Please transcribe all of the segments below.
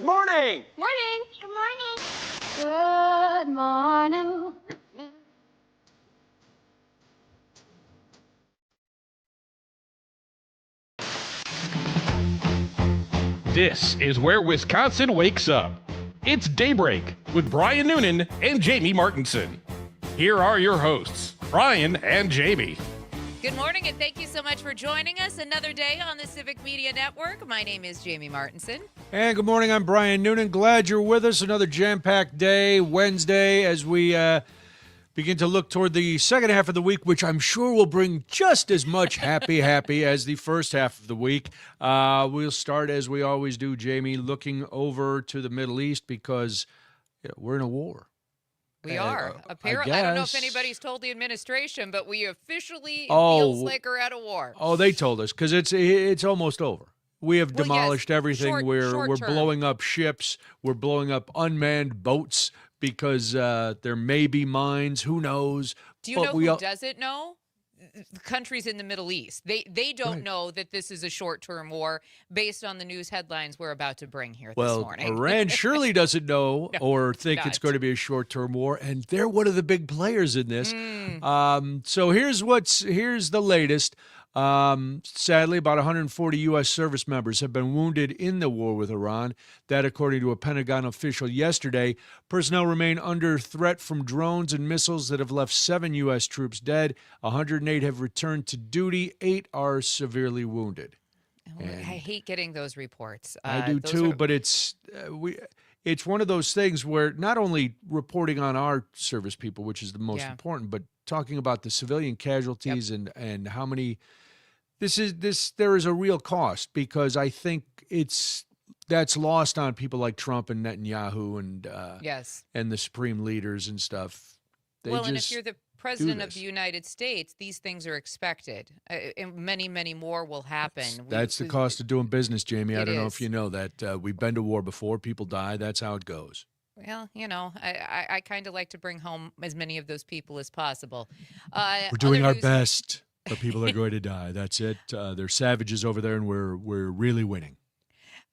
morning. Morning. Good morning. Good morning. This is where Wisconsin wakes up. It's Daybreak with Brian Noonan and Jamie Martinson. Here are your hosts, Brian and Jamie. Good morning, and thank you so much for joining us another day on the Civic Media Network. My name is Jamie Martinson. And good morning, I'm Brian Noonan. Glad you're with us. Another jam-packed day, Wednesday, as we begin to look toward the second half of the week, which I'm sure will bring just as much happy as the first half of the week. We'll start, as we always do, Jamie, looking over to the Middle East because we're in a war. We are. Apparently, I don't know if anybody's told the administration, but we officially feels like we're at a war. Oh, they told us, because it's almost over. We have demolished everything. We're blowing up ships. We're blowing up unmanned boats because there may be mines. Who knows? Do you know who doesn't know? The countries in the Middle East. They don't know that this is a short-term war based on the news headlines we're about to bring here this morning. Iran surely doesn't know or think it's going to be a short-term war, and they're one of the big players in this. So here's the latest. Sadly, about 140 U.S. service members have been wounded in the war with Iran. That, according to a Pentagon official yesterday. Personnel remain under threat from drones and missiles that have left 7 U.S. troops dead. 108 have returned to duty. 8 are severely wounded. I hate getting those reports. I do too, but it's one of those things where not only reporting on our service people, which is the most important, but talking about the civilian casualties and how many. There is a real cost, because I think that's lost on people like Trump and Netanyahu and the supreme leaders and stuff. And if you're the president of the United States, these things are expected. And many, many more will happen. That's the cost of doing business, Jamie. I don't know if you know that. We've been to war before. People die. That's how it goes. Well, I kind of like to bring home as many of those people as possible. We're doing our best, but people are going to die. That's it. They're savages over there, and we're really winning.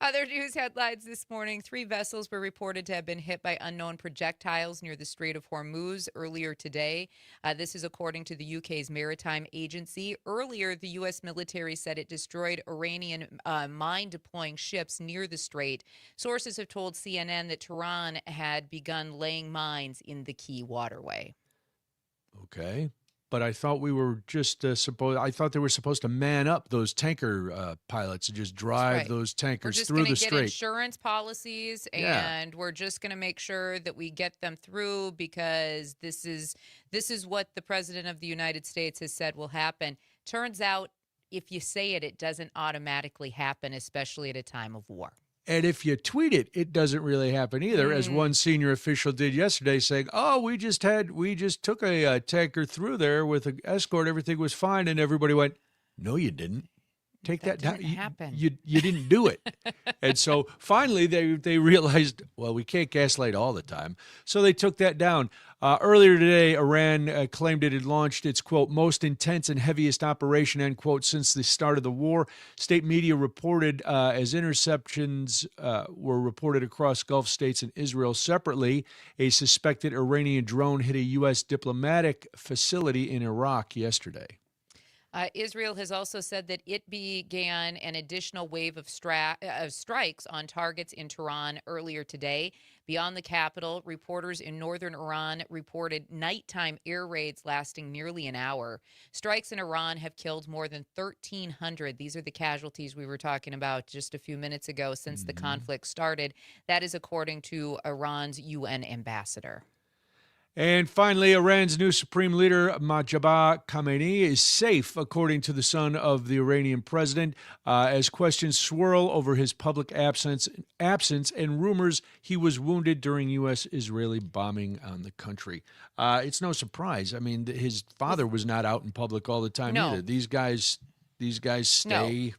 Other news headlines this morning. 3 vessels were reported to have been hit by unknown projectiles near the Strait of Hormuz earlier today. This is according to the UK's maritime agency. Earlier, the U.S. military said it destroyed Iranian mine-deploying ships near the strait. Sources have told CNN that Tehran had begun laying mines in the key waterway. Okay. But I thought we were just I thought they were supposed to man up those tanker pilots and just drive those tankers through the strait. We're just going to get insurance policies, and we're just going to make sure that we get them through, because this is what the president of the United States has said will happen. Turns out, if you say it, it doesn't automatically happen, especially at a time of war. And if you tweet it, it doesn't really happen either, as one senior official did yesterday, saying, we just took a tanker through there with an escort. Everything was fine. And everybody went, no, you didn't. Take that down. You didn't do it. And so finally they realized, we can't gaslight all the time. So they took that down. Earlier today, Iran claimed it had launched its, quote, most intense and heaviest operation, end quote, since the start of the war. State media reported as interceptions were reported across Gulf states and Israel separately. A suspected Iranian drone hit a U.S. diplomatic facility in Iraq yesterday. Israel has also said that it began an additional wave of strikes on targets in Tehran earlier today. Beyond the capital, reporters in northern Iran reported nighttime air raids lasting nearly an hour. Strikes in Iran have killed more than 1,300. These are the casualties we were talking about just a few minutes ago since the conflict started. That is according to Iran's UN ambassador. And finally, Iran's new supreme leader, Mojtaba Khamenei, is safe, according to the son of the Iranian president, as questions swirl over his public absence and rumors he was wounded during U.S.-Israeli bombing on the country. It's no surprise. I mean, his father was not out in public all the time either. These guys stay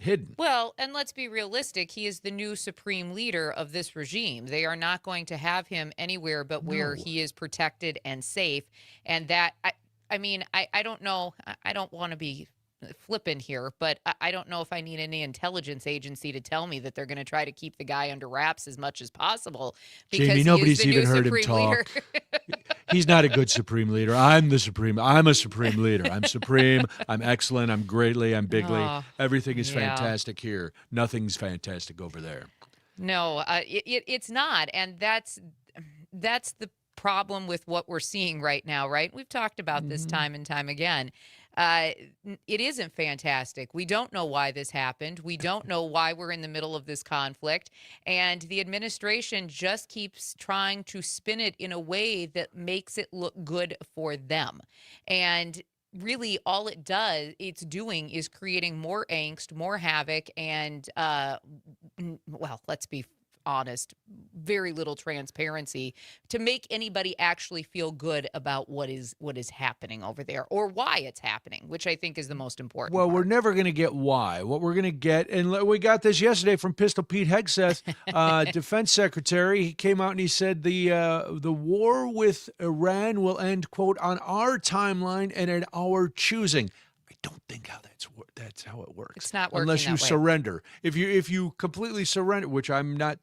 hidden. Well, and let's be realistic. He is the new supreme leader of this regime. They are not going to have him anywhere but where he is protected and safe. And that, I don't know. I don't want to be flippant here, but I don't know if I need any intelligence agency to tell me that they're going to try to keep the guy under wraps as much as possible because Jamie, he nobody's is the even new heard him supreme leader. talk. He's not a good supreme leader. I'm the supreme. I'm a supreme leader. I'm supreme. I'm excellent. I'm greatly. I'm bigly. Oh, Everything is yeah. fantastic here. Nothing's fantastic over there. No, it's not, and that's the problem with what we're seeing right now, right? We've talked about this time and time again. It isn't fantastic. We don't know why this happened. We don't know why we're in the middle of this conflict. And the administration just keeps trying to spin it in a way that makes it look good for them. And really all it's doing is creating more angst, more havoc, and, well, let's be honest, very little transparency to make anybody actually feel good about what is happening over there or why it's happening, which I think is the most important Well, part. we're never going to get why. What we're going to get, and we got this yesterday from Pistol Pete Hegseth, Defense Secretary. He came out and he said the war with Iran will end, quote, on our timeline and at our choosing. I don't think that's how it works. It's not working unless you that way. surrender. If you completely surrender, which I'm not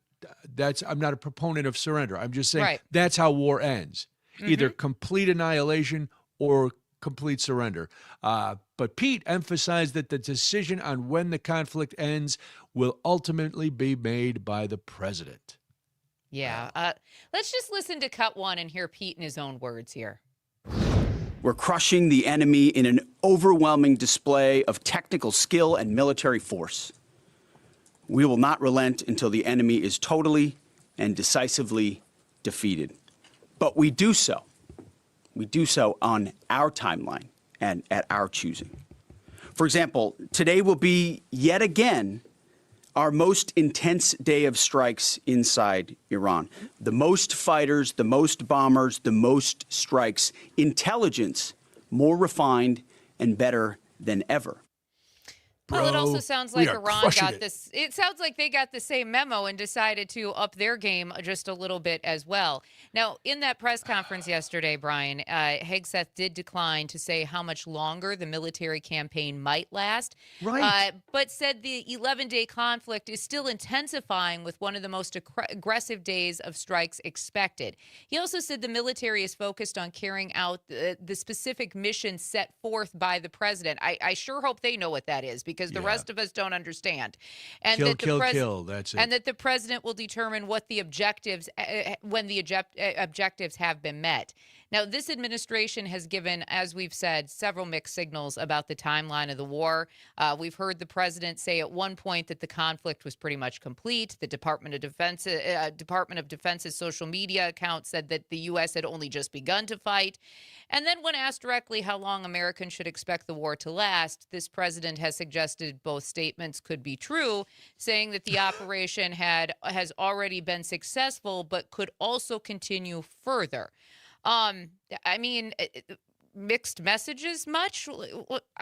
a proponent of surrender. I'm just saying that's how war ends. Either complete annihilation or complete surrender. But Pete emphasized that the decision on when the conflict ends will ultimately be made by the president. Yeah. Let's just listen to cut one and hear Pete in his own words here. We're crushing the enemy in an overwhelming display of technical skill and military force. We will not relent until the enemy is totally and decisively defeated. But we do so. We do so on our timeline and at our choosing. For example, today will be yet again our most intense day of strikes inside Iran. The most fighters, the most bombers, the most strikes. Intelligence more refined and better than ever. Well, it also sounds like Iran got it. this. It sounds like they got the same memo and decided to up their game just a little bit as well. Now, in that press conference yesterday, Brian, Hegseth did decline to say how much longer the military campaign might last, but said the 11-day conflict is still intensifying with one of the most aggressive days of strikes expected. He also said the military is focused on carrying out the specific mission set forth by the president. I sure hope they know what that is, because the rest of us don't understand. And Kill. That's it. And that the president will determine what the objectives, when the objectives have been met. Now, this administration has given, as we've said, several mixed signals about the timeline of the war. We've heard the president say at one point that the conflict was pretty much complete. The Department of Defense's social media account said that the U.S. had only just begun to fight. And then when asked directly how long Americans should expect the war to last, this president has suggested both statements could be true, saying that the operation has already been successful, but could also continue further. I mean, mixed messages much?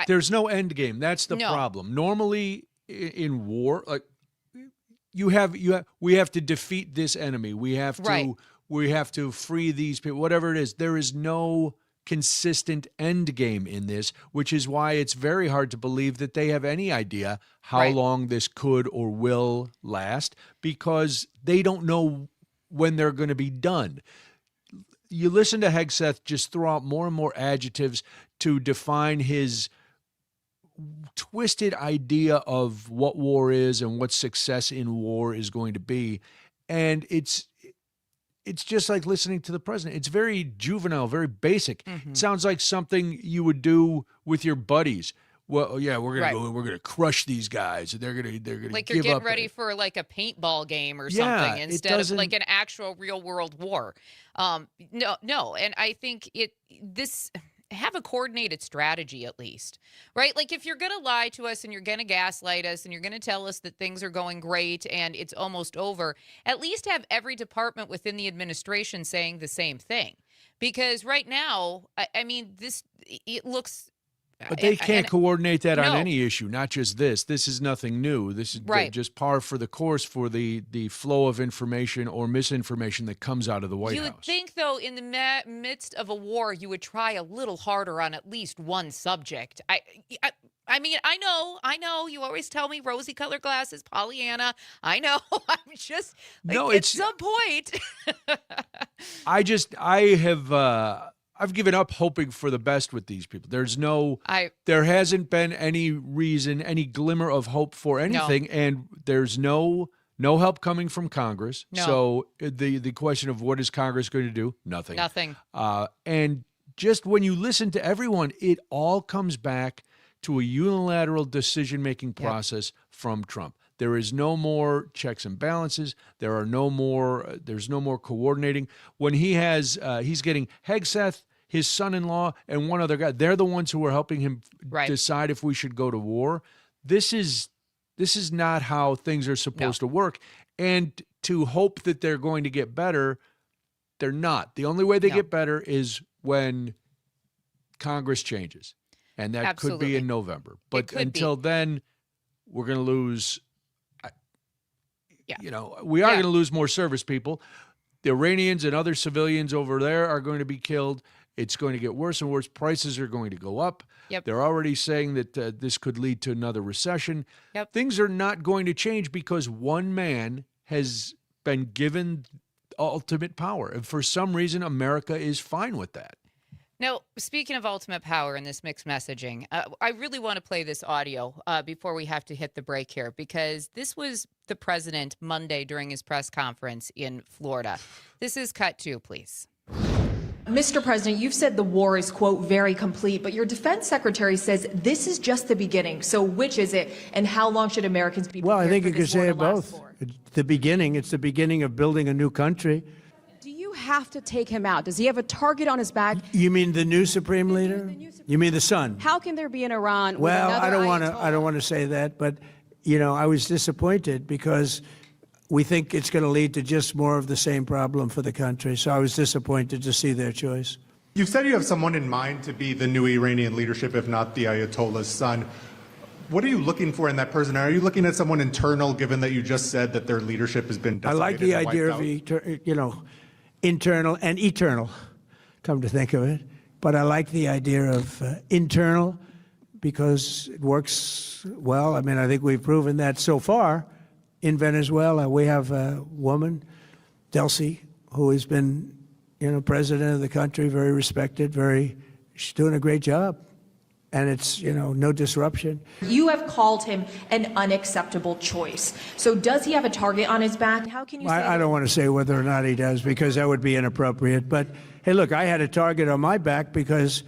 There's no end game. That's the problem. Normally in war, like we have to defeat this enemy. We have to free these people, whatever it is. There is no consistent end game in this, which is why it's very hard to believe that they have any idea how long this could or will last, because they don't know when they're going to be done. You listen to Hegseth just throw out more and more adjectives to define his twisted idea of what war is and what success in war is going to be. And it's just like listening to the president. It's very juvenile, very basic. It sounds like something you would do with your buddies. Well, yeah, we're gonna go. We're gonna crush these guys. They're gonna like give you're getting up. ready for like a paintball game or Yeah, something instead of like an actual real world war. No, and I think have a coordinated strategy at least, right? Like if you're going to lie to us and you're going to gaslight us and you're going to tell us that things are going great and it's almost over, at least have every department within the administration saying the same thing. Because right now, I mean, it looks... But they can't coordinate that on any issue, not just this. This is nothing new. This is just par for the course for the flow of information or misinformation that comes out of the White House. You would think, though, in the midst of a war, you would try a little harder on at least one subject. I mean, I know. You always tell me rosy colored glasses, Pollyanna. I know. I'm just like, No, at some point. I've given up hoping for the best with these people. There hasn't been any reason, any glimmer of hope for anything, and there's no help coming from Congress. No. So the question of what is Congress going to do? Nothing. Nothing. And just when you listen to everyone, it all comes back to a unilateral decision-making process from Trump. There is no more checks and balances. There's no more coordinating. When he's getting Hegseth, his son-in-law, and one other guy. They're the ones who are helping him decide if we should go to war. This is not how things are supposed to work. And to hope that they're going to get better, they're not. The only way they get better is when Congress changes. And that could be in November. But until then, we're going to lose, we are going to lose more service people. The Iranians and other civilians over there are going to be killed. It's going to get worse and worse. Prices are going to go up. Yep. They're already saying that this could lead to another recession. Yep. Things are not going to change because one man has been given ultimate power. And for some reason, America is fine with that. Now, speaking of ultimate power and this mixed messaging, I really want to play this audio before we have to hit the break here, because this was the president Monday during his press conference in Florida. This is cut 2, please. Mr. President, you've said the war is, quote, very complete, but your defense secretary says this is just the beginning. So which is it, and how long should Americans be prepared Well, I think for you could this war say to it last both. for? It's the beginning. It's the beginning of building a new country. Do you have to take him out? Does he have a target on his back? You mean the new supreme leader? You mean the son? How can there be an Iran with Well, another I don't want to say that, but I was disappointed because we think it's going to lead to just more of the same problem for the country. So I was disappointed to see their choice. You've said you have someone in mind to be the new Iranian leadership, if not the Ayatollah's son. What are you looking for in that person? Are you looking at someone internal, given that you just said that their leadership has been decimated? I like the and idea wiped of, internal and eternal, come to think of it. But I like the idea of internal because it works well. I mean, I think we've proven that so far in Venezuela. We have a woman, Delcy, who has been president of the country, very respected, she's doing a great job. And it's, no disruption. You have called him an unacceptable choice. So does he have a target on his back? How can you say I don't want to say whether or not he does because that would be inappropriate. But, hey, look, I had a target on my back because,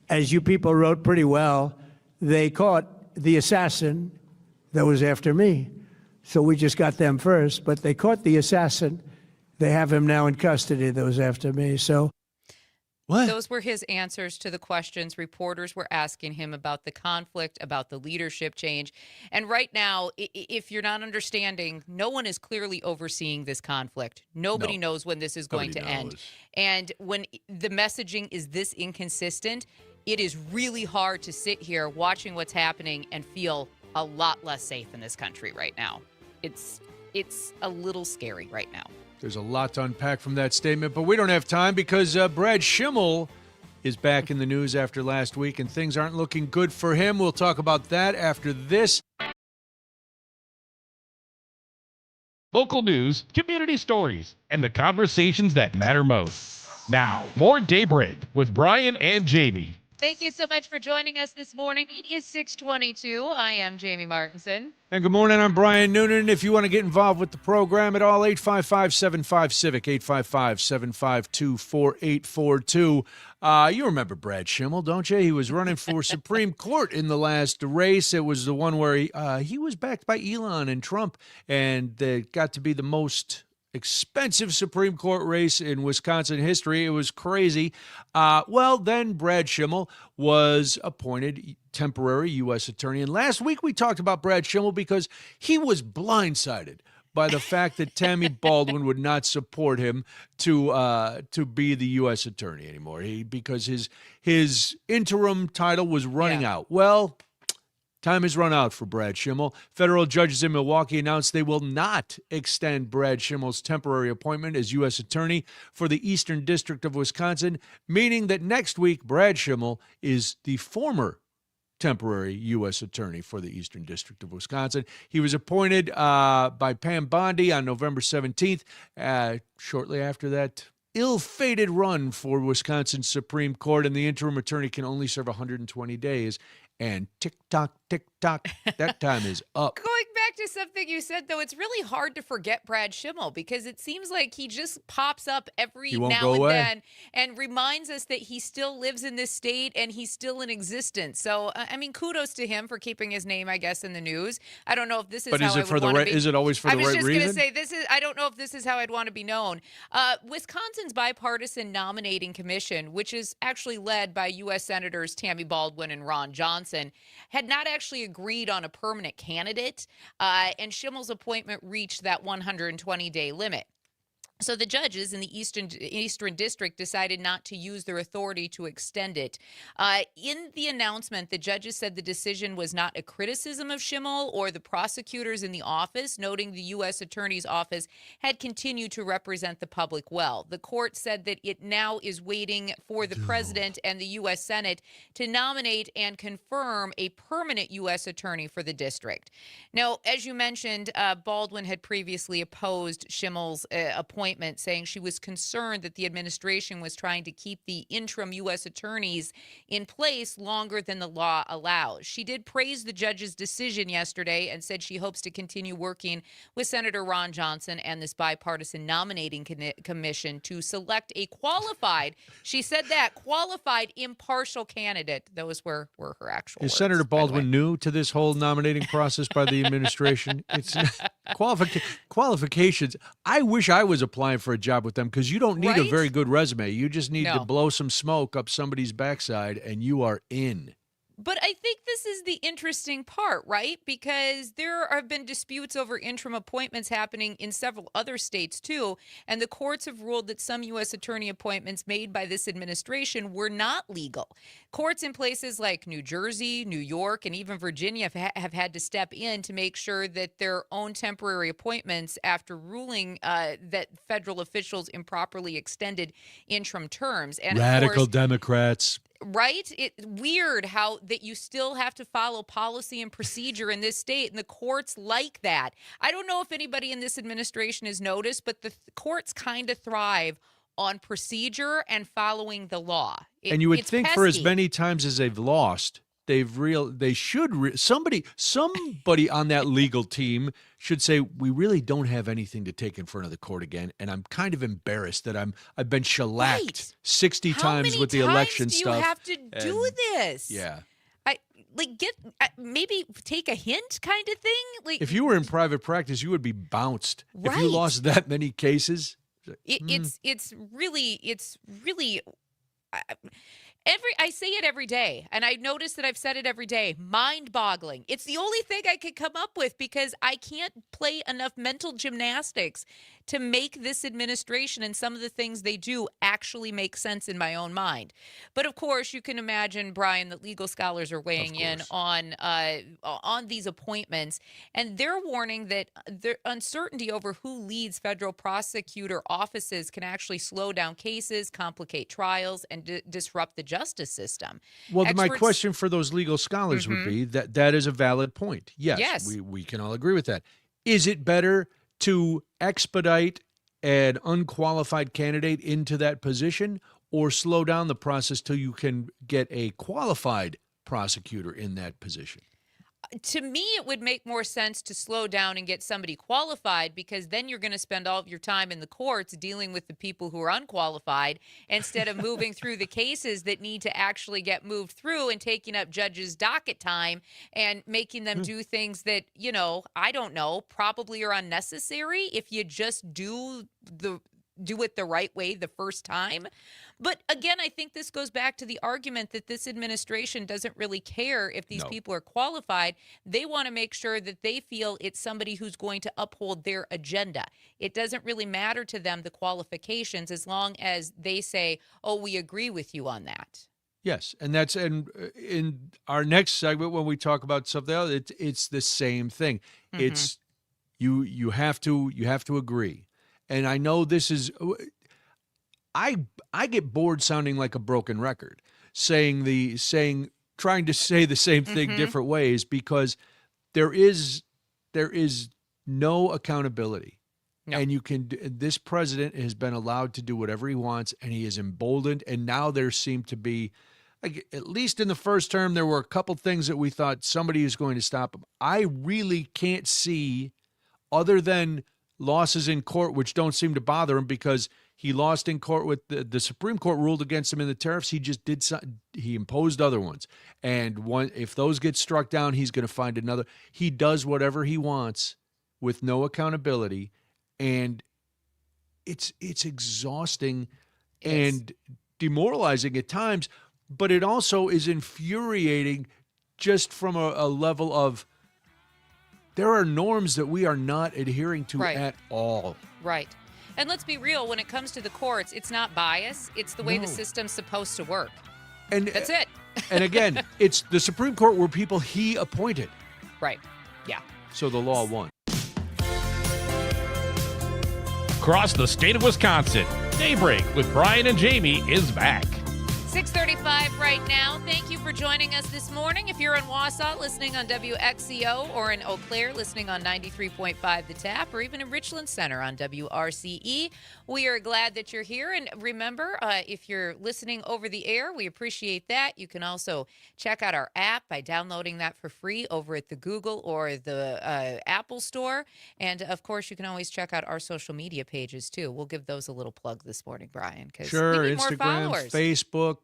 as you people wrote pretty well, they caught the assassin that was after me. So we just got them first. But they caught the assassin. They have him now in custody that was after me. So. What? Those were his answers to the questions reporters were asking him about the conflict, about the leadership change. And right now, if you're not understanding, no one is clearly overseeing this conflict. Nobody knows when this is going to end. And when the messaging is this inconsistent, it is really hard to sit here watching what's happening and feel a lot less safe in this country right now. It's a little scary right now. There's a lot to unpack from that statement, but we don't have time because Brad Schimmel is back in the news after last week, and things aren't looking good for him. We'll talk about that after this. Local news, community stories, and the conversations that matter most. Now, more Daybreak with Brian and Jamie. Thank you so much for joining us this morning. It is 6:22. I am Jamie Martinson. And good morning, I'm Brian Noonan. If you want to get involved with the program at all, 855-75-CIVIC, 855-752-4842. You remember Brad Schimmel, don't you? He was running for Supreme Court in the last race. It was the one where he was backed by Elon and Trump, and it got to be the most expensive Supreme Court race in Wisconsin history. It was crazy. Well, then Brad Schimmel was appointed temporary U.S. attorney. And last week we talked about Brad Schimmel because he was blindsided by the fact that Tammy Baldwin would not support him to be the U.S. attorney anymore. Because his interim title was running out. Well, time has run out for Brad Schimmel. Federal judges in Milwaukee announced they will not extend Brad Schimmel's temporary appointment as U.S. Attorney for the Eastern District of Wisconsin, meaning that next week Brad Schimmel is the former temporary U.S. attorney for the Eastern District of Wisconsin. He was appointed by Pam Bondi on November 17th. Shortly after that ill-fated run for Wisconsin Supreme Court, and the interim attorney can only serve 120 days. And tick-tock, tick-tock, that time is up. Going back to something you said, though, it's really hard to forget Brad Schimmel because it seems like he just pops up every now and then and reminds us that he still lives in this state and he's still in existence. So, I mean, kudos to him for keeping his name, I guess, in the news. I don't know if this is how I would want to be. Is it always for the right reason? I was just going to say, I don't know if this is how I'd want to be known. Wisconsin's bipartisan nominating commission, which is actually led by U.S. Senators Tammy Baldwin and Ron Johnson, had not actually agreed on a permanent candidate, and Schimmel's appointment reached that 120-day limit. So the judges in the Eastern District decided not to use their authority to extend it. In the announcement, the judges said the decision was not a criticism of Schimmel or the prosecutors in the office, noting the U.S. Attorney's Office had continued to represent the public well. The court said that it now is waiting for the president and the U.S. Senate to nominate and confirm a permanent U.S. attorney for the district. Now, as you mentioned, Baldwin had previously opposed Schimmel's appointment, saying she was concerned that the administration was trying to keep the interim U.S. attorneys in place longer than the law allows. She did praise the judge's decision yesterday and said she hopes to continue working with Senator Ron Johnson and this bipartisan nominating commission to select a qualified, she said that, qualified impartial candidate. Those were her actual words. Is Senator Baldwin new to this whole nominating process by the administration? It's qualifications. I wish I was applying for a job with them because you don't need a very good resume. You just need to blow some smoke up somebody's backside and you are in. But I think this is the interesting part, right? Because there have been disputes over interim appointments happening in several other states, too. And the courts have ruled that some U.S. attorney appointments made by this administration were not legal. Courts in places like New Jersey, New York, and even Virginia have had to step in to make sure that their own temporary appointments, after ruling that federal officials improperly extended interim terms. And radical Democrats. Right? It's weird how that you still have to follow policy and procedure in this state, and the courts like that. I don't know if anybody in this administration has noticed, but the courts kind of thrive on procedure and following the law. And you would think pesky. for as many times as they've lost, somebody on that legal team should say, we really don't have anything to take in front of the court again, and I'm kind of embarrassed that I've been shellacked 60 times with the election stuff. How many times do you have to do this? Yeah. Maybe take a hint kind of thing? Like, if you were in private practice, you would be bounced. Right. If you lost that many cases. It's really I say it every day, and I notice that I've said it every day. Mind-boggling. It's the only thing I could come up with because I can't play enough mental gymnastics to make this administration and some of the things they do actually make sense in my own mind. But of course, you can imagine, Brian, that legal scholars are weighing in on these appointments, and they're warning that the uncertainty over who leads federal prosecutor offices can actually slow down cases, complicate trials, and disrupt the justice system. Well, my question for those legal scholars would be that is a valid point. Yes. We can all agree with that. Is it better to expedite an unqualified candidate into that position or slow down the process till you can get a qualified prosecutor in that position? To me, it would make more sense to slow down and get somebody qualified, because then you're going to spend all of your time in the courts dealing with the people who are unqualified instead of moving through the cases that need to actually get moved through and taking up judges' docket time and making them do things that, I don't know, probably are unnecessary if you just do it the right way the first time. But again, I think this goes back to the argument that this administration doesn't really care if these people are qualified. They want to make sure that they feel it's somebody who's going to uphold their agenda. It doesn't really matter to them, the qualifications, as long as they say, oh, we agree with you on that. Yes, and in our next segment when we talk about something else, it's the same thing. It's you have to agree. And I know this is I get bored sounding like a broken record, saying trying to say the same thing different ways, because there is no accountability. No. And this president has been allowed to do whatever he wants, and he is emboldened. And now there seem to be, like, at least in the first term, there were a couple things that we thought somebody is going to stop him. I really can't see, other than losses in court, which don't seem to bother him, because he lost in court with the Supreme Court ruled against him in the tariffs. He just did he imposed other ones. And if those get struck down, he's going to find another. He does whatever he wants with no accountability. And it's exhausting and demoralizing at times, but it also is infuriating just from a level of, there are norms that we are not adhering to at all. Right. And let's be real, when it comes to the courts, it's not bias. It's the way the system's supposed to work. And that's it. And again, it's the Supreme Court were people he appointed. Right. Yeah. So the law won. Across the state of Wisconsin, Daybreak with Brian and Jamie is back. 6:35 right now. Thank you for joining us this morning. If you're in Wausau, listening on WXCO, or in Eau Claire, listening on 93.5 The Tap, or even in Richland Center on WRCE, we are glad that you're here. And remember, if you're listening over the air, we appreciate that. You can also check out our app by downloading that for free over at the Google or the Apple Store. And, of course, you can always check out our social media pages, too. We'll give those a little plug this morning, Brian, because sure, we need more Instagram, followers. Facebook.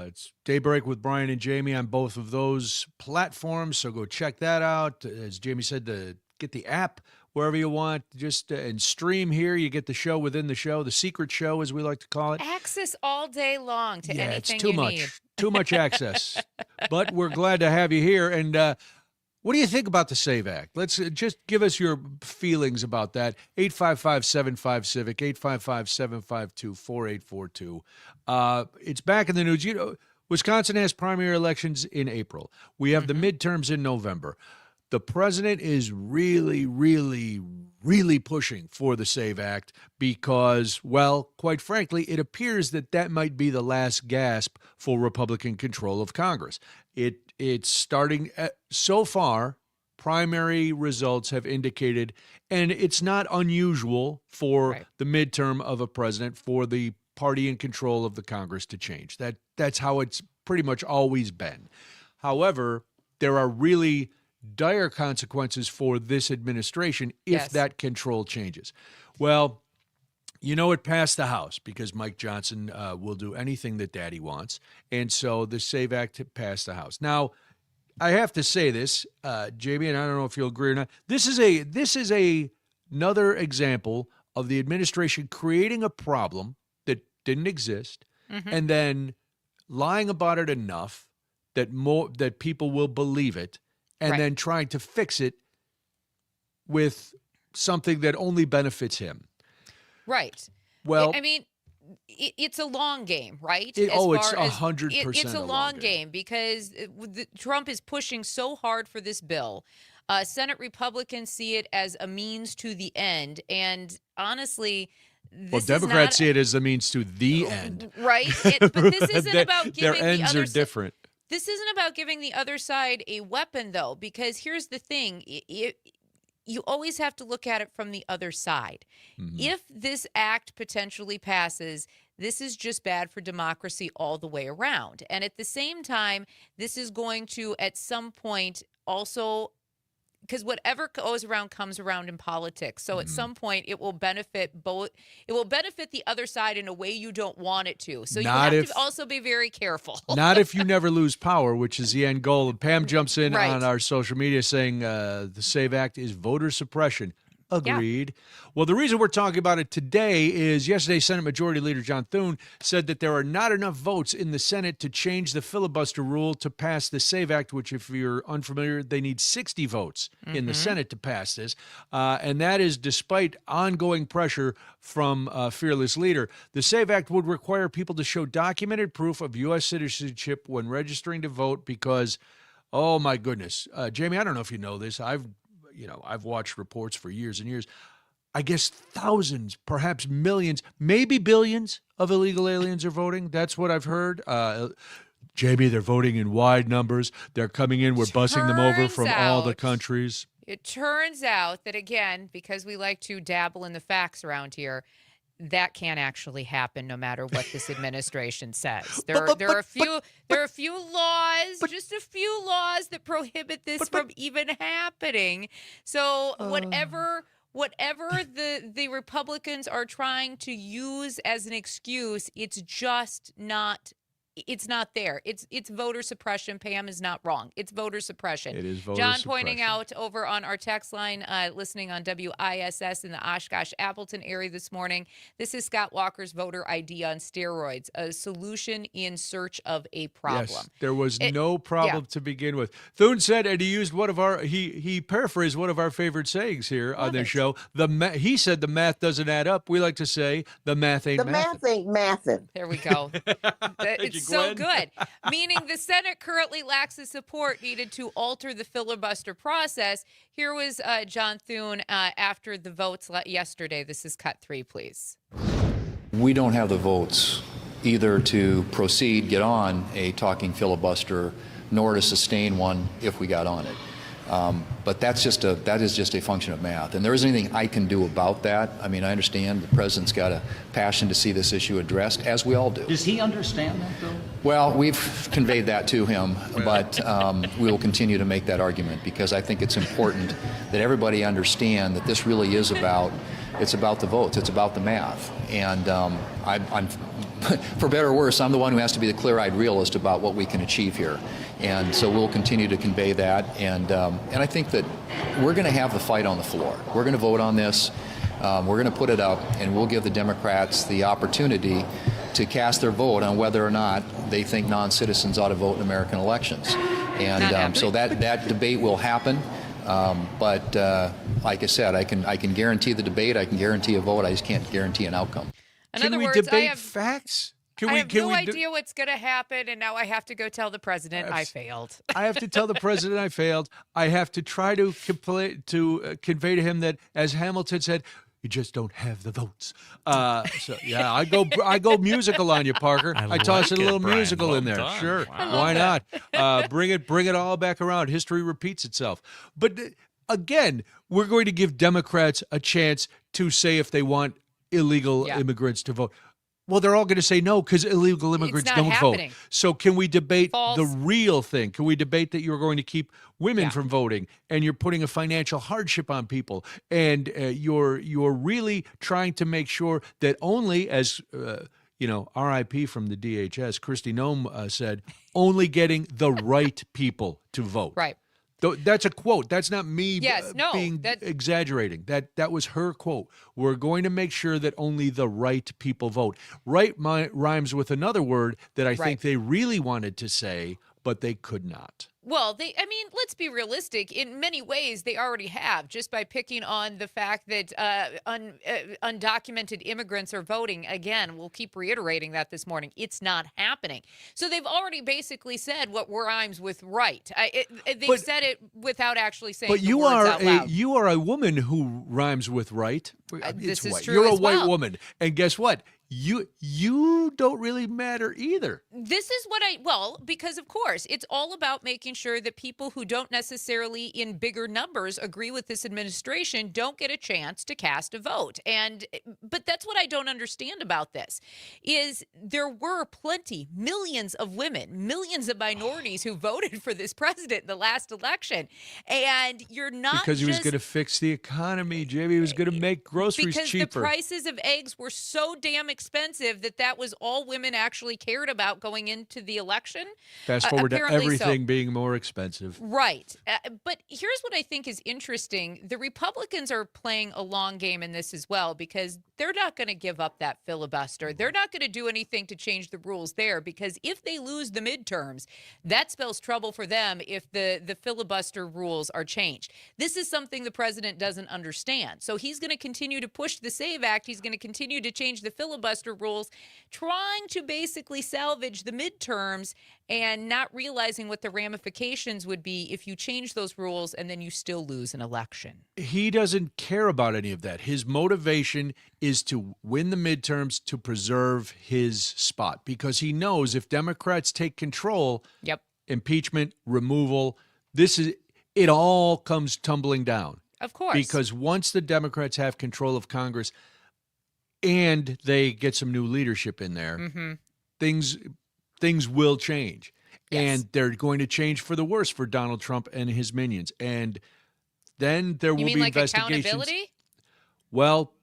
It's Daybreak with Brian and Jamie on both of those platforms, so go check that out. As Jamie said, to get the app wherever you want, just and stream here. You get the show within the show, the secret show, as we like to call it. Access all day long to anything it's too you much, need. too much access. But we're glad to have you here. And what do you think about the SAVE Act? Let's just give us your feelings about that. 855-75-CIVIC, 855-752-4842. It's back in the news. You know, Wisconsin has primary elections in April. We have the midterms in November. The president is really, really, really pushing for the SAVE Act because, well, quite frankly, it appears that might be the last gasp for Republican control of Congress. It's starting so far. Primary results have indicated, and it's not unusual for the midterm of a president for the party in control of the Congress to change. That's how it's pretty much always been. However, there are really dire consequences for this administration if that control changes. Well, you know, it passed the House because Mike Johnson will do anything that Daddy wants. And so the SAVE Act passed the House. Now, I have to say this, Jamie, and I don't know if you'll agree or not. This is another example of the administration creating a problem that didn't exist and then lying about it enough that people will believe it and then trying to fix it with something that only benefits him. Right. Well, I mean, it's a long game, right? It's 100%. It's a long game because Trump is pushing so hard for this bill. Senate Republicans see it as a means to the end. And honestly, Democrats see it as a means to the end. Right. But this isn't about giving their ends the other are different. This isn't about giving the other side a weapon, though, because here's the thing. You always have to look at it from the other side. If this act potentially passes, this is just bad for democracy all the way around. And at the same time, this is going to, at some point, also, because whatever goes around comes around in politics. So at some point, it will benefit both. It will benefit the other side in a way you don't want it to. So you have to also be very careful. Not if you never lose power, which is the end goal. And Pam jumps in on our social media saying the SAVE Act is voter suppression. Agreed. Yeah. Well, the reason we're talking about it today is yesterday Senate Majority Leader John Thune said that there are not enough votes in the Senate to change the filibuster rule to pass the SAVE Act, which, if you're unfamiliar, they need 60 votes in the Senate to pass this. And that is despite ongoing pressure from Fearless Leader. The SAVE Act would require people to show documented proof of U.S. citizenship when registering to vote because, oh, my goodness. Jamie, I don't know if you know this. I've watched reports for years and years. I guess thousands, perhaps millions, maybe billions of illegal aliens are voting. That's what I've heard. Jamie, they're voting in wide numbers. They're coming in. We're busing them over Turns from all the out- countries. It turns out that, again, because we like to dabble in the facts around here, that can't actually happen no matter what this administration says. There are a few laws, just a few laws that prohibit this from even happening. So whatever the Republicans are trying to use as an excuse, it's just not. It's not there. It's voter suppression. Pam is not wrong. It's voter suppression. It is voter John suppression. pointing out over on our text line, listening on WISS in the Oshkosh Appleton area this morning. This is Scott Walker's voter ID on steroids, a solution in search of a problem. Yes, there was no problem to begin with. Thune said, and he used one of our, he paraphrased one of our favorite sayings here on this show. He said the math doesn't add up. We like to say the math ain't The math ain't mathin'. There we go. It's so good. Meaning the Senate currently lacks the support needed to alter the filibuster process. Here was John Thune after the votes yesterday. This is cut 3, please. We don't have the votes either to proceed, get on a talking filibuster, nor to sustain one if we got on it. But that is just a function of math. And there isn't anything I can do about that. I mean, I understand the president's got a passion to see this issue addressed, as we all do. Does he understand that, though? Well, we've conveyed that to him, but we will continue to make that argument because I think it's important that everybody understand that this really is about the votes. It's about the math. And I'm for better or worse, I'm the one who has to be the clear-eyed realist about what we can achieve here. And so we'll continue to convey that. And I think that we're going to have the fight on the floor. We're going to vote on this. We're going to put it up, and we'll give the Democrats the opportunity to cast their vote on whether or not they think non-citizens ought to vote in American elections. And so that debate will happen. But like I said, I can guarantee the debate. I can guarantee a vote. I just can't guarantee an outcome. In Can other we words, debate facts? I have no idea what's going to happen, and now I have to go tell the president I failed. I have to tell the president I failed. I have to try to convey to him that, as Hamilton said, you just don't have the votes. So yeah, I go musical on you, Parker. I toss in a little musical in there. done. Sure, Wow. why not? Bring it all back around. History repeats itself. But again, we're going to give Democrats a chance to say if they want illegal immigrants to vote. Well, they're all going to say no because illegal immigrants don't happening. vote. So can we debate False. the real thing? Can we debate that you're going to keep women from voting and you're putting a financial hardship on people and you're really trying to make sure that only, as RIP from the DHS, Kristi Noem said, only getting the right people to vote. Right. That's a quote. That's not me being that's exaggerating. That was her quote. We're going to make sure that only the right people vote. Right rhymes with another word that I think they really wanted to say, but they could not. Well, let's be realistic. In many ways, they already have, just by picking on the fact that undocumented immigrants are voting. Again, we'll keep reiterating that this morning. It's not happening. So they've already basically said what rhymes with right. They've said it without actually saying the words out loud. You are a woman who rhymes with right. This is white. true You're a as white well. woman. And guess what? You don't really matter either. This is because of course, it's all about making sure that people who don't necessarily in bigger numbers agree with this administration don't get a chance to cast a vote. But that's what I don't understand about this is there were millions of women, millions of minorities who voted for this president in the last election. And you're not because he was going to fix the economy, Jamie. He was going to make groceries because cheaper. The prices of eggs were so damn expensive that was all women actually cared about going into the election. Fast forward to Apparently everything so. being more expensive. Right. But here's what I think is interesting. The Republicans are playing a long game in this as well because they're not going to give up that filibuster. They're not going to do anything to change the rules there because if they lose the midterms, that spells trouble for them if the filibuster rules are changed. This is something the president doesn't understand. So he's going to continue to push the SAVE Act. He's going to continue to change the filibuster filibuster rules, trying to basically salvage the midterms and not realizing what the ramifications would be if you change those rules and then you still lose an election. He doesn't care about any of that. His motivation is to win the midterms to preserve his spot, because he knows if Democrats take control, impeachment, removal, it all comes tumbling down. Of course. Because once the Democrats have control of Congress and they get some new leadership in there, things will change. Yes. And they're going to change for the worse for Donald Trump and his minions. And then there will You mean be like investigations. accountability? Well,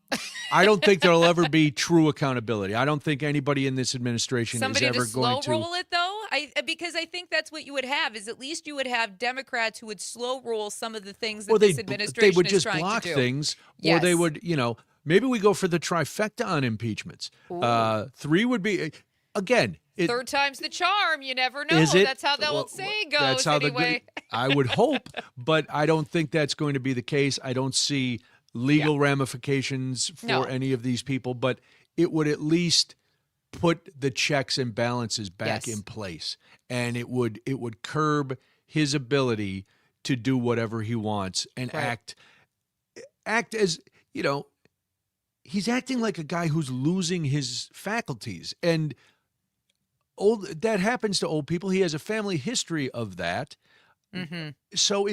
I don't think there'll ever be true accountability. I don't think anybody in this administration Somebody is ever to slow going to roll it, though? Because I think that's what you would have, is at least you would have Democrats who would slow roll some of the things that this administration they would is just trying block to do. things, Yes. or they would, maybe we go for the trifecta on impeachments. 3 would be, again, Third time's the charm. You never know. is it? That's how the old saying goes. That's how anyway. I would hope, but I don't think that's going to be the case. I don't see legal ramifications for any of these people, but it would at least put the checks and balances back in place, and it would curb his ability to do whatever he wants and act as, he's acting like a guy who's losing his faculties. And that happens to old people. He has a family history of that. So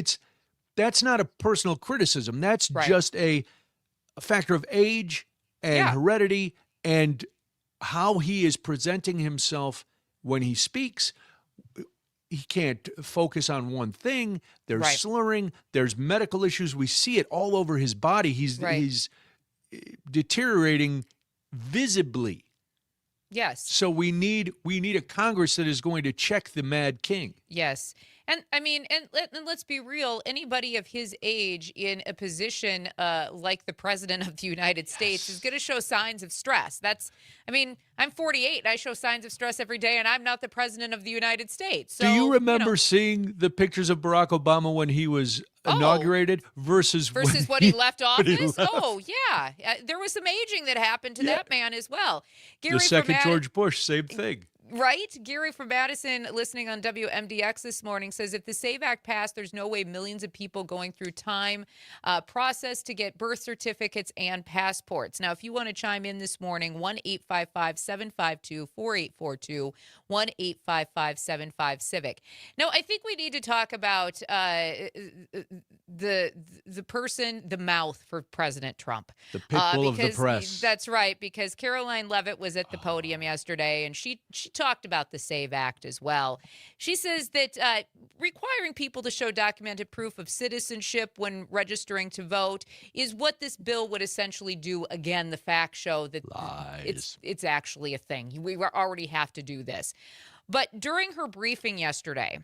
that's not a personal criticism. That's just a factor of age and heredity and how he is presenting himself when he speaks. He can't focus on one thing. There's slurring. There's medical issues. We see it all over his body. He's deteriorating visibly. Yes. So we need a Congress that is going to check the Mad King. Yes. And I mean, and let's be real, anybody of his age in a position like the president of the United States is going to show signs of stress. I'm 48 and I show signs of stress every day, and I'm not the president of the United States. So, do you remember seeing the pictures of Barack Obama when he was inaugurated versus what he left office? Oh, yeah. There was some aging that happened to that man as well. Gary, the second George Bush, same thing. Right? Gary from Madison, listening on WMDX this morning, says if the SAVE Act passed, there's no way millions of people going through time process to get birth certificates and passports. Now, if you want to chime in this morning, 1-855-752-4842, 1-855-75-CIVIC. Now, I think we need to talk about the person, the mouth for President Trump. The pit bull of the press. That's right, because Caroline Leavitt was at the podium yesterday, and she talked about the SAVE Act as well. She says that requiring people to show documented proof of citizenship when registering to vote is what this bill would essentially do. Again, the facts show that it's actually a thing. We already have to do this. But during her briefing yesterday,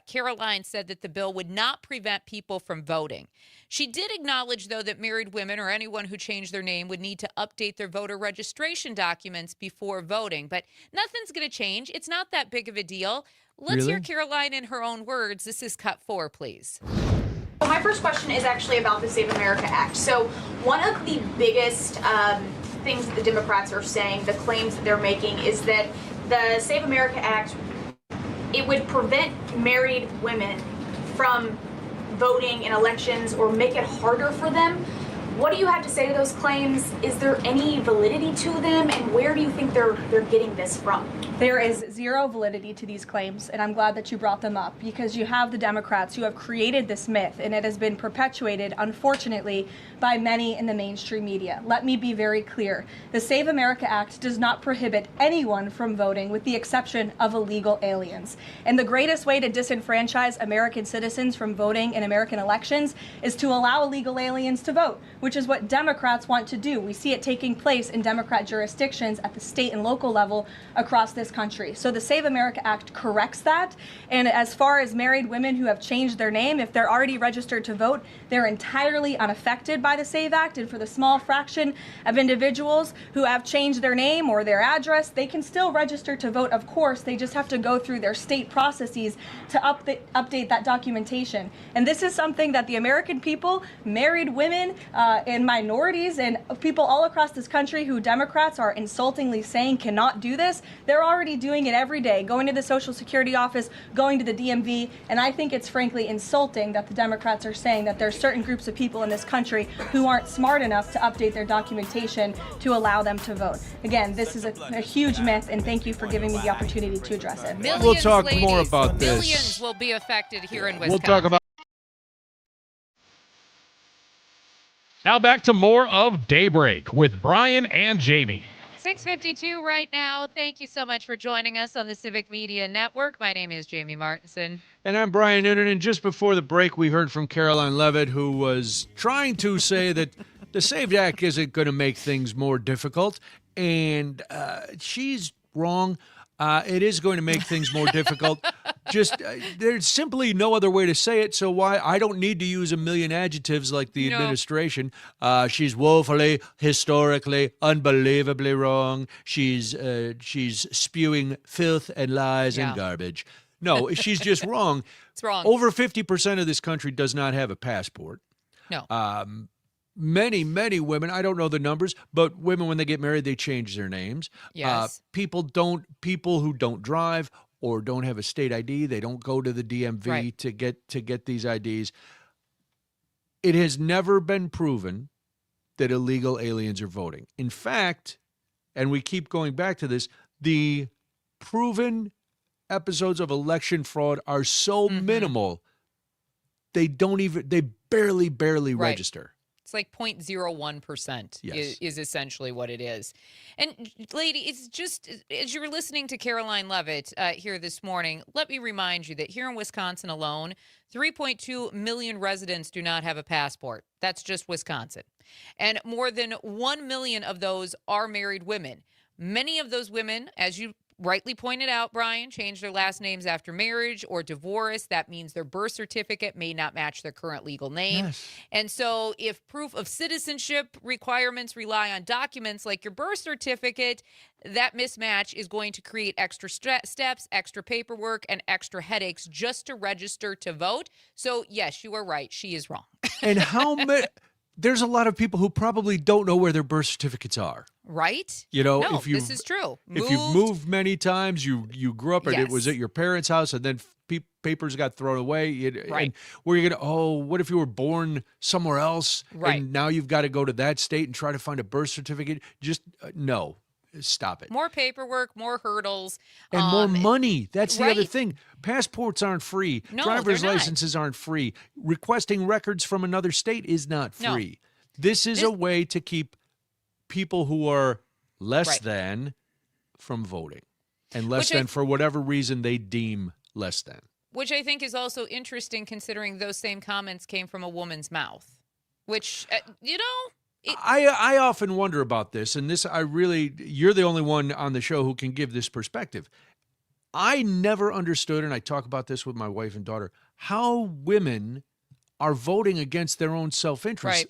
Caroline said that the bill would not prevent people from voting. She did acknowledge, though, that married women or anyone who changed their name would need to update their voter registration documents before voting. But nothing's going to change. It's not that big of a deal. Let's hear Caroline in her own words. This is cut 4, please. Well, my first question is actually about the Save America Act. So one of the biggest things that the Democrats are saying, the claims that they're making, is that the Save America Act, it would prevent married women from voting in elections or make it harder for them. What do you have to say to those claims? Is there any validity to them, and where do you think they're getting this from? There is zero validity to these claims, and I'm glad that you brought them up, because you have the Democrats who have created this myth, and it has been perpetuated, unfortunately, by many in the mainstream media. Let me be very clear. The Save America Act does not prohibit anyone from voting, with the exception of illegal aliens. And the greatest way to disenfranchise American citizens from voting in American elections is to allow illegal aliens to vote, which is what Democrats want to do. We see it taking place in Democrat jurisdictions at the state and local level across this country. So the Save America Act corrects that. And as far as married women who have changed their name, if they're already registered to vote, they're entirely unaffected by the SAVE Act. And for the small fraction of individuals who have changed their name or their address, they can still register to vote, of course. They just have to go through their state processes to update that documentation. And this is something that the American people, married women, and minorities and people all across this country who Democrats are insultingly saying cannot do this. They're already doing it every day, going to the Social Security office, going to the DMV, and I think it's frankly insulting that the Democrats are saying that there are certain groups of people in this country who aren't smart enough to update their documentation to allow them to vote. Again, this is a huge myth, and thank you for giving me the opportunity to address it. Millions, We'll talk ladies, more about this. Millions will be affected here in Wisconsin. We'll talk about. Now back to more of Daybreak with Brian and Jamie. 6:52 right now. Thank you so much for joining us on the Civic Media Network. My name is Jamie Martinson. And I'm Brian Noonan. And just before the break, we heard from Caroline Levitt, who was trying to say that the SAVE Act isn't going to make things more difficult. And she's wrong. It is going to make things more difficult. Just there's simply no other way to say it. So why I don't need to use a million adjectives like the administration. She's woefully, historically, unbelievably wrong. She's spewing filth and lies and garbage. No, she's just wrong. It's wrong. Over 50% of this country does not have a passport. No. Many women, I don't know the numbers, but women, when they get married, they change their names. Yes. People who don't drive or don't have a state ID, they don't go to the DMV to get these IDs. It has never been proven that illegal aliens are voting. In fact, and we keep going back to this, the proven episodes of election fraud are so minimal, they barely register. It's like 0.01% is essentially what it is. And, lady, it's just, as you were listening to Caroline Levitt here this morning, let me remind you that here in Wisconsin alone, 3.2 million residents do not have a passport. That's just Wisconsin. And more than 1 million of those are married women. Many of those women, as you rightly pointed out, Brian, change their last names after marriage or divorce. That means their birth certificate may not match their current legal name. Yes. And so if proof of citizenship requirements rely on documents like your birth certificate, that mismatch is going to create extra steps, extra paperwork, and extra headaches just to register to vote. So, yes, you are right. She is wrong. And how many... There's a lot of people who probably don't know where their birth certificates are. Right? You know, no, if you this is true. If you've moved many times, you grew up and it was at your parents' house, and then papers got thrown away. And where you're gonna, what if you were born somewhere else, and now you've got to go to that state and try to find a birth certificate? Just no. Stop it. More paperwork, more hurdles. And more money. That's the other thing. Passports aren't free. No, Driver's they're not. licenses aren't free. Requesting records from another state is not free. This is a way to keep people who are less than from voting. And less than for whatever reason they deem less than. Which I think is also interesting considering those same comments came from a woman's mouth. Which, I often wonder about this, and you're the only one on the show who can give this perspective. I never understood, and I talk about this with my wife and daughter, how women are voting against their own self-interest.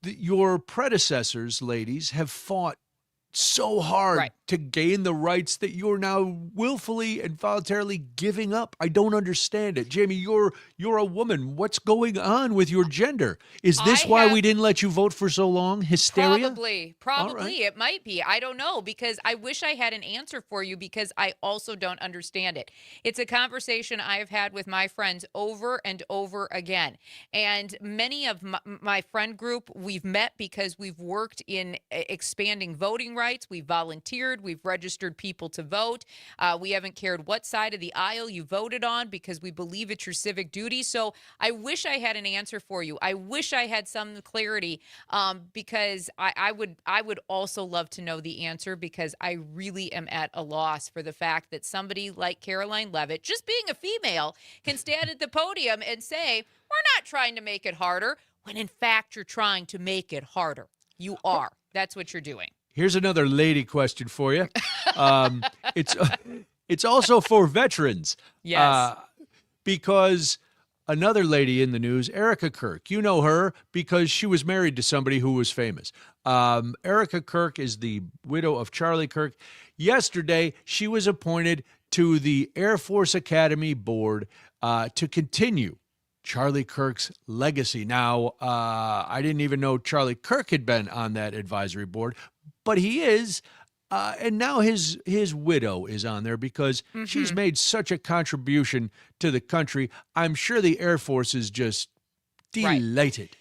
Your predecessors, ladies, have fought so hard to gain the rights that you're now willfully and voluntarily giving up. I don't understand it. Jamie, you're a woman. What's going on with your gender? Is this why we didn't let you vote for so long? Hysteria? Probably. It might be. I don't know, because I wish I had an answer for you, because I also don't understand it. It's a conversation I've had with my friends over and over again. And many of my friend group, we've met because we've worked in expanding voting rights. We've volunteered. We've registered people to vote. We haven't cared what side of the aisle you voted on, because we believe it's your civic duty. So I wish I had an answer for you. I wish I had some clarity, because I would also love to know the answer, because I really am at a loss for the fact that somebody like Caroline Levitt, just being a female, can stand at the podium and say, we're not trying to make it harder, when in fact you're trying to make it harder. You are. That's what you're doing. Here's another lady question for you. It's also for veterans. Yes. Because another lady in the news, Erica Kirk, you know her because she was married to somebody who was famous. Erica Kirk is the widow of Charlie Kirk. Yesterday, she was appointed to the Air Force Academy Board to continue Charlie Kirk's legacy. Now, I didn't even know Charlie Kirk had been on that advisory board, but he is. And now his widow is on there because she's made such a contribution to the country. I'm sure the Air Force is just delighted.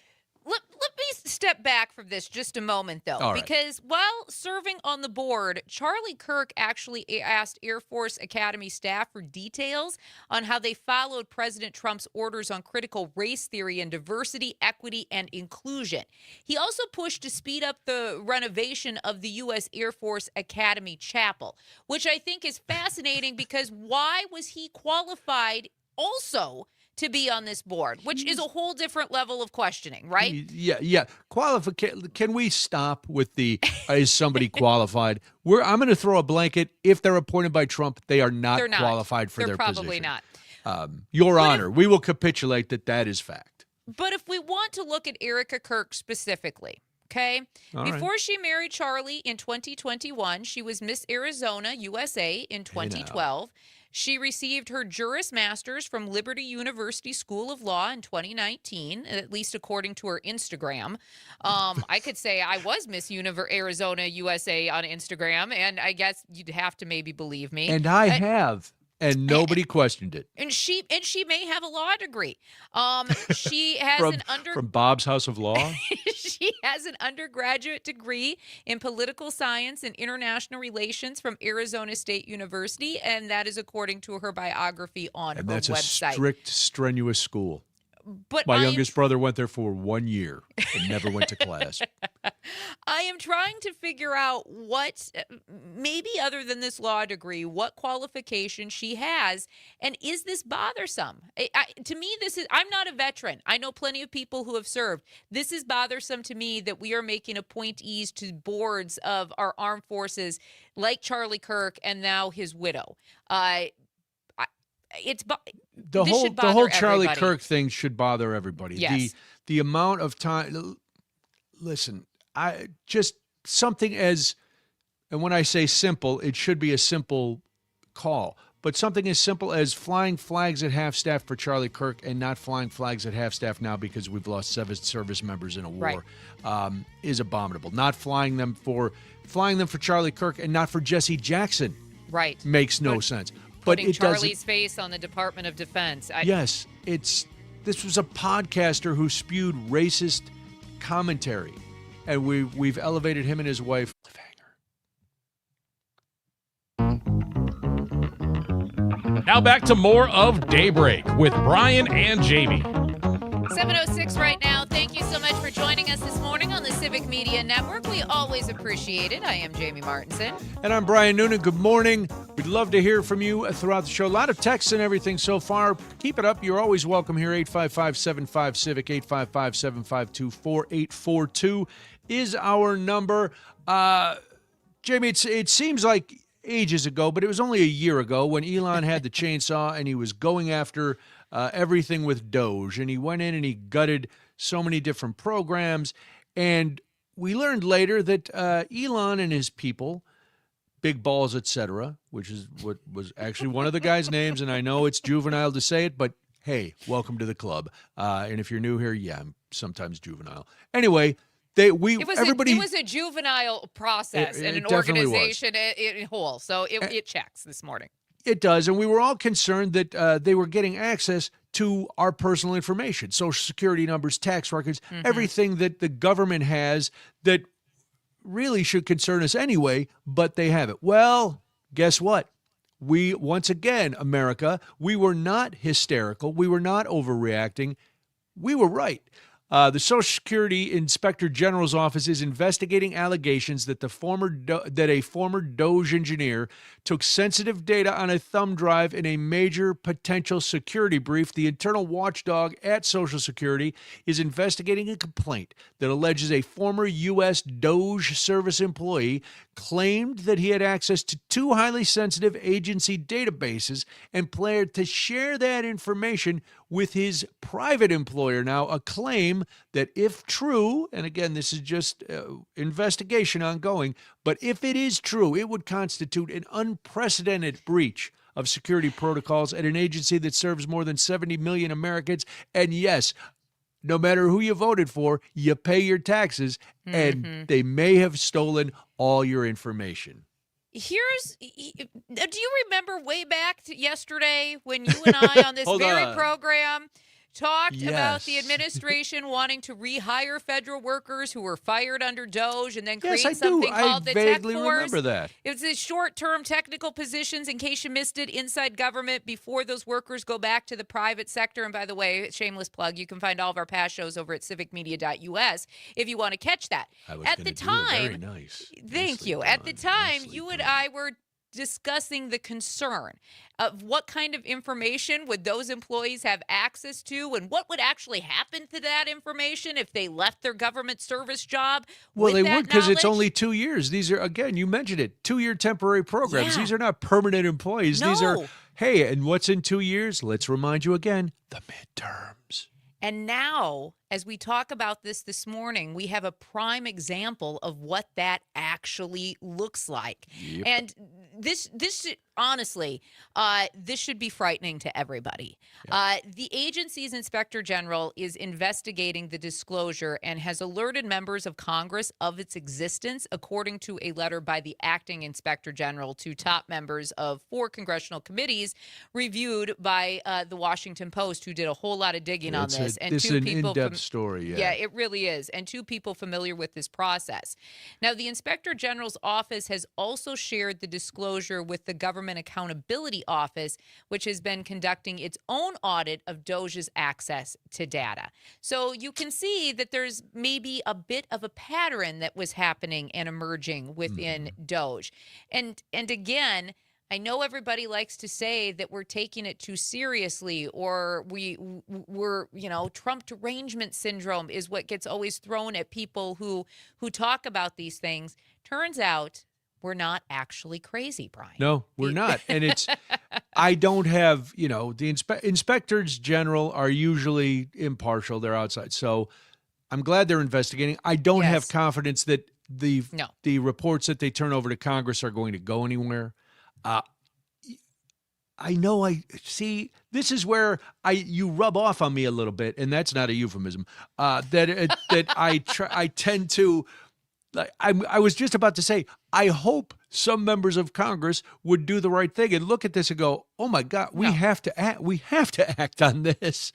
Let me step back from this just a moment, though, because while serving on the board, Charlie Kirk actually asked Air Force Academy staff for details on how they followed President Trump's orders on critical race theory and diversity, equity, and inclusion. He also pushed to speed up the renovation of the U.S. Air Force Academy Chapel, which I think is fascinating because why was he qualified also to be on this board, which is a whole different level of questioning, right? Yeah. Can we stop with the is somebody qualified? I'm going to throw a blanket. If they're appointed by Trump, they are not qualified for their position. They're probably not. Your Honor, we will capitulate that is fact. But if we want to look at Erica Kirk specifically, okay? Before she married Charlie in 2021, she was Miss Arizona, USA in 2012. She received her Juris Masters from Liberty University School of Law in 2019, at least according to her Instagram. I could say I was Miss Arizona, USA on Instagram, and I guess you'd have to maybe believe me. And I have. And nobody questioned it. And she may have a law degree. She has from Bob's House of Law. She has an undergraduate degree in political science and international relations from Arizona State University, and that is according to her biography on her website. And that's a strict, strenuous school. But my youngest brother went there for 1 year and never went to class. I am trying to figure out what, maybe other than this law degree, what qualification she has. And is this bothersome? To me, I'm not a veteran. I know plenty of people who have served. This is bothersome to me that we are making appointees to boards of our armed forces like Charlie Kirk and now his widow. The whole Charlie Kirk thing should bother everybody. Yes. The amount of time. Listen, just something as, and when I say simple, it should be a simple call. But something as simple as flying flags at half-staff for Charlie Kirk and not flying flags at half-staff now because we've lost 7 service members in a war is abominable. Not flying them for Charlie Kirk and not for Jesse Jackson makes no sense. But putting Charlie's face on the Department of Defense. Yes, this was a podcaster who spewed racist commentary, and we've elevated him and his wife. Now back to more of Daybreak with Brian and Jamie. 7:06 right now. Thank you so much for joining us this morning on the Civic Media Network. We always appreciate it. I am Jamie Martinson. And I'm Brian Noonan. Good morning. We'd love to hear from you throughout the show. A lot of texts and everything so far. Keep it up. You're always welcome here. 855-75-CIVIC, 855-752-4842 is our number. Jamie, it seems like ages ago, but it was only a year ago when Elon had the chainsaw and he was going after everything with DOGE, and he went in and he gutted so many different programs. And we learned later that Elon and his people, Big Balls, etc., which is what was actually one of the guys' names, and I know it's juvenile to say it, but hey, welcome to the club. And if you're new here, yeah, I'm sometimes juvenile. Anyway, it was a juvenile process and an organization in whole, so it checks this morning. It does, and we were all concerned that they were getting access to our personal information, Social Security numbers, tax records, everything that the government has that really should concern us anyway, but they have it. Well, guess what? Once again, America, we were not hysterical. We were not overreacting. We were right. The Social Security Inspector General's office is investigating allegations that a former DOGE engineer took sensitive data on a thumb drive in a major potential security brief. The internal watchdog at Social Security is investigating a complaint that alleges a former U.S. DOGE service employee claimed that he had access to 2 highly sensitive agency databases and planned to share that information with his private employer. Now, a claim that, if true, and again, this is just investigation ongoing, but if it is true, it would constitute an unprecedented breach of security protocols at an agency that serves more than 70 million Americans. And yes, no matter who you voted for, you pay your taxes, and they may have stolen all your information. Do you remember way back to yesterday when you and I on this very program talked about the administration wanting to rehire federal workers who were fired under DOGE and then create something called the Tech Force? Remember that. It was these short-term technical positions, in case you missed it, inside government before those workers go back to the private sector. And by the way, shameless plug, you can find all of our past shows over at civicmedia.us if you want to catch that. At the time, very nice. Thank you. At the time, you and I were discussing the concern of what kind of information would those employees have access to and what would actually happen to that information if they left their government service job. Well, they would, because it's only 2 years. These are, again, you mentioned it, 2-year temporary programs. Yeah. These are not permanent employees. No. These are, hey, and what's in 2 years? Let's remind you again, the midterms. And now, as we talk about this morning, we have a prime example of what that actually looks like. Yep. And this honestly, this should be frightening to everybody. The agency's inspector general is investigating the disclosure and has alerted members of Congress of its existence, according to a letter by the acting inspector general to top members of 4 congressional committees, reviewed by the Washington Post, who did a whole lot of digging on this. This is an in-depth story. Yeah, it really is. And 2 people familiar with this process. Now, the Inspector General's office has also shared the disclosure with the Government Accountability Office, which has been conducting its own audit of DOGE's access to data. So you can see that there's maybe a bit of a pattern that was happening and emerging within DOGE. And again, I know everybody likes to say that we're taking it too seriously, or we're Trump derangement syndrome is what gets always thrown at people who talk about these things. Turns out we're not actually crazy, Brian. No, we're not. And it's, I don't have, the inspectors general are usually impartial. They're outside. So I'm glad they're investigating. I don't have confidence that the reports that they turn over to Congress are going to go anywhere. This is where you rub off on me a little bit, and that's not a euphemism. I tend to, I was just about to say, I hope some members of Congress would do the right thing and look at this and go, oh my God, we have to act. We have to act on this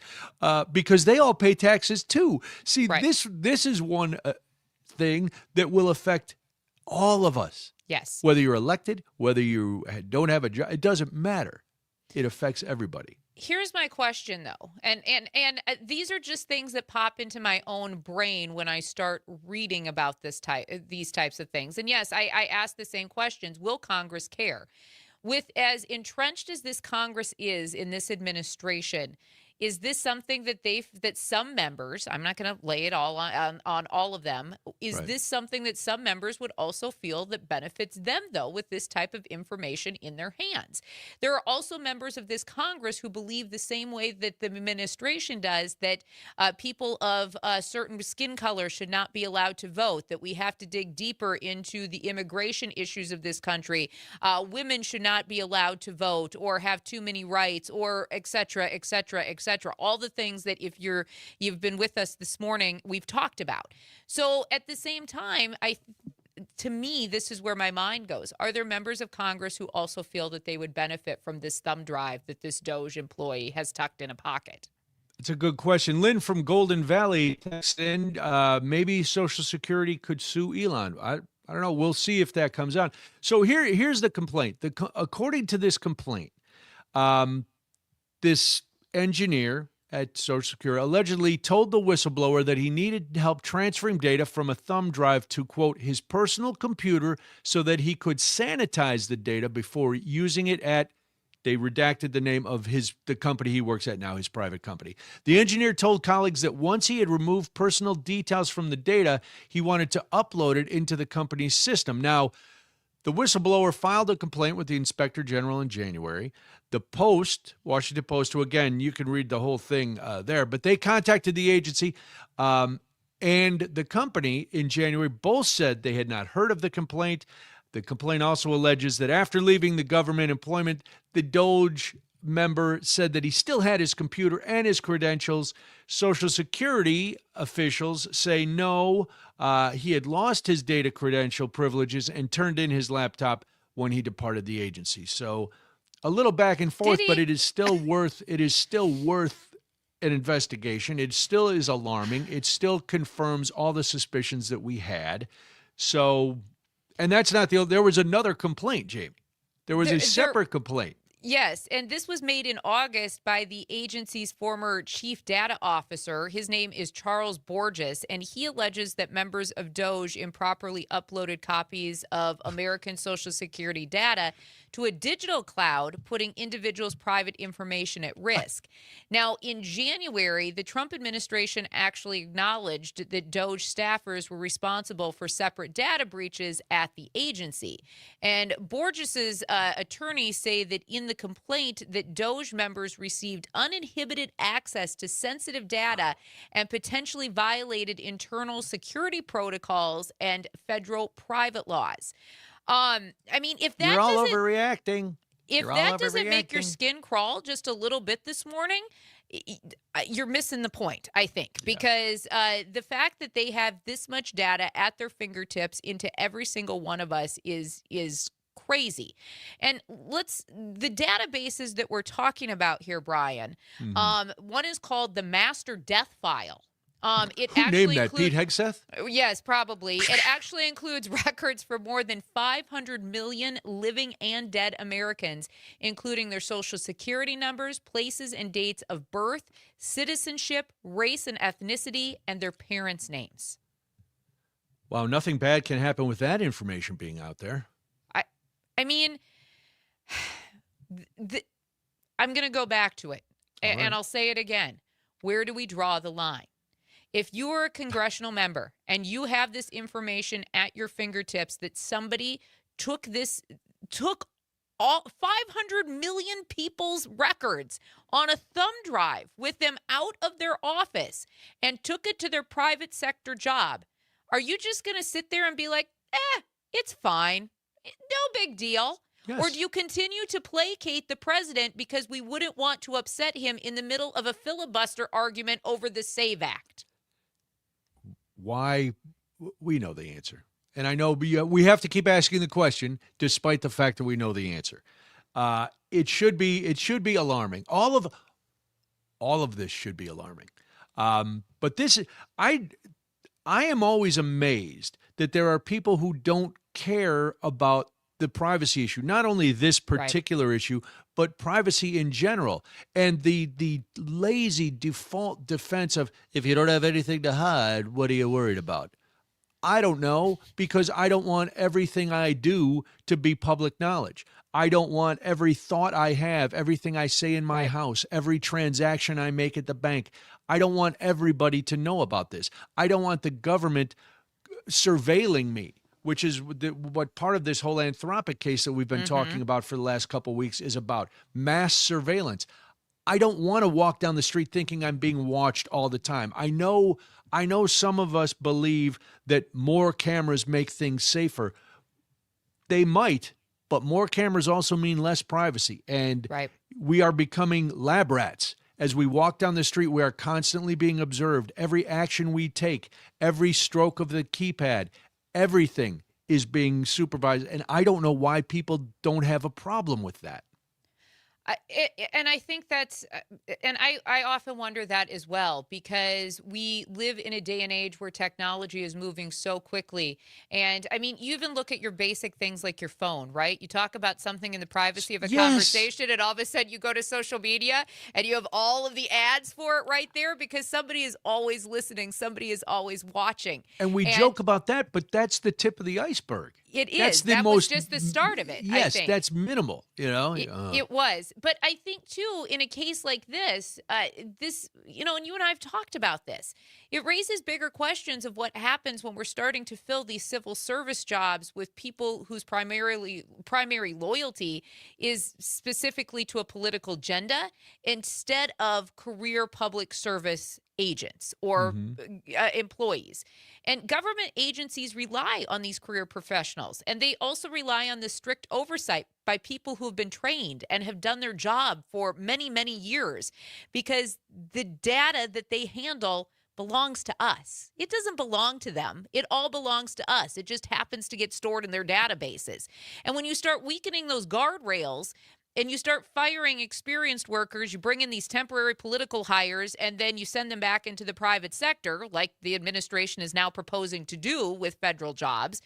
because they all pay taxes too. See, this is one thing that will affect all of us. Yes. Whether you're elected, whether you don't have a job, it doesn't matter. It affects everybody. Here's my question, though, and these are just things that pop into my own brain when I start reading about these types of things. And yes, I ask the same questions. Will Congress care? With as entrenched as this Congress is in this administration, is this something that some members, I'm not going to lay it all on all of them, is this something that some members would also feel that benefits them, though, with this type of information in their hands? There are also members of this Congress who believe the same way that the administration does, that people of a certain skin color should not be allowed to vote, that we have to dig deeper into the immigration issues of this country. Women should not be allowed to vote or have too many rights, or et cetera, et cetera, et cetera. All the things that if you've been with us this morning, we've talked about. So at the same time, to me, this is where my mind goes. Are there members of Congress who also feel that they would benefit from this thumb drive that this DOGE employee has tucked in a pocket? It's a good question. Lynn from Golden Valley texted in, maybe Social Security could sue Elon. I don't know. We'll see if that comes out. So here's the complaint. According to this complaint, this engineer at Social Security allegedly told the whistleblower that he needed help transferring data from a thumb drive to, quote, his personal computer so that he could sanitize the data before using it at, they redacted the name of the company he works at now, his private company. The engineer told colleagues that once he had removed personal details from the data, he wanted to upload it into the company's system. Now, the whistleblower filed a complaint with the Inspector General in January. The Post, Washington Post, who again, you can read the whole thing there, but they contacted the agency and the company in January. Both said they had not heard of the complaint. The complaint also alleges that after leaving the government employment, the DOGE member said that he still had his computer and his credentials. Social Security officials say no, he had lost his data credential privileges and turned in his laptop when he departed the agency. So a little back and forth, but it is still worth an investigation. It still is alarming. It still confirms all the suspicions that we had. So, and that's not there was another complaint, Jamie. There was a separate complaint. Yes, and this was made in August by the agency's former chief data officer. His name is Charles Borges, and he alleges that members of DOGE improperly uploaded copies of American Social Security data to a digital cloud, putting individuals' private information at risk. Now, in January, the Trump administration actually acknowledged that DOGE staffers were responsible for separate data breaches at the agency. And Borges's attorneys say that in the complaint that DOGE members received uninhibited access to sensitive data and potentially violated internal security protocols and federal private laws. I mean, if that You're all overreacting. If that doesn't make your skin crawl just a little bit this morning, you're missing the point, I think, because the fact that they have this much data at their fingertips into every single one of us is crazy. And the databases that we're talking about here, Brian, one is called the Master Death File. It Who actually named that? Pete Hegseth? Yes, probably. It actually includes records for more than 500 million living and dead Americans, including their social security numbers, places and dates of birth, citizenship, race and ethnicity, and their parents' names. Wow, nothing bad can happen with that information being out there. I mean, I'm going to go back to it, and I'll say it again. Where do we draw the line? If you are a congressional member and you have this information at your fingertips that somebody took all 500 million people's records on a thumb drive with them out of their office and took it to their private sector job, are you just going to sit there and be like, it's fine, no big deal? Yes. Or do you continue to placate the president because we wouldn't want to upset him in the middle of a filibuster argument over the SAVE Act? Why? We know the answer. And I know we have to keep asking the question, despite the fact that we know the answer. It should be alarming. All of this should be alarming. But this, I am always amazed that there are people who don't care about the privacy issue, not only this particular issue, but privacy in general. And the lazy default defense of, if you don't have anything to hide, what are you worried about? I don't know, because I don't want everything I do to be public knowledge. I don't want every thought I have, everything I say in my house, every transaction I make at the bank. I don't want everybody to know about this. I don't want the government surveilling me, which is what part of this whole Anthropic case that we've been talking about for the last couple of weeks is about. Mass surveillance. I don't want to walk down the street thinking I'm being watched all the time. I know some of us believe that more cameras make things safer. They might, but more cameras also mean less privacy. And we are becoming lab rats. As we walk down the street, we are constantly being observed. Every action we take, every stroke of the keypad, everything is being supervised, and I don't know why people don't have a problem with that. And I think that's, and I often wonder that as well, because we live in a day and age where technology is moving so quickly. And I mean, you even look at your basic things like your phone, right? You talk about something in the privacy of a conversation, and all of a sudden you go to social media and you have all of the ads for it right there because somebody is always listening, somebody is always watching. And we joke about that, but that's the tip of the iceberg. It is. That was just the start of it. Yes, I think. That's minimal. It was. But I think, too, in a case like this, and you and I have talked about this, it raises bigger questions of what happens when we're starting to fill these civil service jobs with people whose primary loyalty is specifically to a political agenda instead of career public service agents or employees. And government agencies rely on these career professionals, and they also rely on the strict oversight by people who have been trained and have done their job for many, many years, because the data that they handle belongs to us. It doesn't belong to them. It all belongs to us. It just happens to get stored in their databases. And when you start weakening those guardrails, and you start firing experienced workers, you bring in these temporary political hires, and then you send them back into the private sector, like the administration is now proposing to do with federal jobs,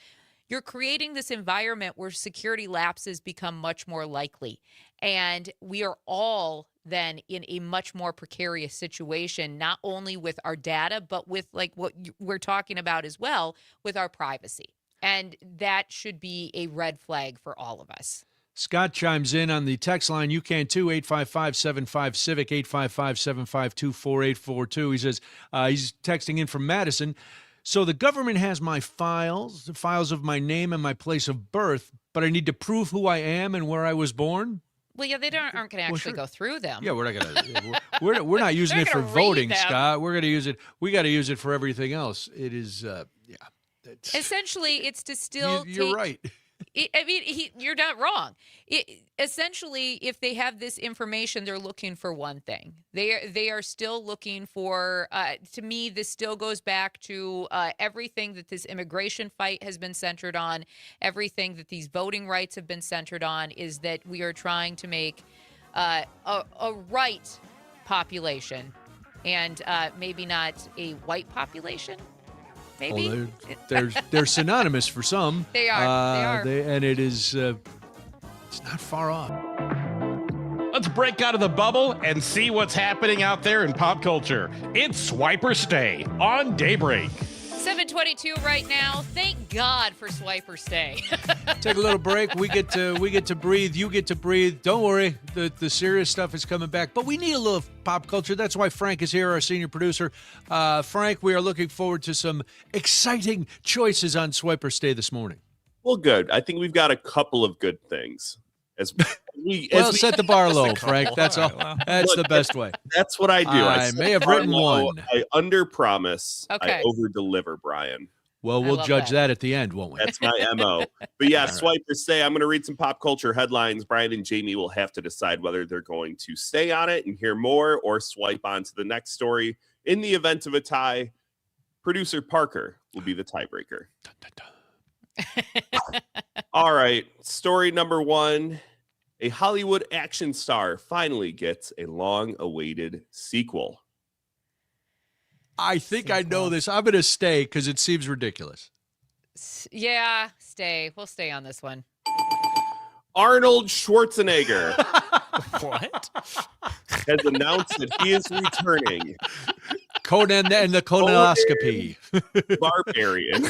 you're creating this environment where security lapses become much more likely. And we are all then in a much more precarious situation, not only with our data, but with like what we're talking about as well, with our privacy. And that should be a red flag for all of us. Scott chimes in on the text line. You can too, 855-75-CIVIC, 855-752-4842. He says he's texting in from Madison. So the government has my files, the files of my name and my place of birth, but I need to prove who I am and where I was born? Well, yeah, they aren't going to actually go through them. Yeah, we're not going to. We're not using it for voting, Scott. We're going to use it. We got to use it for everything else. It is, Essentially, it's to still You're right. You're not wrong. Essentially, if they have this information, they're looking for one thing. They are still looking for, to me, this still goes back to everything that this immigration fight has been centered on, everything that these voting rights have been centered on, is that we are trying to make a right population and maybe not a white population. Maybe. Well, they're synonymous for some. They are. And it is, it's not far off. Let's break out of the bubble and see what's happening out there in pop culture. It's Swipe or Stay on Daybreak. 7:22 right now. Thank God for Swipe or Stay. Take a little break. We get to breathe. You get to breathe. Don't worry. The serious stuff is coming back. But we need a little pop culture. That's why Frank is here, our senior producer. Frank, we are looking forward to some exciting choices on Swipe or Stay this morning. Well, good. I think we've got a couple of good things. We set the bar low, Frank. That's all. That's the best way. That's what I do. I may have written one. I under-promise. Okay. I over-deliver, Brian. Well, we'll judge that at the end, won't we? That's my MO. But yeah, Swipe or Stay. I'm going to read some pop culture headlines. Brian and Jamie will have to decide whether they're going to stay on it and hear more or swipe on to the next story. In the event of a tie, producer Parker will be the tiebreaker. Dun, dun, dun. All right. Story number one. A Hollywood action star finally gets a long-awaited sequel. I think I know this. I'm going to stay because it seems ridiculous. Yeah, stay. We'll stay on this one. Arnold Schwarzenegger What? has announced that he is returning. Conan and the colonoscopy. Barbarian.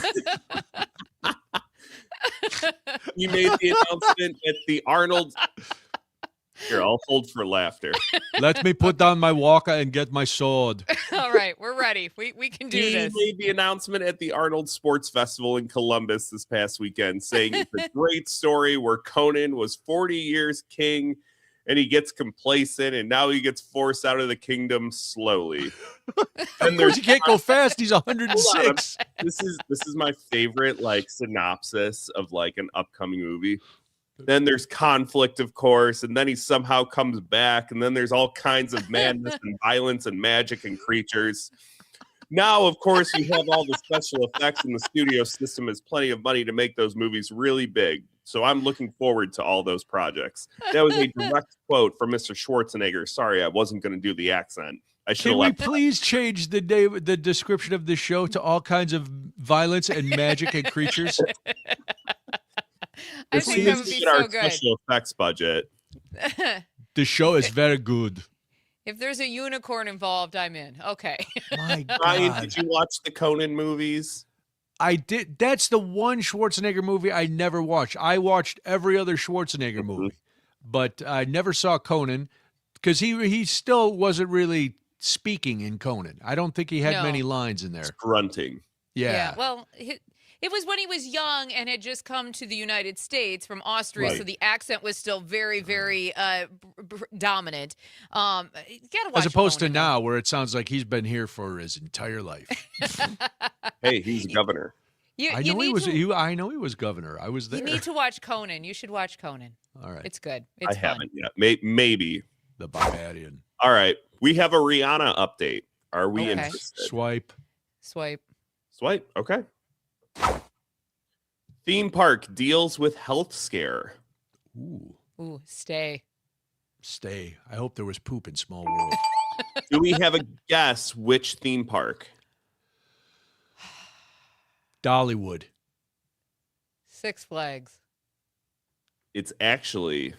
He made the announcement at the Arnold. Here, I'll hold for laughter. Let me put down my walker and get my sword. All right, we're ready. We can do this. He made the announcement at the Arnold Sports Festival in Columbus this past weekend, saying it's a great story where Conan was 40 years king and he gets complacent and now he gets forced out of the kingdom slowly. Of course, he can't go fast. He's 106. This is my favorite synopsis of an upcoming movie. Then there's conflict, of course, and then he somehow comes back, and then there's all kinds of madness and violence and magic and creatures. Now, of course, you have all the special effects, and the studio system has plenty of money to make those movies really big. So I'm looking forward to all those projects. That was a direct quote from Mr. Schwarzenegger. Sorry, I wasn't going to do the accent. Can we please change the description of the show to all kinds of violence and magic and creatures? I think that would be so good. Special effects budget. The show is very good. If there's a unicorn involved, I'm in. Okay. My God. Ryan, did you watch the Conan movies? I did. That's the one Schwarzenegger movie I never watched. I watched every other Schwarzenegger movie, but I never saw Conan because he still wasn't really speaking in Conan. I don't think he had many lines in there. It's grunting. Yeah. Well, It was when he was young and had just come to the United States from Austria, so Right. the accent was still very, very dominant. You gotta watch As opposed to Conan. now, where it sounds like he's been here for his entire life. Hey, he's a governor. I know he was. I know he was governor. I was there. You need to watch Conan. You should watch Conan. All right. It's good. I It's fun. haven't yet. Maybe. The Barbarian. All right. We have a Rihanna update. Are we Okay. interested? Swipe. Swipe. Swipe. Okay. Theme park deals with health scare. Ooh. Ooh, stay. Stay. I hope there was poop in Small World. Do we have a guess which theme park? Dollywood. Six Flags. It's actually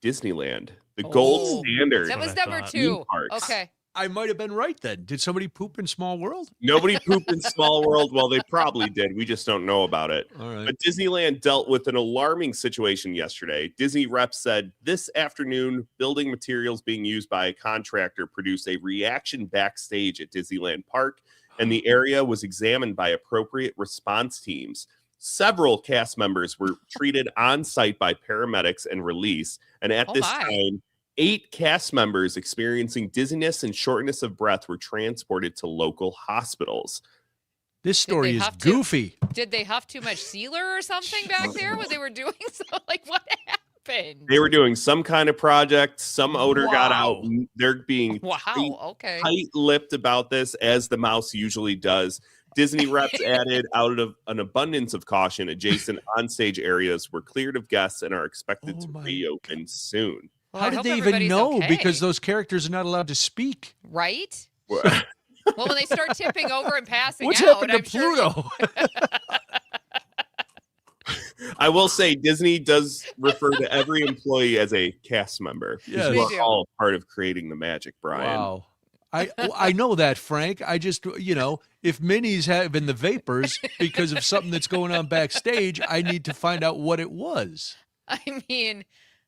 Disneyland, the gold standard. That was what I number thought. 2. Theme parks. Okay. I might have been right then. Did somebody poop in Small World? Nobody pooped in Small World. Well, they probably did. We just don't know about it. All right. But Disneyland dealt with an alarming situation yesterday. Disney reps said this afternoon, building materials being used by a contractor produced a reaction backstage at Disneyland Park, and the area was examined by appropriate response teams. Several cast members were treated on site by paramedics and released. And at this time, 8 cast members experiencing dizziness and shortness of breath were transported to local hospitals. This story is huff to? goofy. Did they huff too much sealer or something back there when they were doing so? Like, what happened? They were doing some kind of project. Some odor got out. Wow. They're being Okay. tight-lipped about this, as the mouse usually does. Disney reps added, out of an abundance of caution, adjacent onstage areas were cleared of guests and are expected to reopen soon. Well, How I did hope they even everybody's know? okay. Because those characters are not allowed to speak. Right? Well, Well, when they start tipping over and passing What's out, happened to I'm sure Pluto? I will say Disney does refer to every employee as a cast member. Yes. We They are do. all part of creating the magic, Brian. Wow. I know that, Frank. I just, if Minnie's having the vapors because of something that's going on backstage, I need to find out what it was. I mean,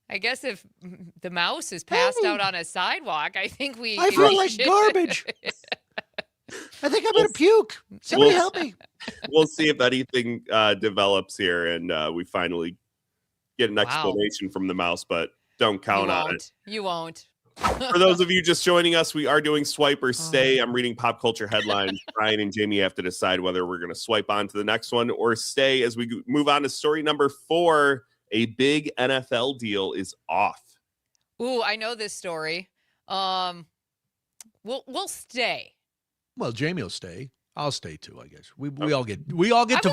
I guess if the mouse is passed out on a sidewalk, I think we. I feel like should- garbage. I think I'm going to puke. Somebody help me. We'll see if anything develops here and we finally get an explanation from the mouse, but don't count on it. You won't. For those of you just joining us, we are doing swipe or stay. I'm reading pop culture headlines. Brian and Jamie have to decide whether we're going to swipe on to the next one or stay as we move on to story number 4. A big NFL deal is off. Ooh, I know this story. We'll stay. Well, Jamie will stay. I'll stay too, I guess. We all get to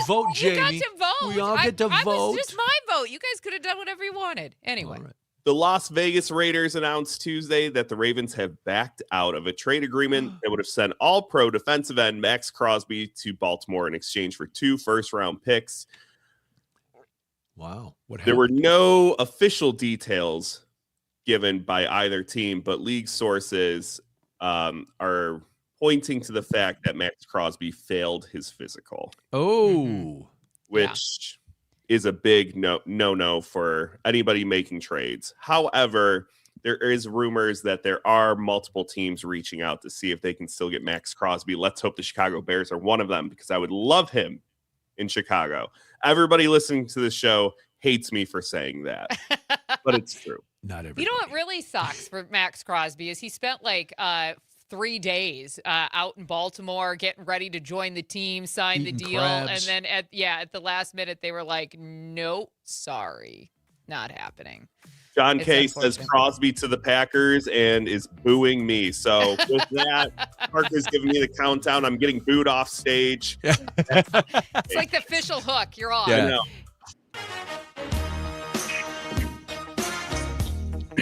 vote, You got Jamie. to vote. We all get to I vote. was just my vote. You guys could have done whatever you wanted. Anyway. All right. The Las Vegas Raiders announced Tuesday that the Ravens have backed out of a trade agreement that would have sent all-pro defensive end Max Crosby to Baltimore in exchange for 2 first-round picks. Wow. What There happened? were no official details given by either team, but league sources are pointing to the fact that Max Crosby failed his physical, Oh. which is a big no for anybody making trades. However, there is rumors that there are multiple teams reaching out to see if they can still get Max Crosby. Let's hope the Chicago Bears are one of them, because I would love him in Chicago. Everybody listening to this show hates me for saying that, but it's true. Not everybody. You know what really sucks for Max Crosby is he spent like 3 days out in Baltimore getting ready to join the team, sign the Eating deal, crabs. and then at the last minute they were like, "Nope, sorry, not happening." John It's Kay says unfortunate. Crosby to the Packers and is booing me. So with that, Parker's giving me the countdown. I'm getting booed off stage. It's like the official hook. You're on. Yeah. I know.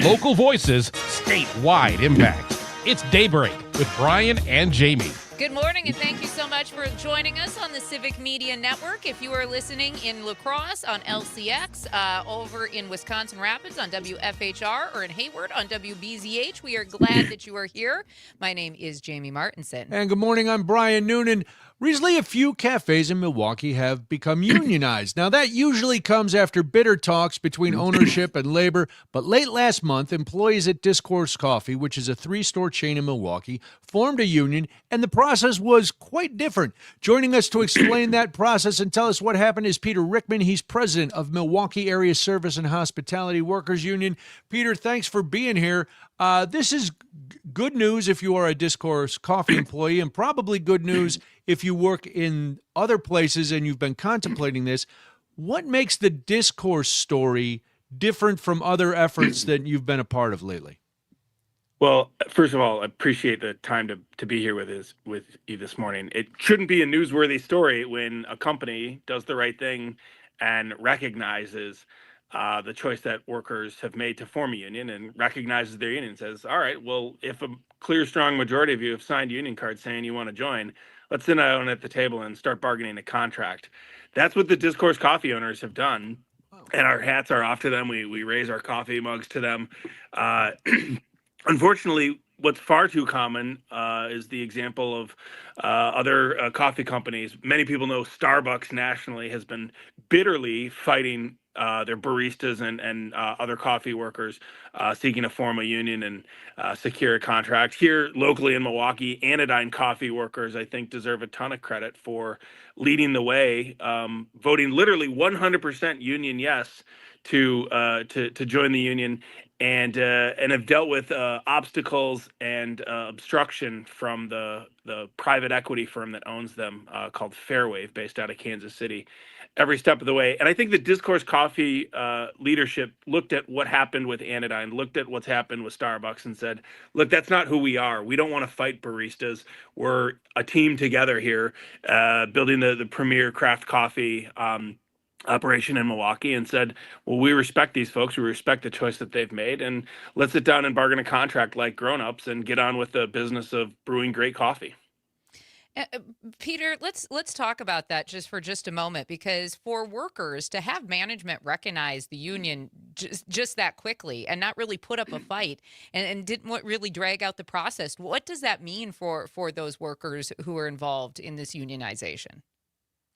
Local voices, statewide impact. It's Daybreak with Brian and Jamie. Good morning, and thank you so much for joining us on the Civic Media Network. If you are listening in La Crosse on LCX, over in Wisconsin Rapids on WFHR, or in Hayward on WBZH, we are glad that you are here. My name is Jamie Martinson. And good morning, I'm Brian Noonan. Recently, a few cafes in Milwaukee have become unionized. Now, that usually comes after bitter talks between ownership and labor, but late last month, employees at Discourse Coffee, which is a 3-store chain in Milwaukee, formed a union, and the process was quite different. Joining us to explain that process and tell us what happened is Peter Rickman. He's president of Milwaukee Area Service and Hospitality Workers Union. Peter, thanks for being here. This is good news if you are a Discourse Coffee employee, and probably good news if you work in other places and you've been contemplating this. What makes the Discourse story different from other efforts that you've been a part of lately? Well, first of all, I appreciate the time to be here with you this morning. It shouldn't be a newsworthy story when a company does the right thing and recognizes the choice that workers have made to form a union, and recognizes their union and says, all right, well, if a clear, strong majority of you have signed union cards saying you want to join, let's sit down at the table and start bargaining a contract. That's what the Discourse Coffee owners have done, and our hats are off to them. We raise our coffee mugs to them. Unfortunately, what's far too common is the example of other coffee companies. Many people know Starbucks nationally has been bitterly fighting their baristas and other coffee workers seeking to form a union and secure a contract. Here locally in Milwaukee, Anodyne coffee workers, I think, deserve a ton of credit for leading the way, voting literally 100% union yes to join the union, and have dealt with obstacles and obstruction from the private equity firm that owns them, called Fairwave, based out of Kansas City, every step of the way. And I think the Discourse Coffee leadership looked at what happened with Anodyne, looked at what's happened with Starbucks, and said, look, that's not who we are. We don't want to fight baristas. We're a team together here, building the premier craft coffee operation in Milwaukee, and said, well, we respect these folks. We respect the choice that they've made, and let's sit down and bargain a contract like grown-ups and get on with the business of brewing great coffee. Peter, let's talk about that for just a moment, because for workers to have management recognize the union just that quickly and not really put up a fight and didn't really drag out the process, what does that mean for those workers who are involved in this unionization?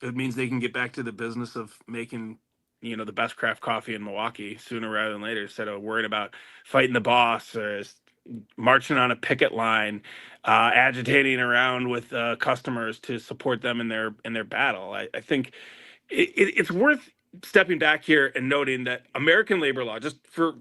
It means they can get back to the business of making, the best craft coffee in Milwaukee sooner rather than later, instead of worried about fighting the boss or marching on a picket line, agitating around with customers to support them in their battle. I think it's worth stepping back here and noting that American labor law, just for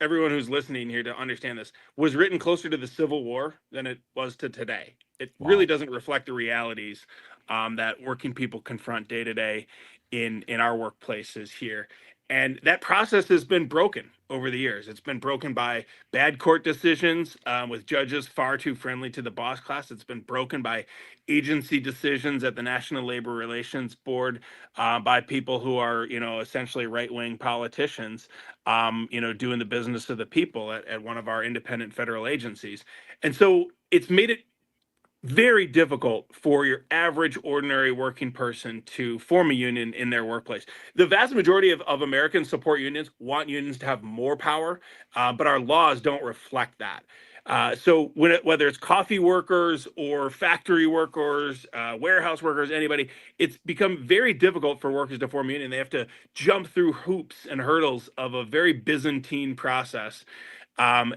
everyone who's listening here to understand this, was written closer to the Civil War than it was to today. It really doesn't reflect the realities that working people confront day to day in our workplaces here. And that process has been broken over the years. It's been broken by bad court decisions with judges far too friendly to the boss class. It's been broken by agency decisions at the National Labor Relations Board by people who are, essentially right-wing politicians, doing the business of the people at one of our independent federal agencies. And so it's made it very difficult for your average ordinary working person to form a union in their workplace. The vast majority of Americans support unions, want unions to have more power, but our laws don't reflect that. So whether it's coffee workers or factory workers, warehouse workers, anybody, it's become very difficult for workers to form a union. They have to jump through hoops and hurdles of a very Byzantine process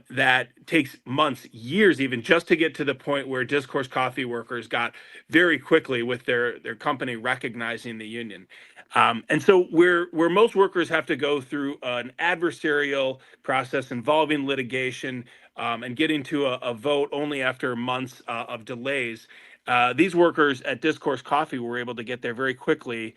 that takes months, years even, just to get to the point where Discourse Coffee workers got very quickly with their company recognizing the union. And so where most workers have to go through an adversarial process involving litigation and getting to a vote only after months of delays, these workers at Discourse Coffee were able to get there very quickly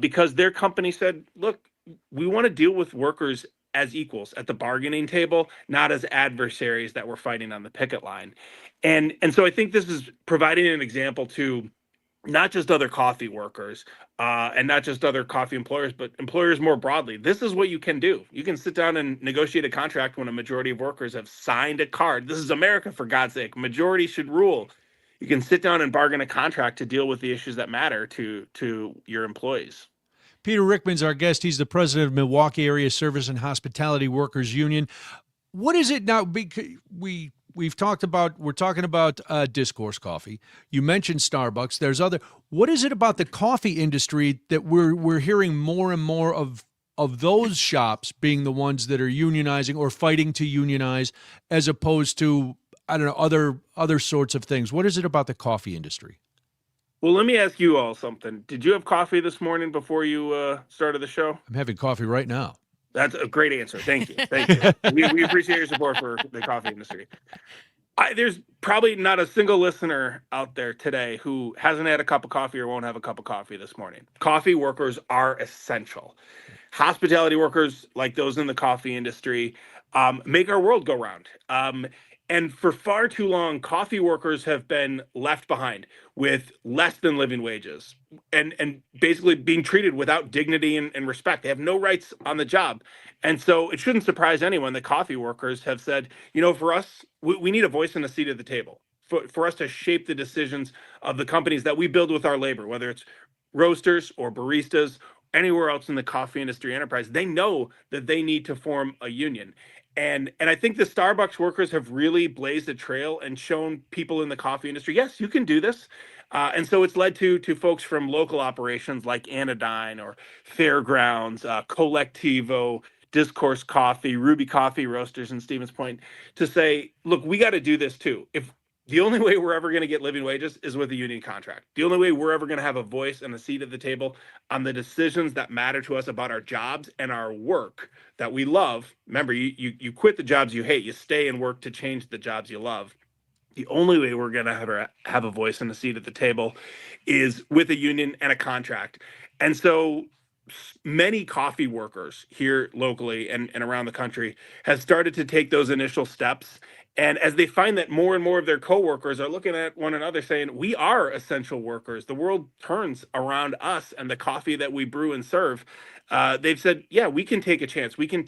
because their company said, look, we want to deal with workers as equals at the bargaining table, not as adversaries that were fighting on the picket line. And so I think this is providing an example to not just other coffee workers and not just other coffee employers, but employers more broadly. This is what you can do. You can sit down and negotiate a contract when a majority of workers have signed a card. This is America, for God's sake. Majority should rule. You can sit down and bargain a contract to deal with the issues that matter to your employees. Peter Rickman's our guest. He's the president of Milwaukee Area Service and Hospitality Workers Union. What is it now? We're talking about Discourse Coffee. You mentioned Starbucks. There's other. What is it about the coffee industry that we're hearing more and more of those shops being the ones that are unionizing or fighting to unionize, as opposed to I don't know, other sorts of things. What is it about the coffee industry? Well, let me ask you all something. Did you have coffee this morning before you started the show? I'm having coffee right now. That's a great answer. Thank you. Thank you. We appreciate your support for the coffee industry. There's probably not a single listener out there today who hasn't had a cup of coffee or won't have a cup of coffee this morning. Coffee workers are essential. Hospitality workers, like those in the coffee industry, make our world go round. And for far too long, coffee workers have been left behind with less than living wages and basically being treated without dignity and respect. They have no rights on the job. And so it shouldn't surprise anyone that coffee workers have said, for us, we need a voice and a seat at the table for us to shape the decisions of the companies that we build with our labor, whether it's roasters or baristas, anywhere else in the coffee industry enterprise. They know that they need to form a union. And I think the Starbucks workers have really blazed a trail and shown people in the coffee industry, yes, you can do this. And so it's led to folks from local operations like Anodyne or Fairgrounds, Collectivo, Discourse Coffee, Ruby Coffee Roasters in Stevens Point to say, look, we got to do this too. If the only way we're ever going to get living wages is with a union contract. The only way we're ever going to have a voice and a seat at the table on the decisions that matter to us about our jobs and our work that we love. Remember, you quit the jobs you hate, you stay and work to change the jobs you love. The only way we're going to have a voice and a seat at the table is with a union and a contract. And so many coffee workers here locally and around the country have started to take those initial steps. And as they find that more and more of their coworkers are looking at one another saying, we are essential workers, the world turns around us and the coffee that we brew and serve, they've said, yeah, we can take a chance. We can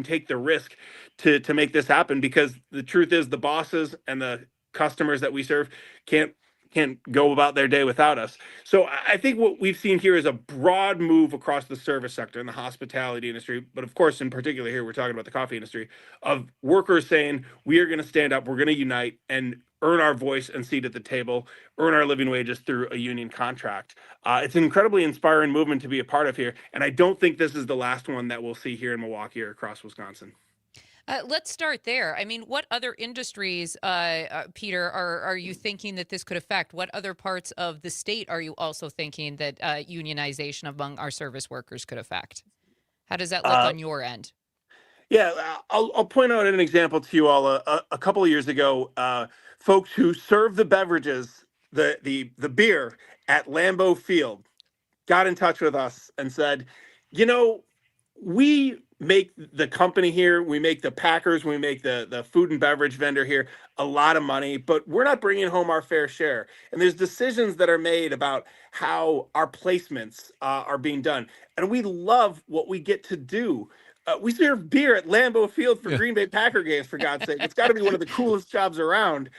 take the risk to make this happen, because the truth is the bosses and the customers that we serve can't go about their day without us. So I think what we've seen here is a broad move across the service sector and the hospitality industry, but of course, in particular here, we're talking about the coffee industry, of workers saying, we are going to stand up, we're going to unite and earn our voice and seat at the table, earn our living wages through a union contract. It's an incredibly inspiring movement to be a part of here, and I don't think this is the last one that we'll see here in Milwaukee or across Wisconsin. Let's start there. I mean, what other industries, Peter, are you thinking that this could affect? What other parts of the state are you also thinking that unionization among our service workers could affect? How does that look on your end? Yeah, I'll point out an example to you all. A couple of years ago, folks who serve the beverages, the beer at Lambeau Field, got in touch with us and said, we make the company here, we make the packers, we make the food and beverage vendor here a lot of money, but we're not bringing home our fair share. And there's decisions that are made about how our placements are being done. And we love what we get to do. We serve beer at Lambeau Field for Green Bay Packer games, for God's sake. It's got to be one of the coolest jobs around.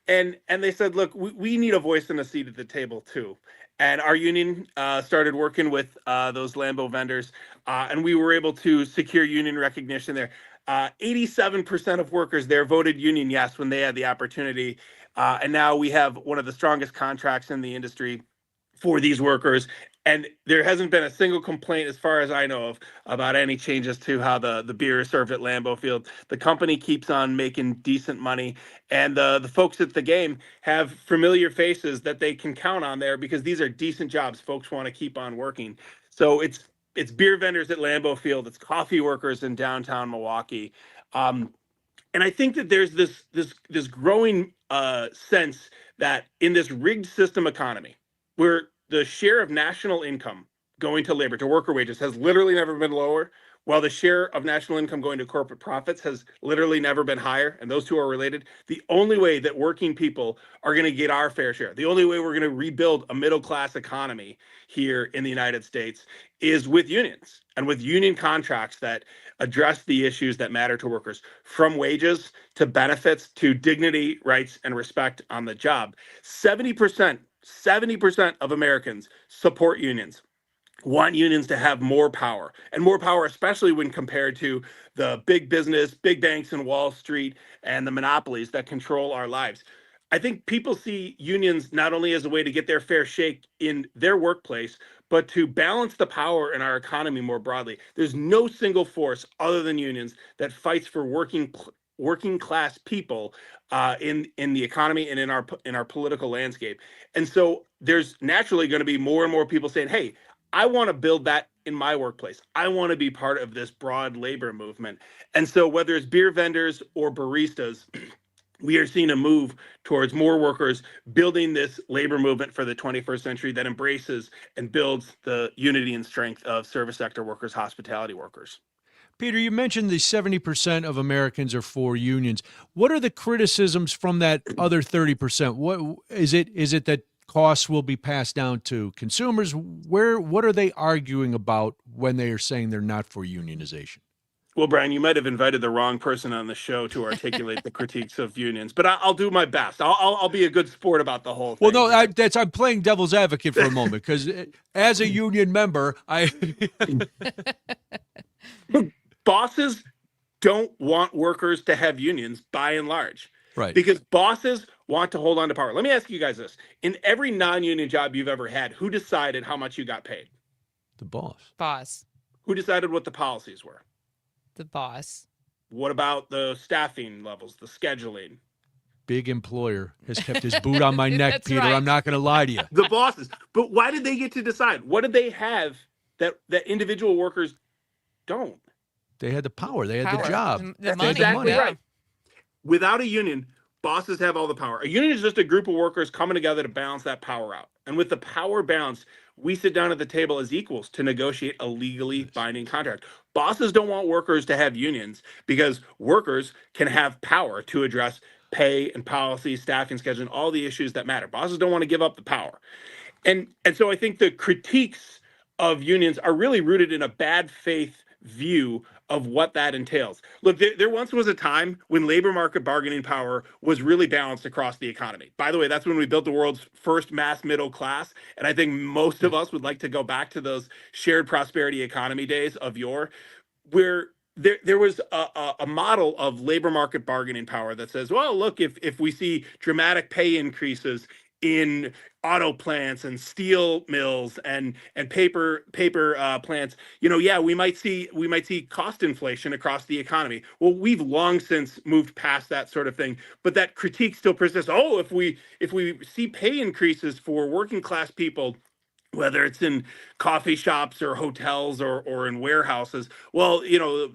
And they said, look, we need a voice and a seat at the table too. And our union started working with those Lambeau vendors, and we were able to secure union recognition there. 87% of workers there voted union yes when they had the opportunity. And now we have one of the strongest contracts in the industry for these workers. And there hasn't been a single complaint, as far as I know of, about any changes to how the beer is served at Lambeau Field. The company keeps on making decent money, and the folks at the game have familiar faces that they can count on there, because these are decent jobs. Folks want to keep on working. So it's beer vendors at Lambeau Field. It's coffee workers in downtown Milwaukee. And I think that there's this growing sense that in this rigged system economy, where the share of national income going to labor, to worker wages, has literally never been lower, while the share of national income going to corporate profits has literally never been higher, and those two are related. The only way that working people are going to get our fair share, the only way we're going to rebuild a middle-class economy here in the United States, is with unions and with union contracts that address the issues that matter to workers, from wages to benefits to dignity, rights, and respect on the job. 70% of Americans support unions, want unions to have more power, and more power, especially when compared to the big business, big banks and Wall Street and the monopolies that control our lives. I think people see unions not only as a way to get their fair shake in their workplace, but to balance the power in our economy more broadly. There's no single force other than unions that fights for working working class people in the economy and in our political landscape. And so there's naturally going to be more and more people saying, hey, I want to build that in my workplace. I want to be part of this broad labor movement. And so whether it's beer vendors or baristas, we are seeing a move towards more workers building this labor movement for the 21st century that embraces and builds the unity and strength of service sector workers, hospitality workers. Peter, you mentioned the 70% of Americans are for unions. What are the criticisms from that other 30%? What is it? Is it that costs will be passed down to consumers? What are they arguing about when they are saying they're not for unionization? Well, Brian, you might have invited the wrong person on the show to articulate the critiques of unions, but I'll do my best. I'll be a good sport about the whole thing. Well, no, I'm playing devil's advocate for a moment because as a union member, bosses don't want workers to have unions by and large. Right. Because bosses want to hold on to power. Let me ask you guys this. In every non-union job you've ever had, who decided how much you got paid? The boss. Boss. Who decided what the policies were? The boss. What about the staffing levels, the scheduling? Big employer has kept his boot on my neck, That's Peter. right. I'm not going to lie to you. The bosses. But why did they get to decide? What did they have that individual workers don't? They had the power. They had the Power. job. The That's money. exactly Yeah. right. Without a union, bosses have all the power. A union is just a group of workers coming together to balance that power out. And with the power balance, we sit down at the table as equals to negotiate a legally binding contract. Bosses don't want workers to have unions because workers can have power to address pay and policy, staffing, scheduling, all the issues that matter. Bosses don't want to give up the power. And so I think the critiques of unions are really rooted in a bad faith view of what that entails. Look, there once was a time when labor market bargaining power was really balanced across the economy. By the way, that's when we built the world's first mass middle class. And I think most of us would like to go back to those shared prosperity economy days of yore, where there was a model of labor market bargaining power that says, well, look, if we see dramatic pay increases in auto plants and steel mills and paper plants, we might see cost inflation across the economy. Well, we've long since moved past that sort of thing, but that critique still persists. Oh, if we see pay increases for working class people, whether it's in coffee shops or hotels or in warehouses, well,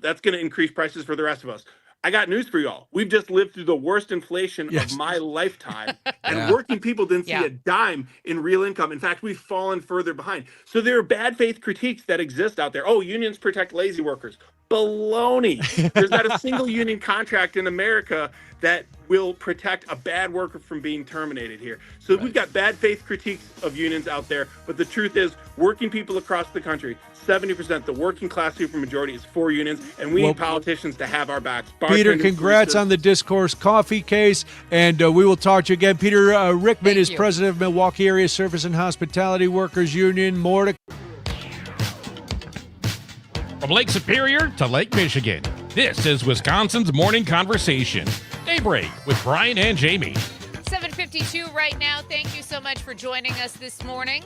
that's going to increase prices for the rest of us. I got news for y'all. We've just lived through the worst inflation of my lifetime, and working people didn't see a dime in real income. In fact, we've fallen further behind. So there are bad faith critiques that exist out there. Oh, unions protect lazy workers. Baloney. There's not a single union contract in America that will protect a bad worker from being terminated here. So we've got bad faith critiques of unions out there, but the truth is working people across the country, 70%, the working class supermajority is for unions, and we need politicians to have our backs. Peter, congrats on the Discourse Coffee case, and we will talk to you again. Peter Rickman is president of Milwaukee Area Service and Hospitality Workers Union. More to... From Lake Superior to Lake Michigan, this is Wisconsin's Morning Conversation. Daybreak with Brian and Jamie. 7:52 right now. Thank you so much for joining us this morning.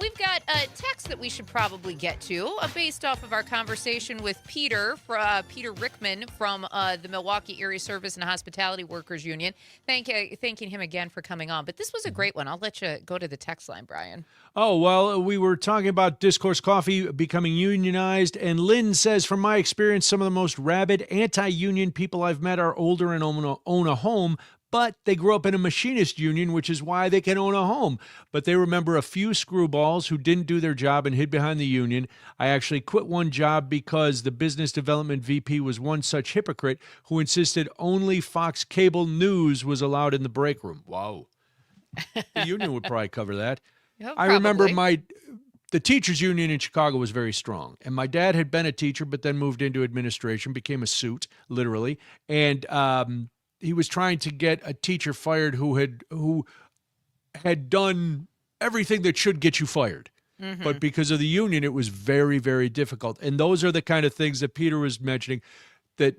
We've got a text that we should probably get to based off of our conversation with Peter Rickman from the Milwaukee Area Service and Hospitality Workers Union. Thanking him again for coming on. But this was a great one. I'll let you go to the text line, Brian. Oh, well, we were talking about Discourse Coffee becoming unionized, and Lynn says, from my experience, some of the most rabid anti-union people I've met are older and own a home, but they grew up in a machinist union, which is why they can own a home. But they remember a few screwballs who didn't do their job and hid behind the union. I actually quit one job because the business development VP was one such hypocrite who insisted only Fox Cable News was allowed in the break room. Wow. The union would probably cover that. Yeah, I remember the teachers union in Chicago was very strong. And my dad had been a teacher, but then moved into administration, became a suit, literally. And he was trying to get a teacher fired who had done everything that should get you fired. Mm-hmm. But because of the union, it was very, very difficult. And those are the kind of things that Peter was mentioning that,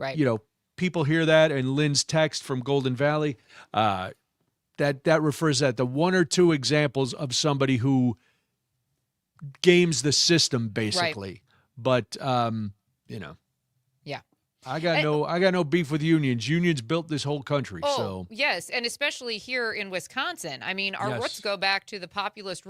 people hear that, and Lynn's text from Golden Valley, that refers to the one or two examples of somebody who games the system, basically. Right. But, Yeah. I got no beef with unions. Unions built this whole country. Oh, so yes, and especially here in Wisconsin. I mean, our roots go back to the populist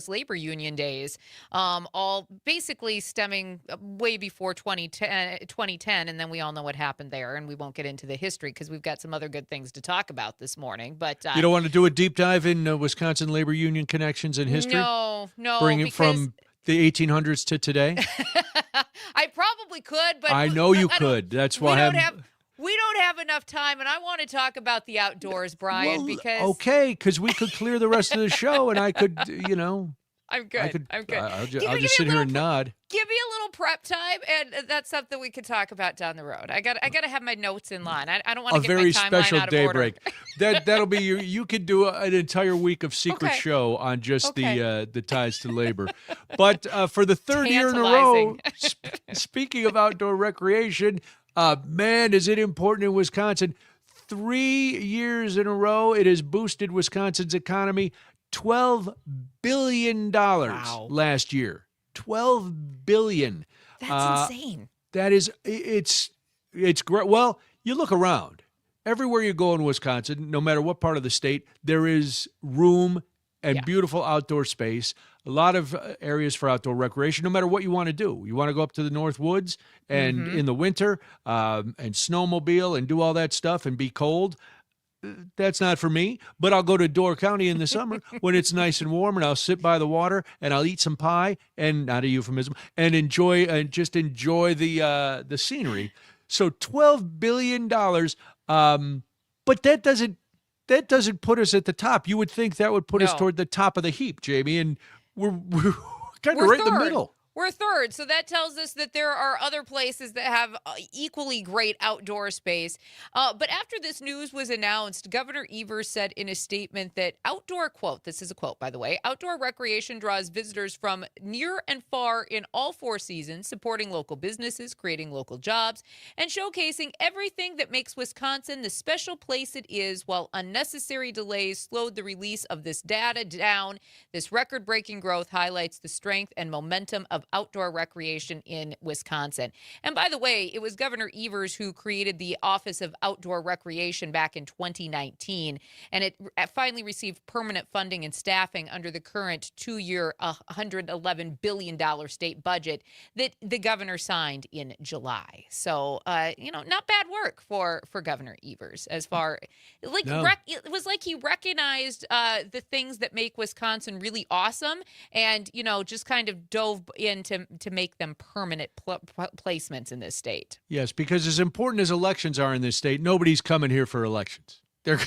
labor union days, all basically stemming way before 2010, and then we all know what happened there, and we won't get into the history because we've got some other good things to talk about this morning. But you don't want to do a deep dive in Wisconsin labor union connections and history? No, Bring it from the 1800s to today? I probably could, but I know you could. That's why we don't have enough time, and I want to talk about the outdoors, Brian. Because we could clear the rest of the show, and I could, I'm good. I'm good. I'll just sit here and nod. Give me a little prep time, and that's something we could talk about down the road. I got to have my notes in line. I don't want to get my timeline very special out of order. Daybreak. That'll be you could do an entire week of secret show on just the ties to labor. But for the third year in a row, speaking of outdoor recreation, man, is it important in Wisconsin. 3 years in a row, it has boosted Wisconsin's economy. $12 billion last year. $12 billion. That's insane. That is, it's great. Well, you look around. Everywhere you go in Wisconsin, no matter what part of the state, there is room and beautiful outdoor space. A lot of areas for outdoor recreation, no matter what you want to do. You want to go up to the North Woods and in the winter and snowmobile and do all that stuff and be cold. That's not for me, but I'll go to Door County in the summer when it's nice and warm, and I'll sit by the water and I'll eat some pie, and not a euphemism, and enjoy the scenery. So $12 billion, but that doesn't put us at the top. You would think that would put us toward the top of the heap, Jamie, and we're kind of right in the middle. We're third, so that tells us that there are other places that have equally great outdoor space. But after this news was announced, Governor Evers said in a statement that outdoor, quote, this is a quote, by the way, outdoor recreation draws visitors from near and far in all 4 seasons, supporting local businesses, creating local jobs, and showcasing everything that makes Wisconsin the special place it is, while unnecessary delays slowed the release of this data down. This record-breaking growth highlights the strength and momentum of outdoor recreation in Wisconsin. And by the way, it was Governor Evers who created the Office of Outdoor Recreation back in 2019, and it finally received permanent funding and staffing under the current 2-year, $111 billion state budget that the governor signed in July. So, not bad work for Governor Evers as far like it was like he recognized the things that make Wisconsin really awesome, and just kind of dove in to make them permanent placements in this state. Yes, because as important as elections are in this state, nobody's coming here for elections. They're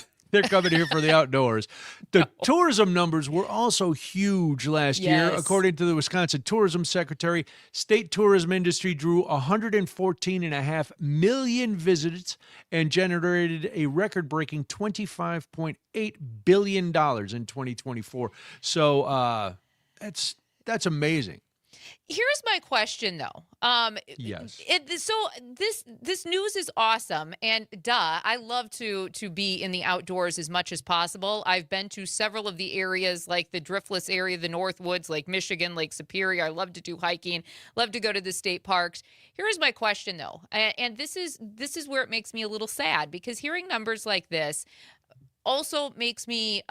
coming here for the outdoors. The tourism numbers were also huge last year. According to the Wisconsin Tourism Secretary, state tourism industry drew 114.5 million visits and generated a record-breaking $25.8 billion in 2024. So that's amazing. Here's my question, though. Yes. So this news is awesome, and I love to be in the outdoors as much as possible. I've been to several of the areas, like the Driftless area, the North Woods, Lake Michigan, Lake Superior. I love to do hiking, love to go to the state parks. Here's my question, though, and this is where it makes me a little sad, because hearing numbers like this also makes me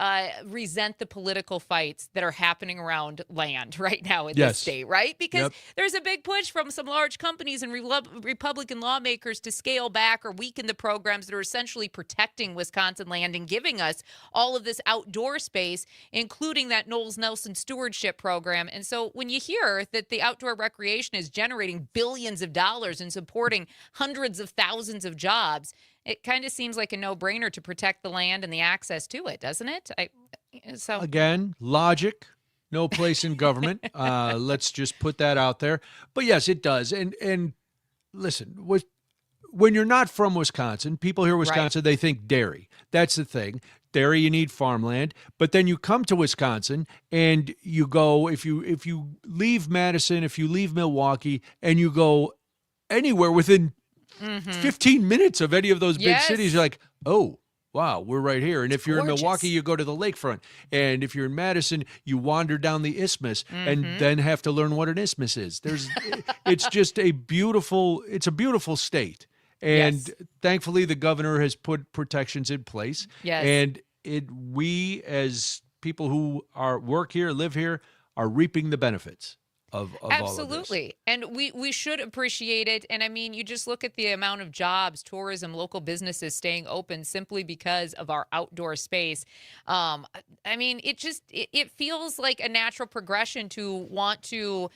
resent the political fights that are happening around land right now in this state, right? Because there's a big push from some large companies and Republican lawmakers to scale back or weaken the programs that are essentially protecting Wisconsin land and giving us all of this outdoor space, including that Knowles Nelson stewardship program. And so when you hear that the outdoor recreation is generating billions of dollars and supporting hundreds of thousands of jobs, it kind of seems like a no-brainer to protect the land and the access to it, doesn't it? Again, logic, no place in government. Let's just put that out there. But yes, it does. And listen, when you're not from Wisconsin, people hear Wisconsin, they think dairy. That's the thing. Dairy, you need farmland. But then you come to Wisconsin and you go, if you leave Madison, if you leave Milwaukee, and you go anywhere within 15 minutes of any of those big cities, you're like, oh, wow, we're right here. And if you're gorgeous. in Milwaukee, you go to the lakefront. And if you're in Madison, you wander down the isthmus and then have to learn what an isthmus is. It's just a beautiful state. And thankfully, the governor has put protections in place. Yes. And we, as people who work here, live here, are reaping the benefits of all of this. Absolutely. And we should appreciate it. And I mean, you just look at the amount of jobs, tourism, local businesses staying open simply because of our outdoor space. I mean, it feels like a natural progression to want to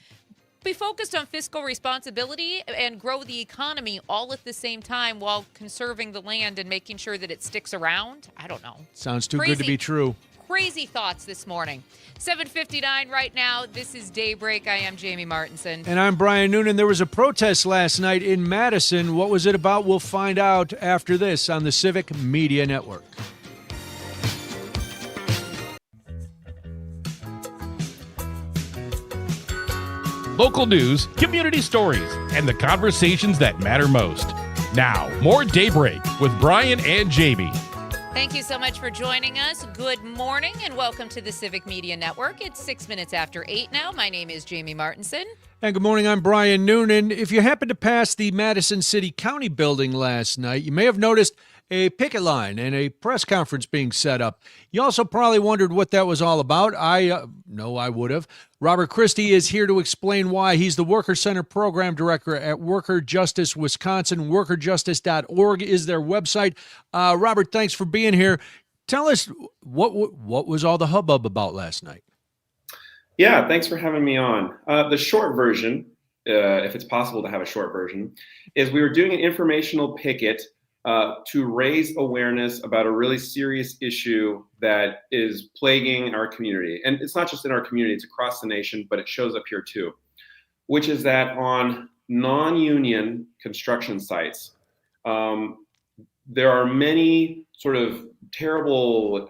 be focused on fiscal responsibility and grow the economy all at the same time while conserving the land and making sure that it sticks around. I don't know. Sounds too good to be true. Crazy thoughts this morning. 7:59 right now. This is Daybreak. I am Jamie Martinson. And I'm Brian Noonan. There was a protest last night in Madison. What was it about? We'll find out after this on the Civic Media Network. Local news, community stories, and the conversations that matter most. Now, more Daybreak with Brian and Jamie. Thank you so much for joining us. Good morning and welcome to the Civic Media Network. It's 6 minutes after 8 now. My name is Jamie Martinson. And good morning, I'm Brian Noonan. If you happened to pass the Madison City County building last night, you may have noticed a picket line and a press conference being set up. You also probably wondered what that was all about. I would have. Robert Christie is here to explain why. He's the Worker Center Program Director at Worker Justice Wisconsin. Workerjustice.org is their website. Robert, thanks for being here. Tell us what was all the hubbub about last night? Yeah, thanks for having me on. The short version, if it's possible to have a short version, is we were doing an informational picket to raise awareness about a really serious issue that is plaguing our community. And it's not just in our community, it's across the nation, but it shows up here too, which is that on non-union construction sites, there are many sort of terrible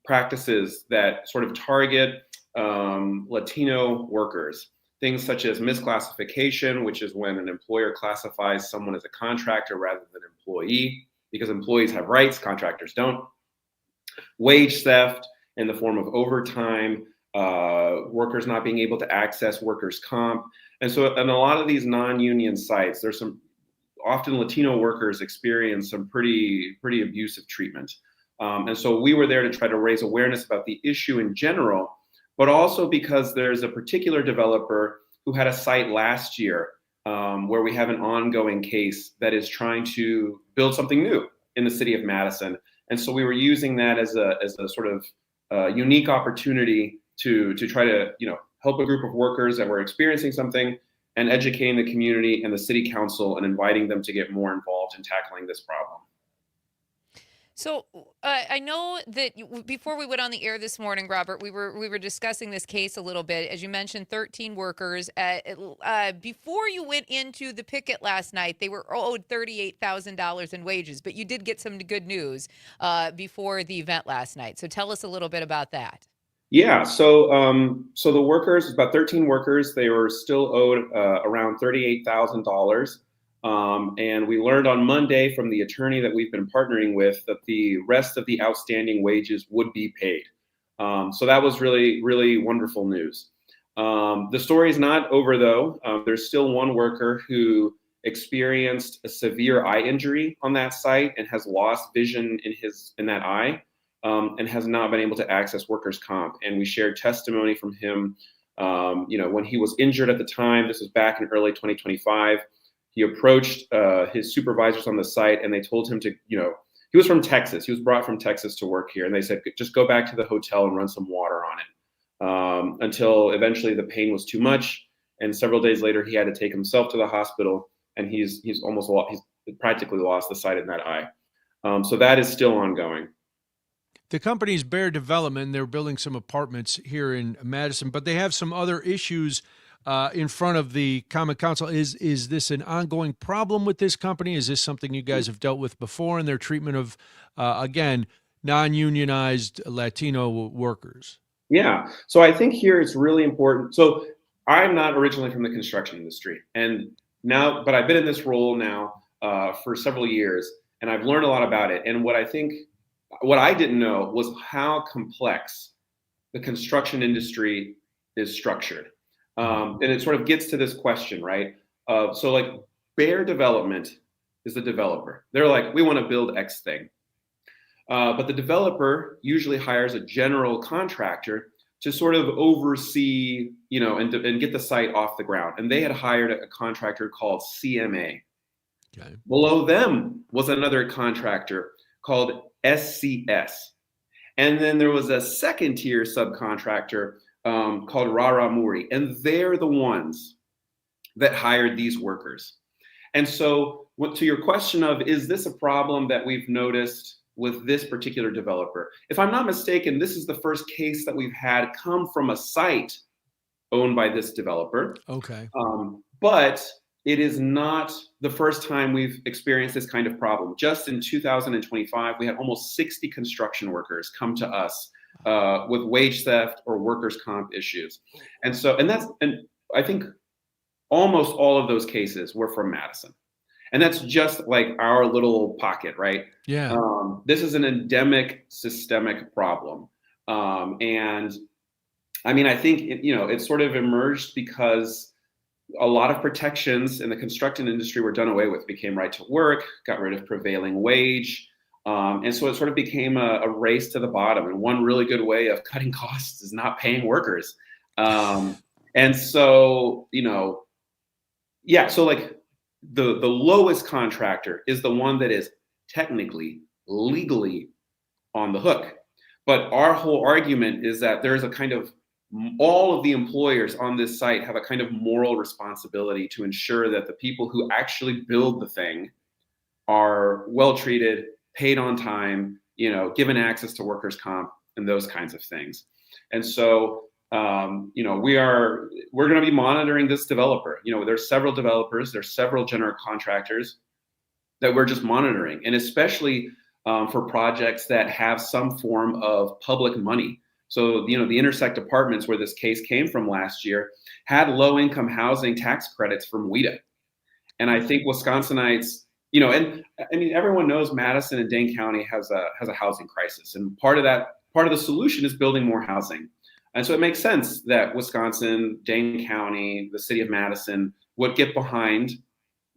practices that sort of target Latino workers. Things such as misclassification, which is when an employer classifies someone as a contractor rather than an employee, because employees have rights, contractors don't. Wage theft in the form of overtime, workers not being able to access workers' comp. And so in a lot of these non-union sites, there's often Latino workers experience some pretty abusive treatment. And so we were there to try to raise awareness about the issue in general, but also because there's a particular developer who had a site last year where we have an ongoing case that is trying to build something new in the city of Madison. And so we were using that as a sort of unique opportunity to try to help a group of workers that were experiencing something and educating the community and the city council and inviting them to get more involved in tackling this problem. So I know that before we went on the air this morning, Robert, we were discussing this case a little bit. As you mentioned, 13 workers. Before you went into the picket last night, they were owed $38,000 in wages. But you did get some good news before the event last night. So tell us a little bit about that. Yeah, so the workers, about 13 workers, they were still owed around $38,000. And we learned on Monday from the attorney that we've been partnering with that the rest of the outstanding wages would be paid. So that was really, really wonderful news. The story is not over, though. There's still one worker who experienced a severe eye injury on that site and has lost vision in that eye and has not been able to access workers' comp. And we shared testimony from him. When he was injured at the time, this was back in early 2025. He approached his supervisors on the site and they told him to, he was from Texas. He was brought from Texas to work here. And they said, just go back to the hotel and run some water on it until eventually the pain was too much. And several days later, he had to take himself to the hospital and he's practically lost the sight in that eye. So that is still ongoing. The company's Bear Development, they're building some apartments here in Madison, but they have some other issues in front of the Common Council. Is this an ongoing problem with this company? Is this something you guys have dealt with before in their treatment of, again, non-unionized Latino workers? Yeah. So I think here it's really important. So I'm not originally from the construction industry, but I've been in this role now for several years, and I've learned a lot about it. And what I think what I didn't know was how complex the construction industry is structured. And it sort of gets to this question, right? So like Bear Development is the developer. They're like, we want to build X thing. But the developer usually hires a general contractor to sort of oversee, and get the site off the ground. And they had hired a contractor called CMA. Okay. Below them was another contractor called SCS. And then there was a second tier subcontractor called Raramuri. And they're the ones that hired these workers. And so to your question of, is this a problem that we've noticed with this particular developer? If I'm not mistaken, this is the first case that we've had come from a site owned by this developer. Okay. But it is not the first time we've experienced this kind of problem. Just in 2025, we had almost 60 construction workers come to us with wage theft or workers' comp issues. And I think almost all of those cases were from Madison. And that's just like our little pocket, right? Yeah. This is an endemic systemic problem. And I mean, I think, it sort of emerged because a lot of protections in the construction industry were done away with, became right to work, got rid of prevailing wage. And so it sort of became a race to the bottom. And one really good way of cutting costs is not paying workers. And so, so like the lowest contractor is the one that is technically, legally on the hook. But our whole argument is that there's a kind of, all of the employers on this site have a kind of moral responsibility to ensure that the people who actually build the thing are well treated, paid on time, given access to workers' comp and those kinds of things. And so, we're going to be monitoring this developer. There's several developers, there's several general contractors that we're just monitoring, and especially for projects that have some form of public money. So, the Intersect Apartments, where this case came from last year, had low-income housing tax credits from WIDA. And I think Wisconsinites, and I mean, everyone knows Madison and Dane County has a housing crisis. And part of the solution is building more housing. And so it makes sense that Wisconsin, Dane County, the city of Madison would get behind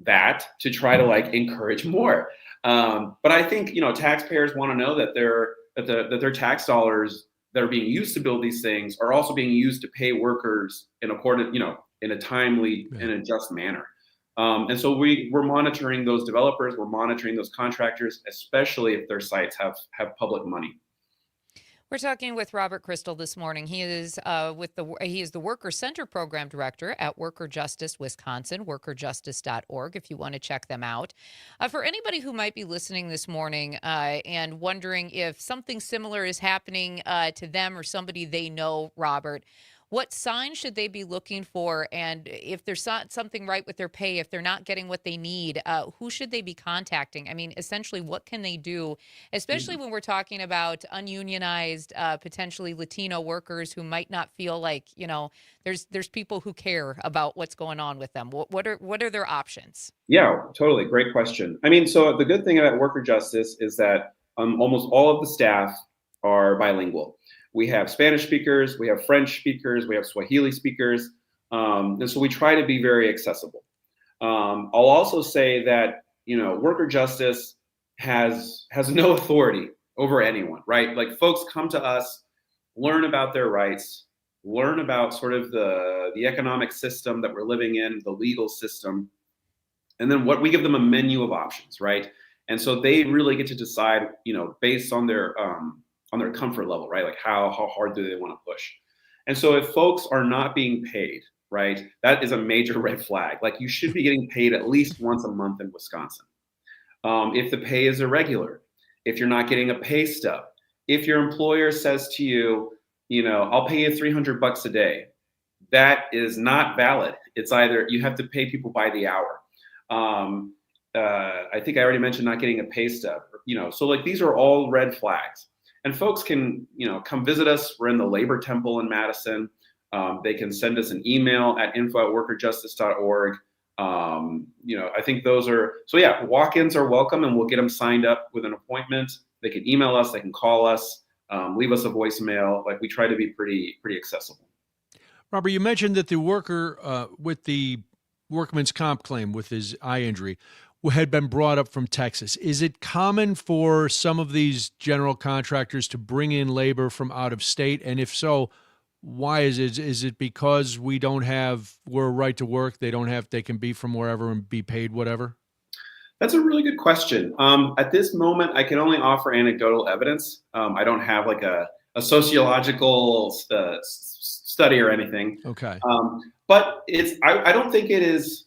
that to try to encourage more. But I think, taxpayers want to know that their tax dollars that are being used to build these things are also being used to pay workers in a timely and a just manner. And so we're monitoring those developers, we're monitoring those contractors, especially if their sites have public money. We're talking with Robert Crystal this morning. He is the Worker Center Program Director at Worker Justice Wisconsin, workerjustice.org, if you want to check them out. For anybody who might be listening this morning and wondering if something similar is happening to them or somebody they know, Robert, what signs should they be looking for? And if there's not something right with their pay, if they're not getting what they need, who should they be contacting? I mean, essentially, what can they do, especially when we're talking about ununionized, potentially Latino workers who might not feel like, there's people who care about what's going on with them. What are their options? Yeah, totally. Great question. I mean, so the good thing about Worker Justice is that almost all of the staff are bilingual. We have Spanish speakers, we have French speakers, we have Swahili speakers. And so we try to be very accessible. I'll also say that, Worker Justice has no authority over anyone, right? Like, folks come to us, learn about their rights, learn about sort of the economic system that we're living in, the legal system. And then we give them a menu of options, right? And so they really get to decide, based on their comfort level, right? Like how hard do they want to push? And so if folks are not being paid, right, that is a major red flag. Like, you should be getting paid at least once a month in Wisconsin. If the pay is irregular, if you're not getting a pay stub, if your employer says to you, I'll pay you $300 a day, that is not valid. It's either you have to pay people by the hour. I think I already mentioned not getting a pay stub, so like these are all red flags. And folks can, come visit us. We're in the Labor Temple in Madison. They can send us an email at info@workerjustice.org. I think those are, walk-ins are welcome, and we'll get them signed up with an appointment. They can email us, they can call us, leave us a voicemail. Like, we try to be pretty accessible. Robert, you mentioned that the worker with the workman's comp claim with his eye injury had been brought up from Texas. Is it common for some of these general contractors to bring in labor from out of state? And if so, why is it? Is it because we're a right to work? They can be from wherever and be paid whatever? That's a really good question. At this moment, I can only offer anecdotal evidence. I don't have like a sociological study or anything. Okay. But I don't think it is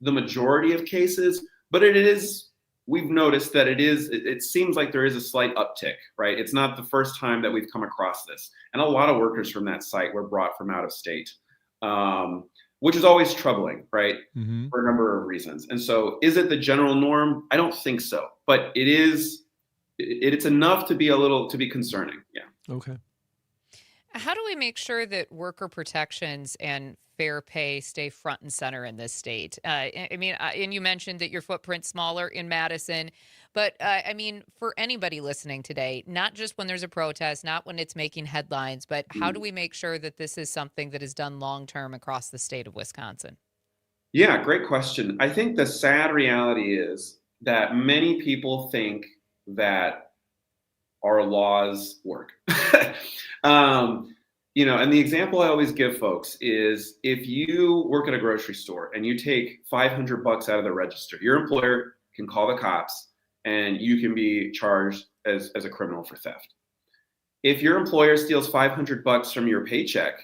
the majority of cases, but it is, we've noticed that it seems like there is a slight uptick, right? It's not the first time that we've come across this. And a lot of workers from that site were brought from out of state, which is always troubling, right? Mm-hmm. For a number of reasons. And so is it the general norm? I don't think so, but it's enough to be concerning. Yeah. Okay. How do we make sure that worker protections and fair pay stay front and center in this state? I mean, and you mentioned that your footprint's smaller in Madison, but I mean, for anybody listening today, not just when there's a protest, not when it's making headlines, but how do we make sure that this is something that is done long-term across the state of Wisconsin? Yeah, great question. I think the sad reality is that many people think that our laws work. And the example I always give folks is, if you work at a grocery store and you take $500 out of the register, your employer can call the cops and you can be charged as a criminal for theft. If your employer steals $500 from your paycheck,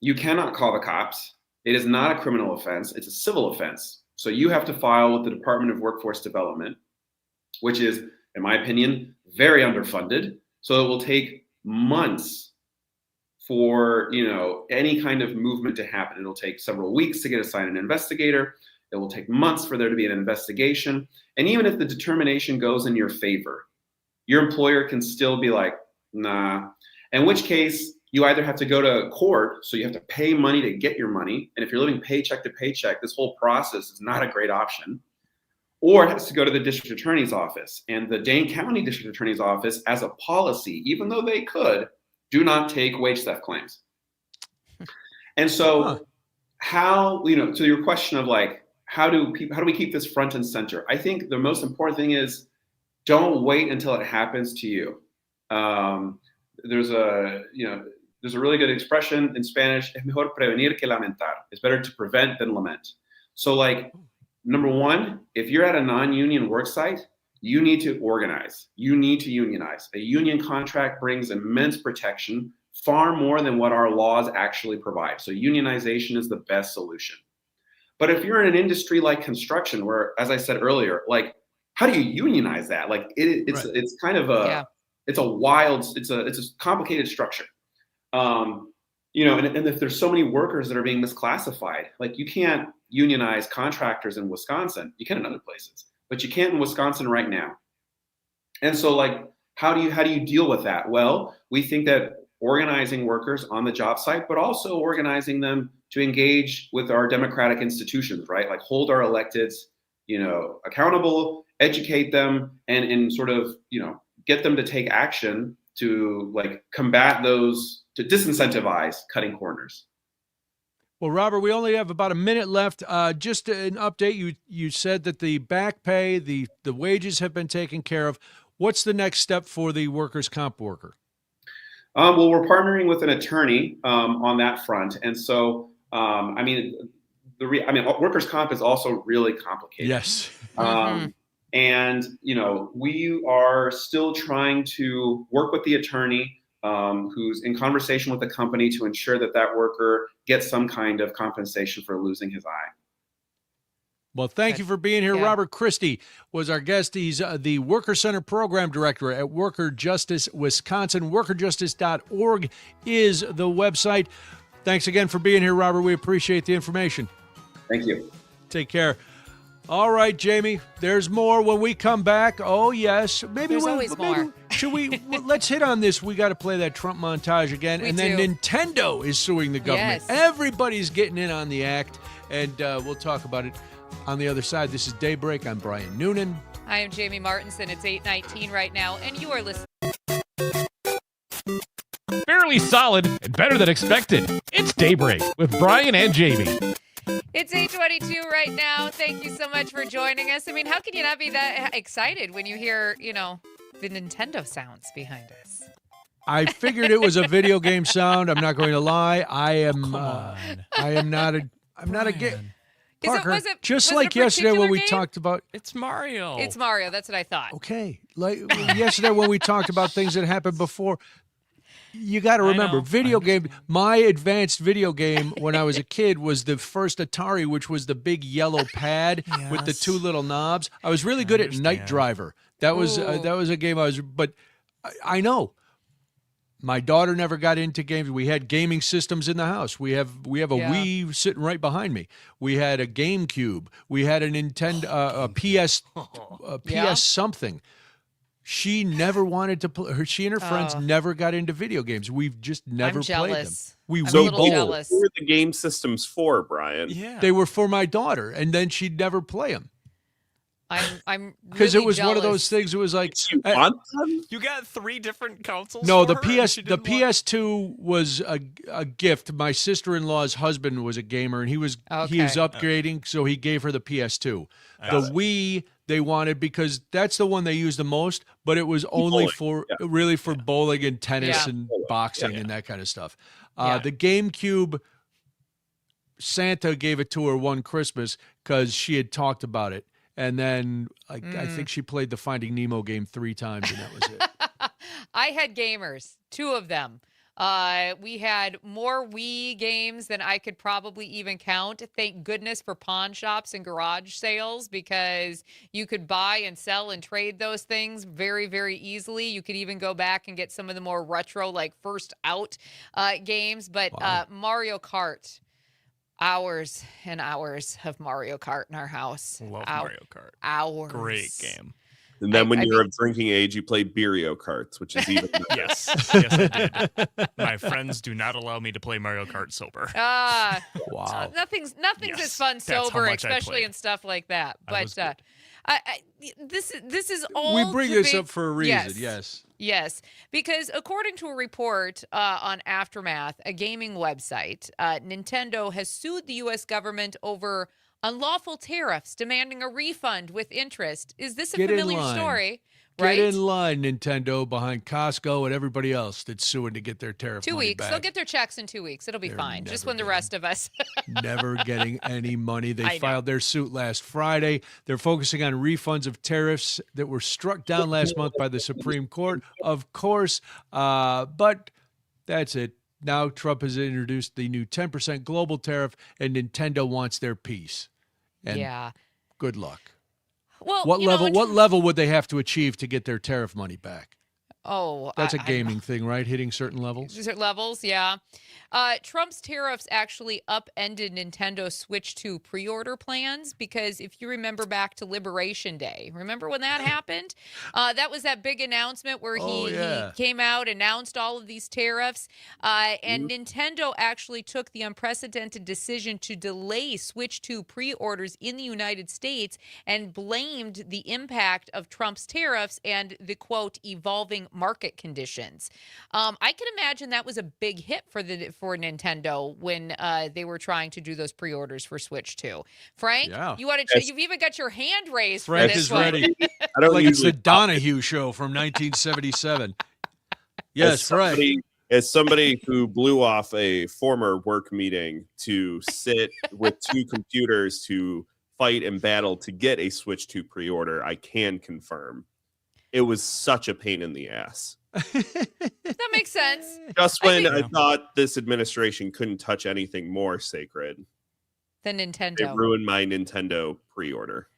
you cannot call the cops. It is not a criminal offense. It's a civil offense. So you have to file with the Department of Workforce Development, which is, in my opinion, very underfunded. So it will take months for any kind of movement to happen. It'll take several weeks to get assigned an investigator. It will take months for there to be an investigation. And even if the determination goes in your favor, your employer can still be like, nah. In which case, you either have to go to court, so you have to pay money to get your money. And if you're living paycheck to paycheck, this whole process is not a great option. Or it has to go to the district attorney's office. And the Dane County District Attorney's Office, as a policy, even though they could, do not take wage theft claims. And so how, to your question of like, how do we keep this front and center? I think the most important thing is, don't wait until it happens to you. There's a really good expression in Spanish, es mejor prevenir que lamentar. It's better to prevent than lament. So like, number one, if you're at a non-union work site, you need to organize. You need to unionize. A union contract brings immense protection, far more than what our laws actually provide. So unionization is the best solution. But if you're in an industry like construction, where, as I said earlier, like, how do you unionize that? Like, it's kind of it's a complicated structure. And if there's so many workers that are being misclassified, like, you can't unionize contractors in Wisconsin. You can in other places, but you can't in Wisconsin right now. And so, like, how do you deal with that? Well, we think that organizing workers on the job site, but also organizing them to engage with our democratic institutions, right? Like, hold our electeds, accountable, educate them, and sort of, get them to take action to, like, combat those, to disincentivize cutting corners. Well, Robert, we only have about a minute left. Just an update. You said that the back pay, the wages have been taken care of. What's the next step for the workers' comp worker? Well, we're partnering with an attorney on that front, and so workers' comp is also really complicated. Yes. And we are still trying to work with the attorney, who's in conversation with the company to ensure that worker gets some kind of compensation for losing his eye. Well, thank you for being here. Yeah. Robert Christie was our guest. He's the Worker Center Program Director at Worker Justice Wisconsin. WorkerJustice.org is the website. Thanks again for being here, Robert. We appreciate the information. Thank you. Take care. All right, Jamie, there's more when we come back. Oh, yes. There's always more. Should we? Let's hit on this. We got to play that Trump montage again. We then do. Nintendo is suing the government. Yes. Everybody's getting in on the act, and we'll talk about it On the other side, this is Daybreak. I'm Brian Noonan. I am Jamie Martinson. It's 8:19 right now, and you are listening. Fairly solid and better than expected. It's Daybreak with Brian and Jamie. It's 8:22 right now. Thank you so much for joining us. I mean, how can you not be that excited when you hear, the Nintendo sounds behind us? I figured it was a video game sound. I'm not going to lie. I am not a game. Parker, Was it like a yesterday when we particular game? talked about. It's Mario. It's Mario. That's what I thought. Okay, like yesterday when we talked about things that happened before. You got to remember, video game. My advanced video game when I was a kid was the first Atari, which was the big yellow pad with the two little knobs. I was really good at Night Driver. That was a game I was. But I know my daughter never got into games. We had gaming systems in the house. We have a Wii sitting right behind me. We had a GameCube. We had a Nintendo, a PS something. She never wanted to play. She and her friends never got into video games. We've just never played them. I'm a little jealous. Who were the game systems for, Brian? Yeah. They were for my daughter, and then she'd never play them. I'm Because really it was jealous. one of those things. It was like You want them? You got 3 different consoles. no, for the her, and she the didn't want- PS2 was a gift. My sister-in-law's husband was a gamer, and he was Okay. upgrading, so he gave her the PS2. The Wii they wanted because that's the one they used the most, but it was only for bowling and tennis and boxing and that kind of stuff. The GameCube, Santa gave it to her one Christmas because she had talked about it. And then I think she played the Finding Nemo game 3 times, and that was it. I had gamers, 2 of them. We had more Wii games than I could probably even count. Thank goodness for pawn shops and garage sales because you could buy and sell and trade those things very, very easily. You could even go back and get some of the more retro, like first out games. But Mario Kart. Hours and hours of Mario Kart in our house. Love Mario Kart. Hours. Great game. And then when you're of drinking age, you play Beerio Karts, which is even better. Yes, I did. My friends do not allow me to play Mario Kart sober. Wow. Nothing's as fun that's how sober, much I especially played. in stuff like that. I was But this is all We bring to this be- up for a reason, yes. Yes, because according to a report on Aftermath, a gaming website, Nintendo has sued the U.S. government over unlawful tariffs, demanding a refund with interest. Is this a Get in familiar line. story? Right? Get in line, Nintendo, behind Costco and everybody else that's suing to get their tariff 2 money weeks. back. They'll get their checks in 2 weeks. It'll be They're fine. Just never when the rest of us. Never getting any money. I They know. filed their suit last Friday. They're focusing on refunds of tariffs that were struck down last month by the Supreme Court, of course. But that's it. Now Trump has introduced the new 10% global tariff, and Nintendo wants their piece. And Yeah. good luck. Well, What you know, level? What level would they have to achieve to get their tariff money back? Oh, That's a I- gaming thing, right? Hitting certain levels. Certain levels, yeah. Trump's tariffs actually upended Nintendo Switch 2 pre-order plans because if you remember back to Liberation Day, remember when that happened? That was that big announcement where he came out, announced all of these tariffs, and Nintendo actually took the unprecedented decision to delay Switch 2 pre-orders in the United States and blamed the impact of Trump's tariffs and the, quote, evolving market conditions. I can imagine that was a big hit for Nintendo when they were trying to do those pre-orders for Switch 2. Frank, you want to? You've even got your hand raised Frank for this is one. ready. I don't like it's the usually Donahue show from 1977. Yes, Frank. As somebody who blew off a former work meeting to sit with 2 computers to fight and battle to get a Switch 2 pre-order, I can confirm it was such a pain in the ass. That makes sense. Just when I thought this administration couldn't touch anything more sacred, The Nintendo. they ruined my Nintendo pre-order.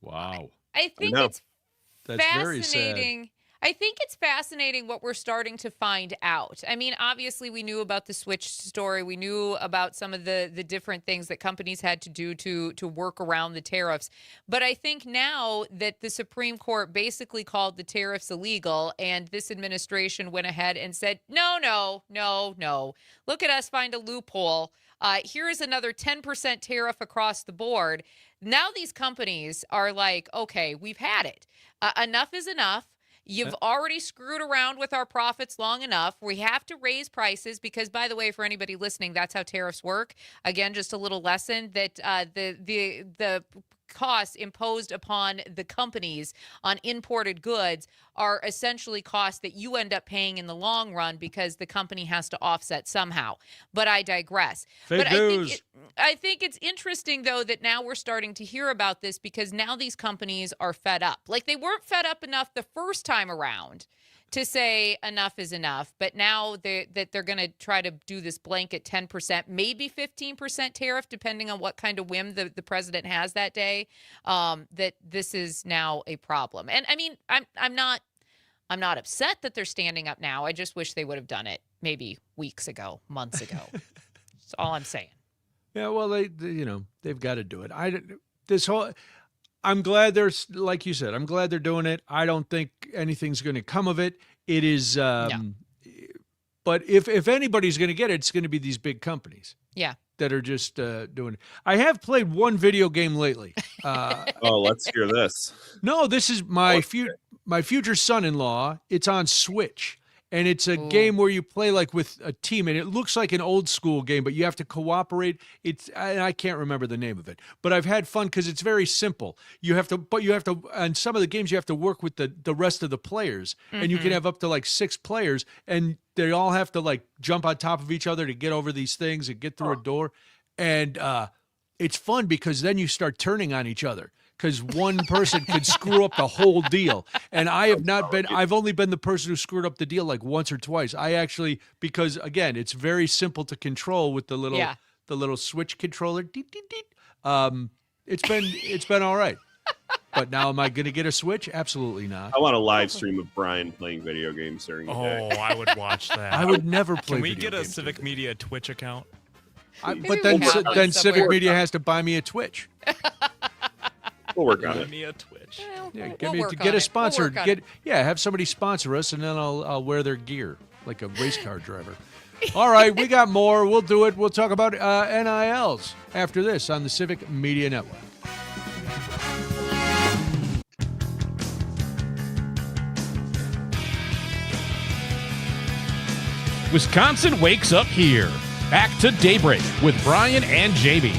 Wow. I think No. it's That's very sad. fascinating. I think it's fascinating what we're starting to find out. I mean, obviously, we knew about the Switch story. We knew about some of the different things that companies had to do to work around the tariffs. But I think now that the Supreme Court basically called the tariffs illegal, and this administration went ahead and said, no, no, no, no. Look at us find a loophole. Here is another 10% tariff across the board. Now these companies are like, okay, we've had it. Enough is enough. You've already screwed around with our profits long enough. We have to raise prices because, by the way, for anybody listening, that's how tariffs work. Again, just a little lesson that the costs imposed upon the companies on imported goods are essentially costs that you end up paying in the long run because the company has to offset somehow. But I digress. Fake news. I think it's interesting, though, that now we're starting to hear about this because now these companies are fed up. Like, they weren't fed up enough the first time around to say enough is enough, but now they're going to try to do this blanket 10%, maybe 15% tariff, depending on what kind of whim the president has that day, that this is now a problem. And I mean, I'm not upset that they're standing up now. I just wish they would have done it maybe weeks ago, months ago. That's all I'm saying. Yeah, well, they've got to do it. I'm glad like you said, I'm glad they're doing it. I don't think anything's going to come of it. It is, but if anybody's going to get it, it's going to be these big companies. Yeah. That are just doing it. I have played one video game lately. Oh, let's hear this. No, this is my future son-in-law. It's on Switch. And it's a game where you play like with a team, and it looks like an old school game, but you have to cooperate. I can't remember the name of it, but I've had fun because it's very simple. You have to, on some of the games, you have to work with the rest of the players, and you can have up to like 6 players, and they all have to like jump on top of each other to get over these things and get through a door. And it's fun because then you start turning on each other. Because one person could screw up the whole deal. And I've only been the person who screwed up the deal like once or twice. Because again, it's very simple to control with the little Switch controller. It's been all right. But now am I going to get a Switch? Absolutely not. I want a live stream of Brian playing video games during the day. Oh, I would watch that. I would never play Can we video get a games Civic Media Twitch account? But then Civic Media has to buy me a Twitch. We'll work on it. Me a Twitch. Yeah, get a sponsor. Have somebody sponsor us, and then I'll wear their gear like a race car driver. All right, we got more. We'll do it. We'll talk about NILs after this on the Civic Media Network. Wisconsin wakes up here. Back to Daybreak with Brian and Jamie.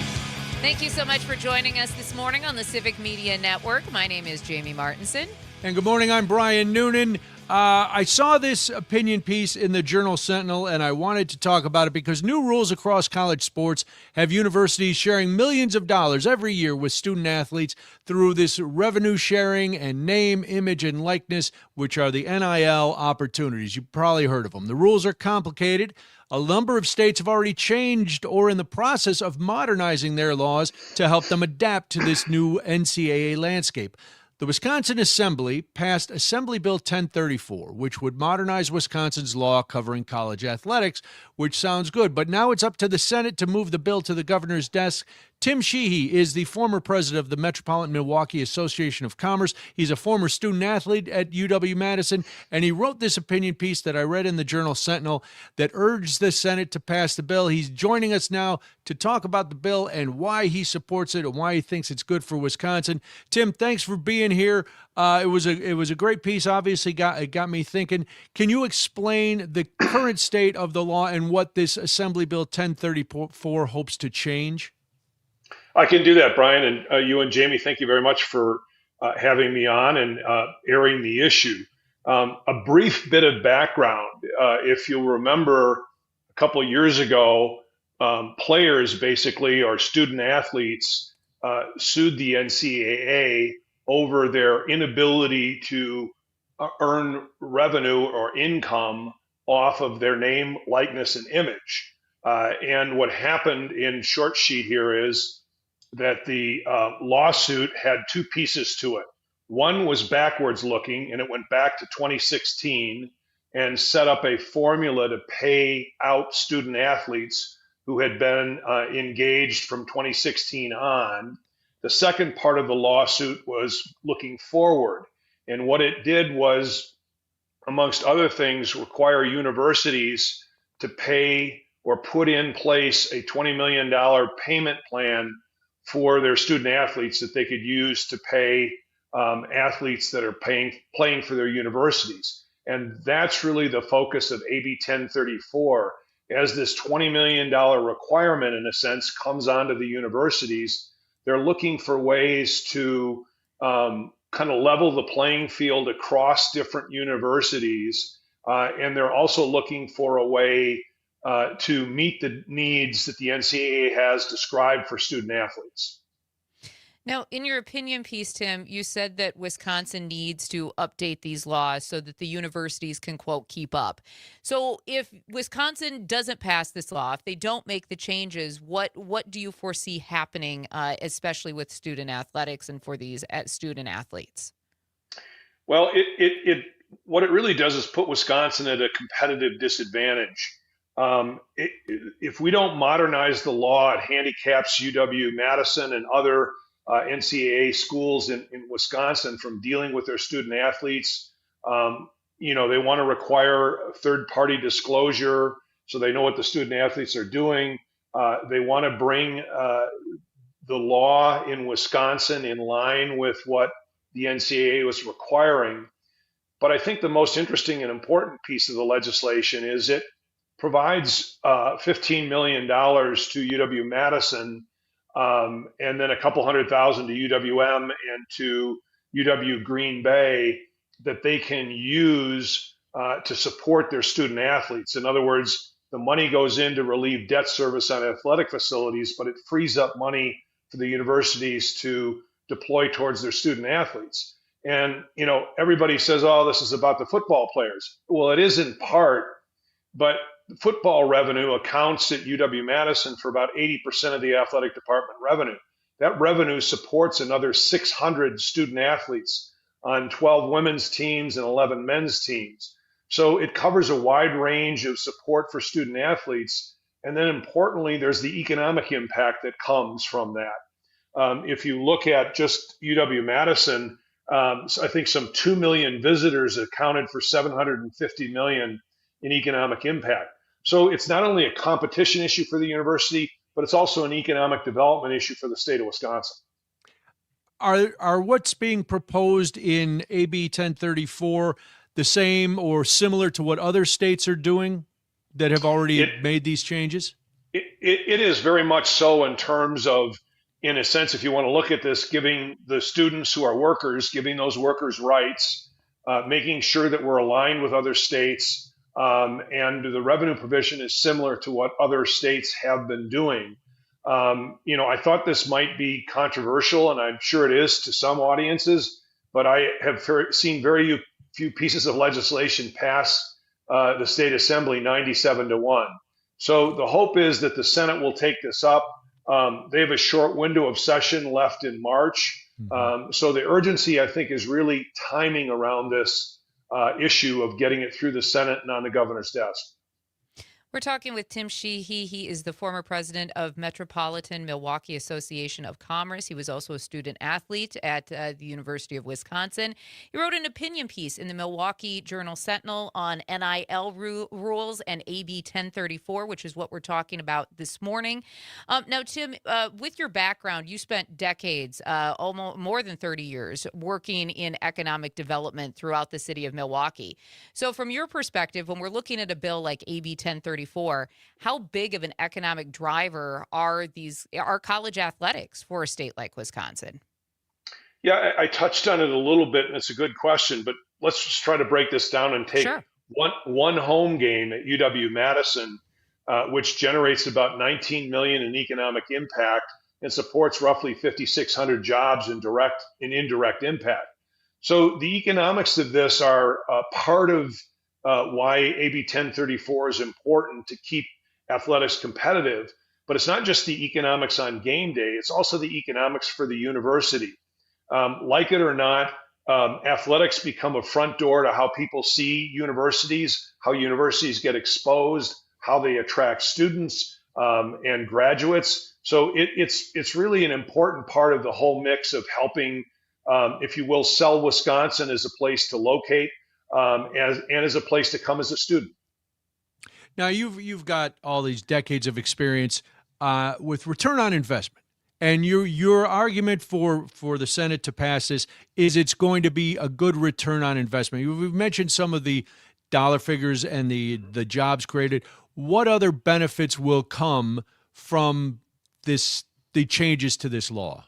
Thank you so much for joining us this morning on the Civic Media Network. My name is Jamie Martinson. And good morning, I'm Brian Noonan. I saw this opinion piece in the Journal-Sentinel, and I wanted to talk about it because new rules across college sports have universities sharing millions of dollars every year with student athletes through this revenue sharing and name, image, and likeness, which are the NIL opportunities. You've probably heard of them. The rules are complicated. A number of states have already changed or in the process of modernizing their laws to help them adapt to this new NCAA landscape. The Wisconsin Assembly passed Assembly Bill 1034, which would modernize Wisconsin's law covering college athletics, which sounds good. But now it's up to the Senate to move the bill to the governor's desk. Tim Sheehy is the former president of the Metropolitan Milwaukee Association of Commerce. He's a former student athlete at UW-Madison, and he wrote this opinion piece that I read in the Journal-Sentinel that urged the Senate to pass the bill. He's joining us now to talk about the bill and why he supports it and why he thinks it's good for Wisconsin. Tim, thanks for being here. It was a great piece. Obviously, it got me thinking. Can you explain the current state of the law and what this Assembly Bill 1034 hopes to change? I can do that, Brian. And you and Jamie, thank you very much for having me on and airing the issue. A brief bit of background. If you'll remember, a couple of years ago, players basically, or student athletes, sued the NCAA over their inability to earn revenue or income off of their name, likeness, and image. And what happened in short sheet here is that the lawsuit had 2 pieces to it. One was backwards looking, and it went back to 2016 and set up a formula to pay out student athletes who had been engaged from 2016 on. The second part of the lawsuit was looking forward. And what it did was, amongst other things, require universities to pay or put in place a $20 million payment plan for their student athletes that they could use to pay athletes that are playing for their universities. And that's really the focus of AB 1034, as this $20 million requirement, in a sense, comes onto the universities. They're looking for ways to kind of level the playing field across different universities. And they're also looking for a way to meet the needs that the NCAA has described for student athletes. Now, in your opinion piece, Tim, you said that Wisconsin needs to update these laws so that the universities can, quote, keep up. So if Wisconsin doesn't pass this law, if they don't make the changes, what do you foresee happening, especially with student athletics and for these student athletes? Well, what it really does is put Wisconsin at a competitive disadvantage. If we don't modernize the law, it handicaps UW-Madison and other NCAA schools in Wisconsin from dealing with their student athletes. They want to require third-party disclosure so they know what the student athletes are doing. They want to bring the law in Wisconsin in line with what the NCAA was requiring. But I think the most interesting and important piece of the legislation is it provides $15 million to UW-Madison and then a couple $100,000 to UWM and to UW Green Bay that they can use to support their student athletes. In other words, the money goes in to relieve debt service on athletic facilities, but it frees up money for the universities to deploy towards their student athletes. And, everybody says, oh, this is about the football players. Well, it is in part, but football revenue accounts at UW-Madison for about 80% of the athletic department revenue. That revenue supports another 600 student athletes on 12 women's teams and 11 men's teams. So it covers a wide range of support for student athletes. And then importantly, there's the economic impact that comes from that. If you look at just UW-Madison, I think some 2 million visitors accounted for $750 million in economic impact. So it's not only a competition issue for the university, but it's also an economic development issue for the state of Wisconsin. Are what's being proposed in AB 1034 the same or similar to what other states are doing that have already made these changes? It is very much so in terms of, in a sense, if you want to look at this, giving the students who are workers, giving those workers rights, making sure that we're aligned with other states, and the revenue provision is similar to what other states have been doing. I thought this might be controversial, and I'm sure it is to some audiences, but I have seen very few pieces of legislation pass the state assembly 97-1. So the hope is that the Senate will take this up. They have a short window of session left in March. So the urgency, I think, is really timing around this issue of getting it through the Senate and on the governor's desk. We're talking with Tim Sheehy. He is the former president of Metropolitan Milwaukee Association of Commerce. He was also a student athlete at the University of Wisconsin. He wrote an opinion piece in the Milwaukee Journal-Sentinel on NIL rules and AB 1034, which is what we're talking about this morning. Now, Tim, with your background, you spent decades, almost more than 30 years, working in economic development throughout the city of Milwaukee. So from your perspective, when we're looking at a bill like AB 1034, how big of an economic driver are college athletics for a state like Wisconsin? Yeah, I touched on it a little bit, and it's a good question, but let's just try to break this down and take one home game at UW-Madison, which generates about $19 million in economic impact and supports roughly 5,600 jobs in direct and indirect impact. So the economics of this are part of why AB 1034 is important to keep athletics competitive. But it's not just the economics on game day, it's also the economics for the university. Like it or not, athletics become a front door to how people see universities, how universities get exposed, how they attract students and graduates. So it's really an important part of the whole mix of helping, if you will, sell Wisconsin as a place to locate and as a place to come as a student. Now you've got all these decades of experience with return on investment, and your argument for the Senate to pass this is it's going to be a good return on investment. We've mentioned some of the dollar figures and the jobs created. What other benefits will come from the changes to this law?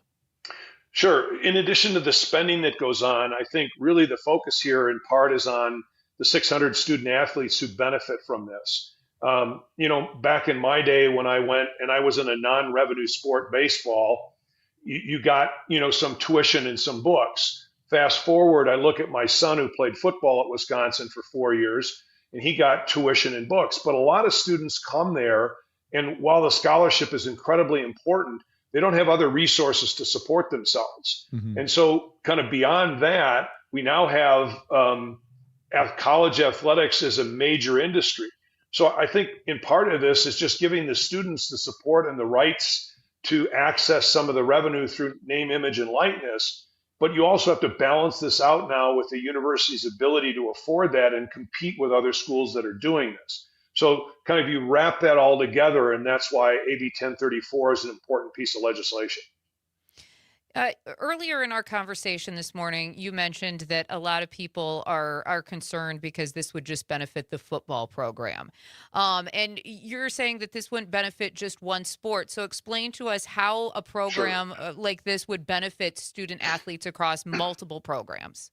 Sure. In addition to the spending that goes on, I think really the focus here in part is on the 600 student athletes who benefit from this. Back in my day when I went and I was in a non-revenue sport, baseball, you got, some tuition and some books. Fast forward, I look at my son who played football at Wisconsin for 4 years, and he got tuition and books. But a lot of students come there, and while the scholarship is incredibly important, they don't have other resources to support themselves. Mm-hmm. And so kind of beyond that, we now have college athletics as a major industry. So I think in part of this is just giving the students the support and the rights to access some of the revenue through name, image, and likeness. But you also have to balance this out now with the university's ability to afford that and compete with other schools that are doing this. So kind of you wrap that all together, and that's why AB 1034 is an important piece of legislation. Earlier in our conversation this morning, you mentioned that a lot of people are concerned because this would just benefit the football program. And you're saying that this wouldn't benefit just one sport. So explain to us how a program like this would benefit student athletes across multiple programs.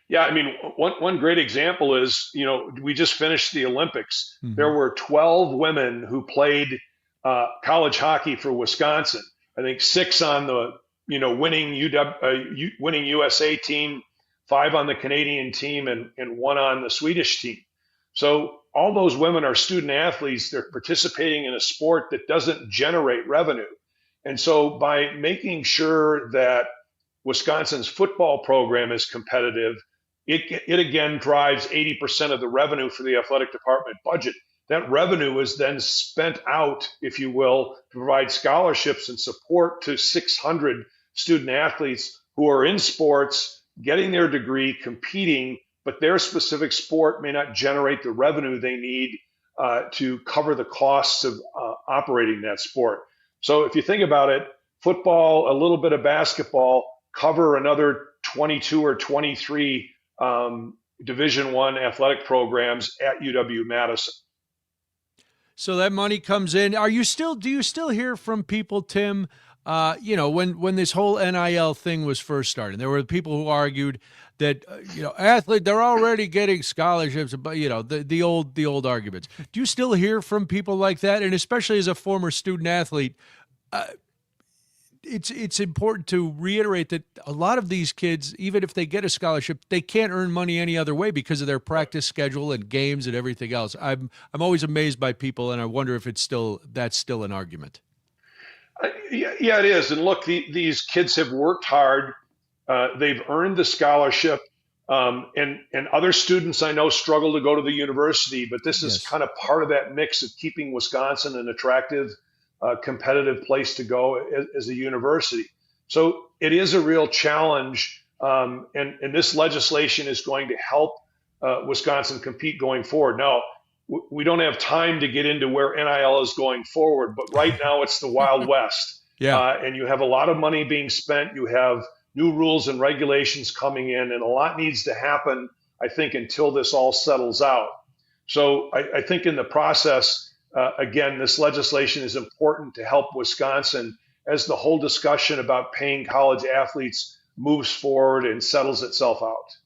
Yeah, I mean, one great example is, we just finished the Olympics. Mm-hmm. There were 12 women who played college hockey for Wisconsin. I think 6 on the winning USA team, 5 on the Canadian team, and 1 on the Swedish team. So all those women are student athletes. They're participating in a sport that doesn't generate revenue. And so by making sure that Wisconsin's football program is competitive, it again drives 80% of the revenue for the athletic department budget. That revenue is then spent out, if you will, to provide scholarships and support to 600 student athletes who are in sports, getting their degree, competing, but their specific sport may not generate the revenue they need to cover the costs of operating that sport. So if you think about it, football, a little bit of basketball, cover another 22 or 23 Division I athletic programs at UW-Madison. So that money comes in. Do you still hear from people, Tim, when this whole NIL thing was first started, there were people who argued that, athletes, they're already getting scholarships, but, the old arguments. Do you still hear from people like that? And especially as a former student athlete, it's important to reiterate that a lot of these kids, even if they get a scholarship, they can't earn money any other way because of their practice schedule and games and everything else. I'm always amazed by people, and I wonder if that's still an argument. Yeah, it is. And look, these kids have worked hard. They've earned the scholarship. And other students I know struggle to go to the university, but this is kind of part of that mix of keeping Wisconsin an attractive, competitive place to go as a university. So it is a real challenge, and this legislation is going to help Wisconsin compete going forward. Now, we don't have time to get into where NIL is going forward, but right now it's the Wild West. And you have a lot of money being spent. You have new rules and regulations coming in, and a lot needs to happen, I think, until this all settles out. So I think in the process, again, this legislation is important to help Wisconsin as the whole discussion about paying college athletes moves forward and settles itself out.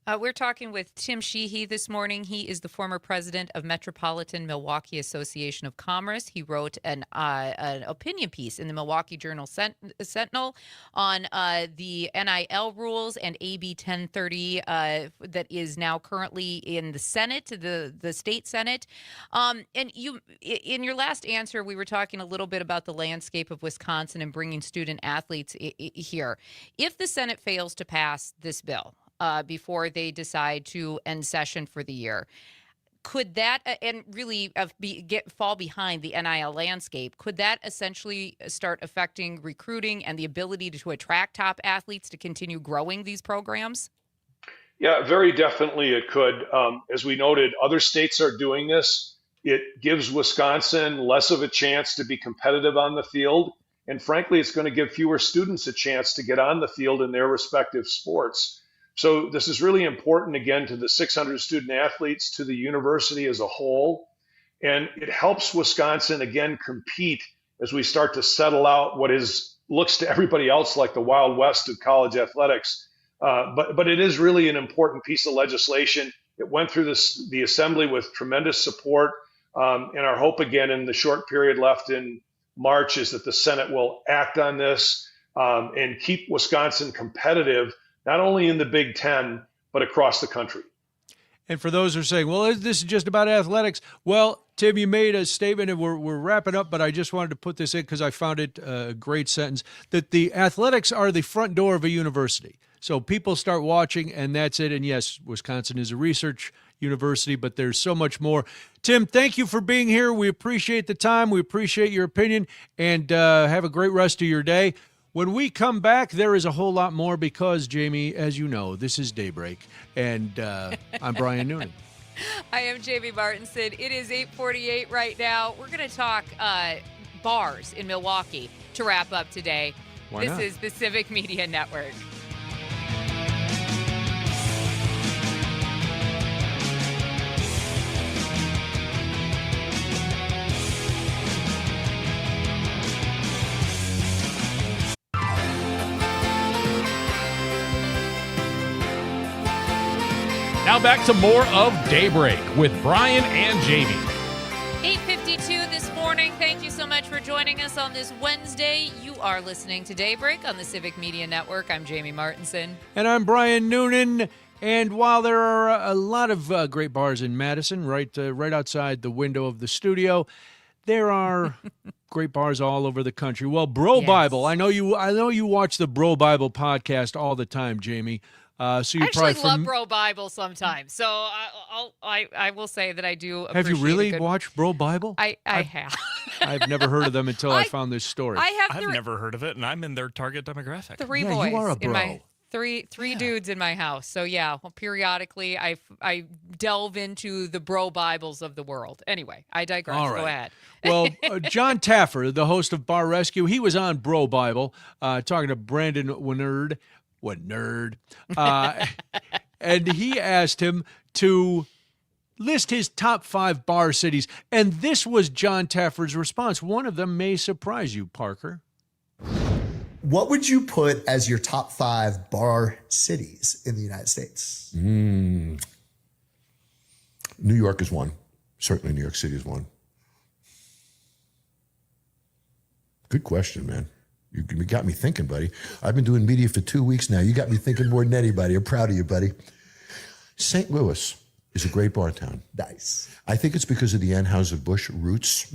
We're talking with Tim Sheehy this morning. He is the former president of Metropolitan Milwaukee Association of Commerce. He wrote an opinion piece in the Milwaukee Journal Sentinel on the NIL rules and AB 1030 that is now currently in the Senate, the state Senate. And you, in your last answer, we were talking a little bit about the landscape of Wisconsin and bringing student athletes here. If the Senate fails to pass this bill, before they decide to end session for the year, could that and really fall behind the NIL landscape? Could that essentially start affecting recruiting and the ability to attract top athletes to continue growing these programs? Yeah, very definitely it could. As we noted, other states are doing this. It gives Wisconsin less of a chance to be competitive on the field. And frankly, it's going to give fewer students a chance to get on the field in their respective sports. So this is really important, again, to the 600 student athletes, to the university as a whole. And it helps Wisconsin, again, compete as we start to settle out what looks to everybody else like the Wild West of college athletics. But it is really an important piece of legislation. It went through the assembly with tremendous support. And our hope, again, in the short period left in March is that the Senate will act on this and keep Wisconsin competitive, not only in the Big Ten, but across the country. And for those who are saying, well, this is just about athletics. Well, Tim, you made a statement, and we're wrapping up, but I just wanted to put this in because I found it a great sentence, that the athletics are the front door of a university. So people start watching, and that's it. And yes, Wisconsin is a research university, but there's so much more. Tim, thank you for being here. We appreciate the time. We appreciate your opinion, and have a great rest of your day. When we come back, there is a whole lot more because, Jamie, as you know, this is Daybreak, and I'm Brian Noonan. I am Jamie Martinson. It is 8:48 right now. We're going to talk bars in Milwaukee to wrap up today. Why not? This is the Civic Media Network. Now back to more of Daybreak with Brian and Jamie. 8:52 this morning. Thank you so much for joining us on this Wednesday. You are listening to Daybreak on the Civic Media Network. I'm Jamie Martinson. And I'm Brian Noonan. And while there are a lot of great bars in Madison, right outside the window of the studio, there are great bars all over the country. Well, Bro Yes. Bible. I know you watch the Bro Bible podcast all the time, Jamie. So you I probably actually love Bro Bible sometimes. So I will say that I do appreciate Have you really a good... watched Bro Bible? I have. I've never heard of them until I found this story. I've never heard of it, and I'm in their target demographic. Three Yeah, boys you are a in my bro. three dudes in my house. So yeah, periodically I delve into the Bro Bibles of the world. Anyway, I digress. All right. Go ahead. Well, John Taffer, the host of Bar Rescue, he was on Bro Bible talking to Brandon Winard. What nerd? And he asked him to list his top 5 bar cities. And this was John Taffer's response. One of them may surprise you, Parker. What would you put as your top 5 bar cities in the United States? New York is one. Certainly New York City is one. Good question, man. You got me thinking, buddy. I've been doing media for 2 weeks now. You got me thinking more than anybody. I'm proud of you, buddy. St. Louis is a great bar town. Nice. I think it's because of the Anheuser-Busch roots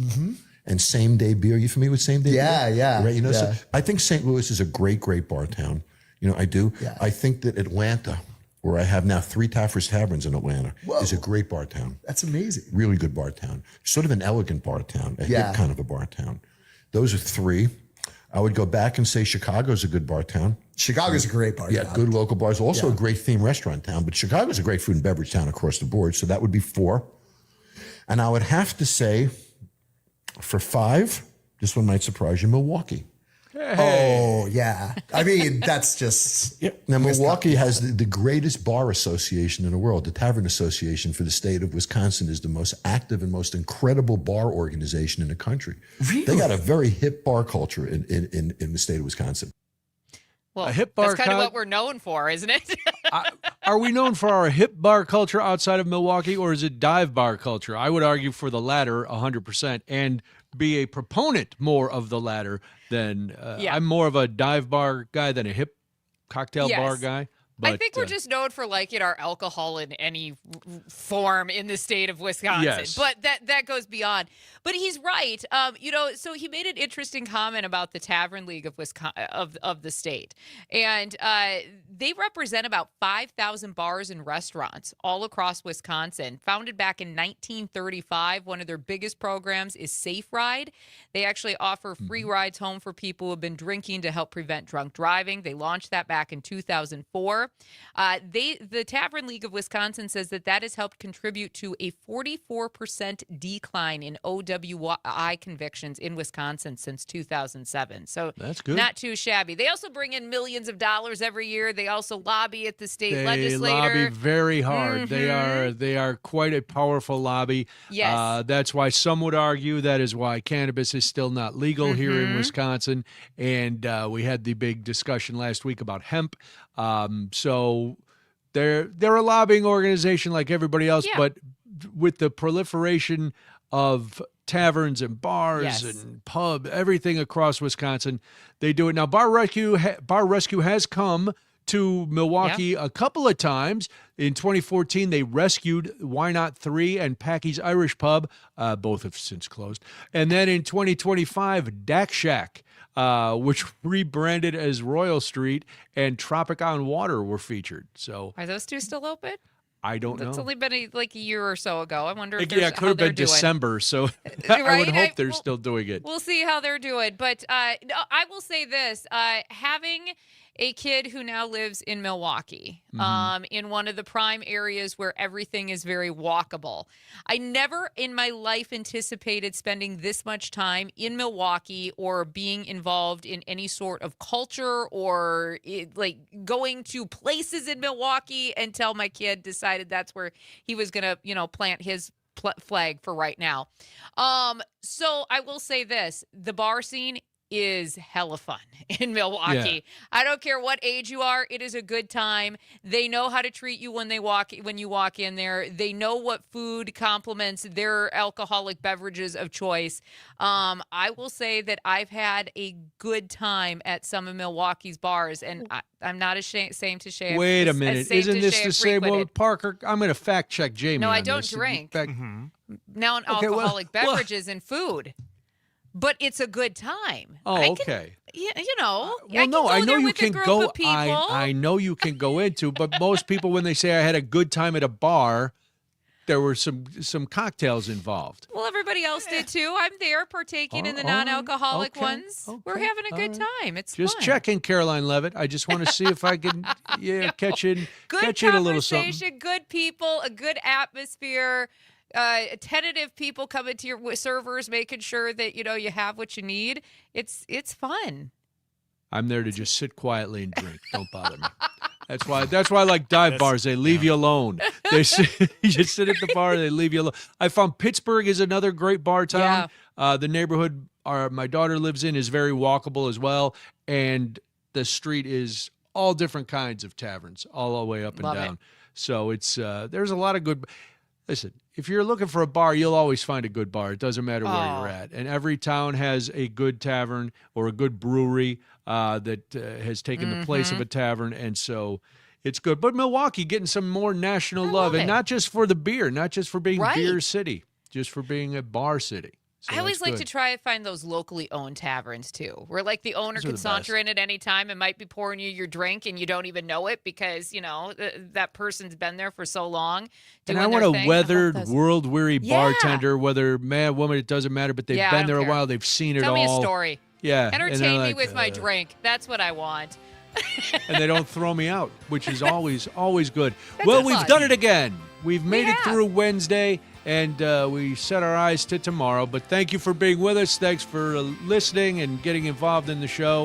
and same-day beer. You familiar with same-day beer? Yeah. Right, you know, yeah. so I think St. Louis is a great, great bar town. You know, I do. Yeah. I think that Atlanta, where I have now 3 Taffer's Taverns in Atlanta, is a great bar town. That's amazing. Really good bar town. Sort of an elegant bar town, a hip kind of a bar town. Those are 3. I would go back and say Chicago's a good bar town. Chicago's a great bar Yeah, town. good local bars. Also a great theme restaurant town, but Chicago's a great food and beverage town across the board. So that would be 4. And I would have to say, for 5, this one might surprise you, Milwaukee. Oh, yeah. I mean, that's just... Yeah. Now, Milwaukee has the greatest bar association in the world. The Tavern Association for the state of Wisconsin is the most active and most incredible bar organization in the country. Really? They got a very hip bar culture in the state of Wisconsin. Well, A hip bar that's kind of what we're known for, isn't it? Are we known for our hip bar culture outside of Milwaukee, or is it dive bar culture? I would argue for the latter 100% and be a proponent more of the latter than I'm more of a dive bar guy than a hip cocktail bar guy. But, I think we're just known for liking our alcohol in any form in the state of Wisconsin. Yes. But that goes beyond. But he's right. So he made an interesting comment about the Tavern League of Wisconsin of the state, and they represent about 5,000 bars and restaurants all across Wisconsin. Founded back in 1935, one of their biggest programs is Safe Ride. They actually offer free rides home for people who have been drinking to help prevent drunk driving. They launched that back in 2004. The Tavern League of Wisconsin says that has helped contribute to a 44% decline in OWI convictions in Wisconsin since 2007. So that's good. Not too shabby. They also bring in millions of dollars every year. They also lobby at the state legislature. They lobby very hard. They are quite a powerful lobby. Yes. That's why some would argue that is why cannabis is still not legal here in Wisconsin. And we had the big discussion last week about hemp. So they're a lobbying organization like everybody else, but with the proliferation of taverns and bars and pub, everything across Wisconsin, they do it. Now, Bar Rescue has come to Milwaukee a couple of times. In 2014, they rescued Why Not 3 and Packy's Irish Pub. Both have since closed. And then in 2025, Dak Shack, which rebranded as Royal Street, and Tropic on Water were featured. So are those two still open? I don't know. It's only been a year or so ago. I wonder if it could have been December, so I would hope they're still doing it. We'll see how they're doing. But I will say this, having a kid who now lives in Milwaukee, in one of the prime areas where everything is very walkable. I never in my life anticipated spending this much time in Milwaukee or being involved in any sort of culture or going to places in Milwaukee until my kid decided that's where he was going to, plant his flag for right now. So I will say this, the bar scene is hella fun in Milwaukee. Yeah. I don't care what age you are. It is a good time. They know how to treat you when you walk in there. They know what food complements their alcoholic beverages of choice. I will say that I've had a good time at some of Milwaukee's bars, and I'm not ashamed to share. Wait a minute. Isn't this the same one, Parker? I'm going to fact check Jamie. No, I on don't this. drink. Non-alcoholic beverages and food. But it's a good time. Oh, okay. Well, I know you can go. I know you can go into, but most people, when they say I had a good time at a bar, there were some cocktails involved. Well, everybody else did too. I'm there partaking in the non-alcoholic ones. Okay, we're having a good time. It's just fun. Checking, Caroline Levitt. I just want to see if I can catch in a little something. Good people, a good atmosphere. Tentative people coming to your servers, making sure that you have what you need. It's fun. I'm there to just sit quietly and drink. Don't bother me. That's why I like dive bars. They leave you alone. You just sit at the bar. They leave you alone. I found Pittsburgh is another great bar town. Yeah. The neighborhood my daughter lives in is very walkable as well, and the street is all different kinds of taverns, all the way up and down. So it's there's a lot of good. Listen, if you're looking for a bar, you'll always find a good bar. It doesn't matter where you're at. And every town has a good tavern or a good brewery that has taken the place of a tavern. And so it's good. But Milwaukee getting some more national love. And not just for the beer, not just for being beer city, just for being a bar city. So I always like to try and find those locally owned taverns, too, where, the owner can saunter in at any time and might be pouring you your drink and you don't even know it because, that person's been there for so long. And I want a weathered, world-weary bartender, whether man, woman, it doesn't matter, but they've been there a while. They've seen it all. Tell me a story. Yeah. Entertain me with my drink. That's what I want. And they don't throw me out, which is always good. Well, we've done it again. We've made it through Wednesday. And we set our eyes to tomorrow. But thank you for being with us. Thanks for listening and getting involved in the show.